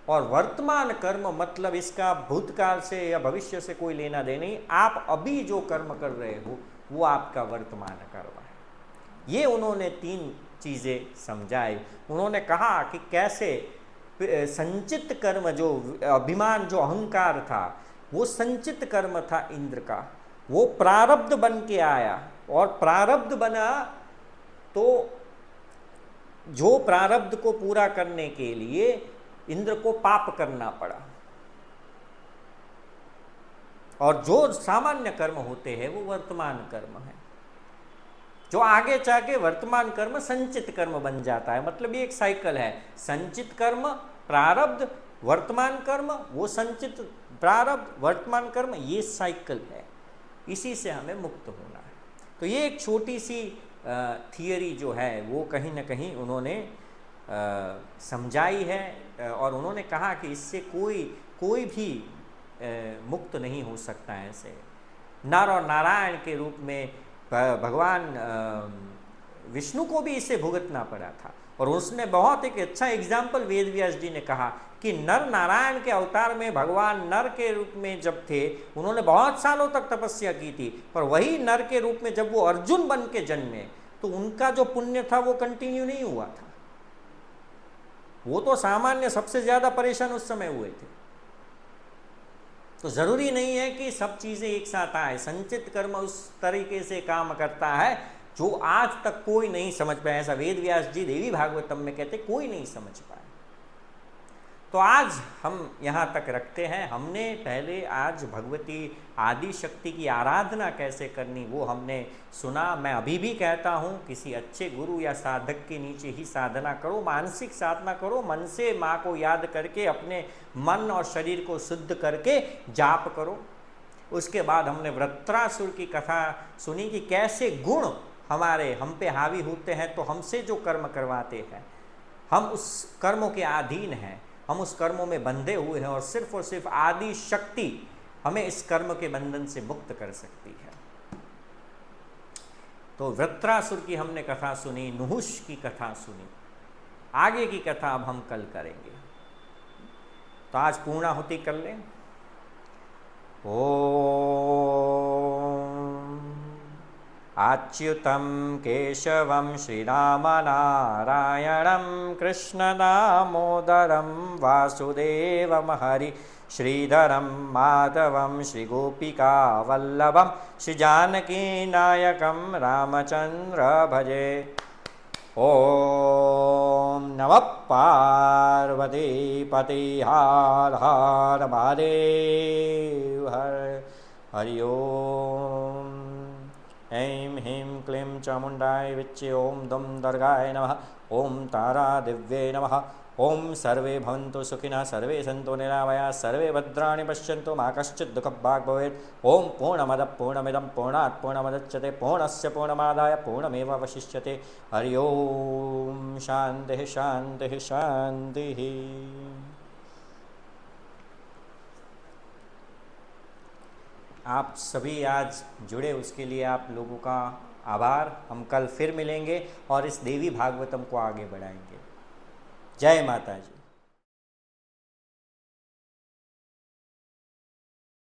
और वर्तमान कर्म मतलब इसका भूतकाल से या भविष्य से कोई लेना देना नहीं, आप अभी जो कर्म कर रहे हो वो आपका वर्तमान कर्म है। ये उन्होंने 3 चीजें समझाई। उन्होंने कहा कि कैसे संचित कर्म, जो अभिमान, जो अहंकार था, वो संचित कर्म था इंद्र का, वो प्रारब्ध बन के आया, और प्रारब्ध बना तो जो प्रारब्ध को पूरा करने के लिए इंद्र को पाप करना पड़ा। और जो सामान्य कर्म होते हैं वो वर्तमान कर्म है, जो आगे जाके वर्तमान कर्म संचित कर्म बन जाता है। मतलब ये एक साइकिल है, संचित कर्म प्रारब्ध वर्तमान कर्म, वो संचित प्रारब्ध वर्तमान कर्म, ये साइकिल है, इसी से हमें मुक्त होना है। तो ये एक छोटी सी थियरी जो है वो कहीं ना कहीं उन्होंने समझाई है, और उन्होंने कहा कि इससे कोई भी मुक्त नहीं हो सकता है। ऐसे नर और नारायण के रूप में भगवान विष्णु को भी इसे भुगतना पड़ा था। और उसने बहुत एक अच्छा एग्जाम्पल वेद व्यास जी ने कहा कि नर नारायण के अवतार में भगवान नर के रूप में जब थे, उन्होंने बहुत सालों तक तपस्या की थी, पर वही नर के रूप में जब वो अर्जुन बन के जन्मे तो उनका जो पुण्य था वो कंटिन्यू नहीं हुआ था। वो तो सामान्य सबसे ज्यादा परेशान उस समय हुए थे। तो जरूरी नहीं है कि सब चीजें एक साथ आए। संचित कर्म उस तरीके से काम करता है जो आज तक कोई नहीं समझ पाया। ऐसा वेद व्यास जी देवी भागवतम में कहते, कोई नहीं समझ पाया। तो आज हम यहाँ तक रखते हैं। हमने पहले आज भगवती आदि शक्ति की आराधना कैसे करनी वो हमने सुना। मैं अभी भी कहता हूँ किसी अच्छे गुरु या साधक के नीचे ही साधना करो, मानसिक साधना करो, मन से माँ को याद करके अपने मन और शरीर को शुद्ध करके जाप करो। उसके बाद हमने वृत्रासुर की कथा सुनी कि कैसे गुण हम पे हावी होते हैं, तो हमसे जो कर्म करवाते हैं हम उस कर्मों के अधीन हैं, हम उस कर्मों में बंधे हुए हैं, और सिर्फ आदि शक्ति हमें इस कर्म के बंधन से मुक्त कर सकती है। तो वृत्रासुर की हमने कथा सुनी, नुहुष की कथा सुनी, आगे की कथा अब हम कल करेंगे। तो आज पूर्णाहुति कर लें। ओम अच्युतं केशवं श्रीरामनारायणं कृष्णदामोदरं वासुदेवं हरि श्रीधरं माधवं श्रीगोपिकावल्लभं श्रीजानकीनायकं रामचन्द्र भजे। ओम नमः पार्वती पते हर हर महादेव हर हरि ओम। ऐं ह्रीं क्लीं चामुण्डाय विच्चे ओं दुं दुर्गाय नमः। ओं तारादिव्ये नमः। ओं सर्वे भवन्तु सुखिनः, सर्वे सन्तु निरामयाः, सर्वे भद्राणि पश्यन्तु मा कश्चित् दुःखभाग् भवेत्। ओं पूर्णमदः पूर्णमिदं पूर्णात् पूर्णमुदच्यते पूर्णस्य पूर्णमादाय पूर्णमेवावशिष्यते। हरि ओं शान्तिः शान्तिः शान्तिः। आप सभी आज जुड़े उसके लिए आप लोगों का आभार। हम कल फिर मिलेंगे और इस देवी भागवतम को आगे बढ़ाएंगे। जय माता जी।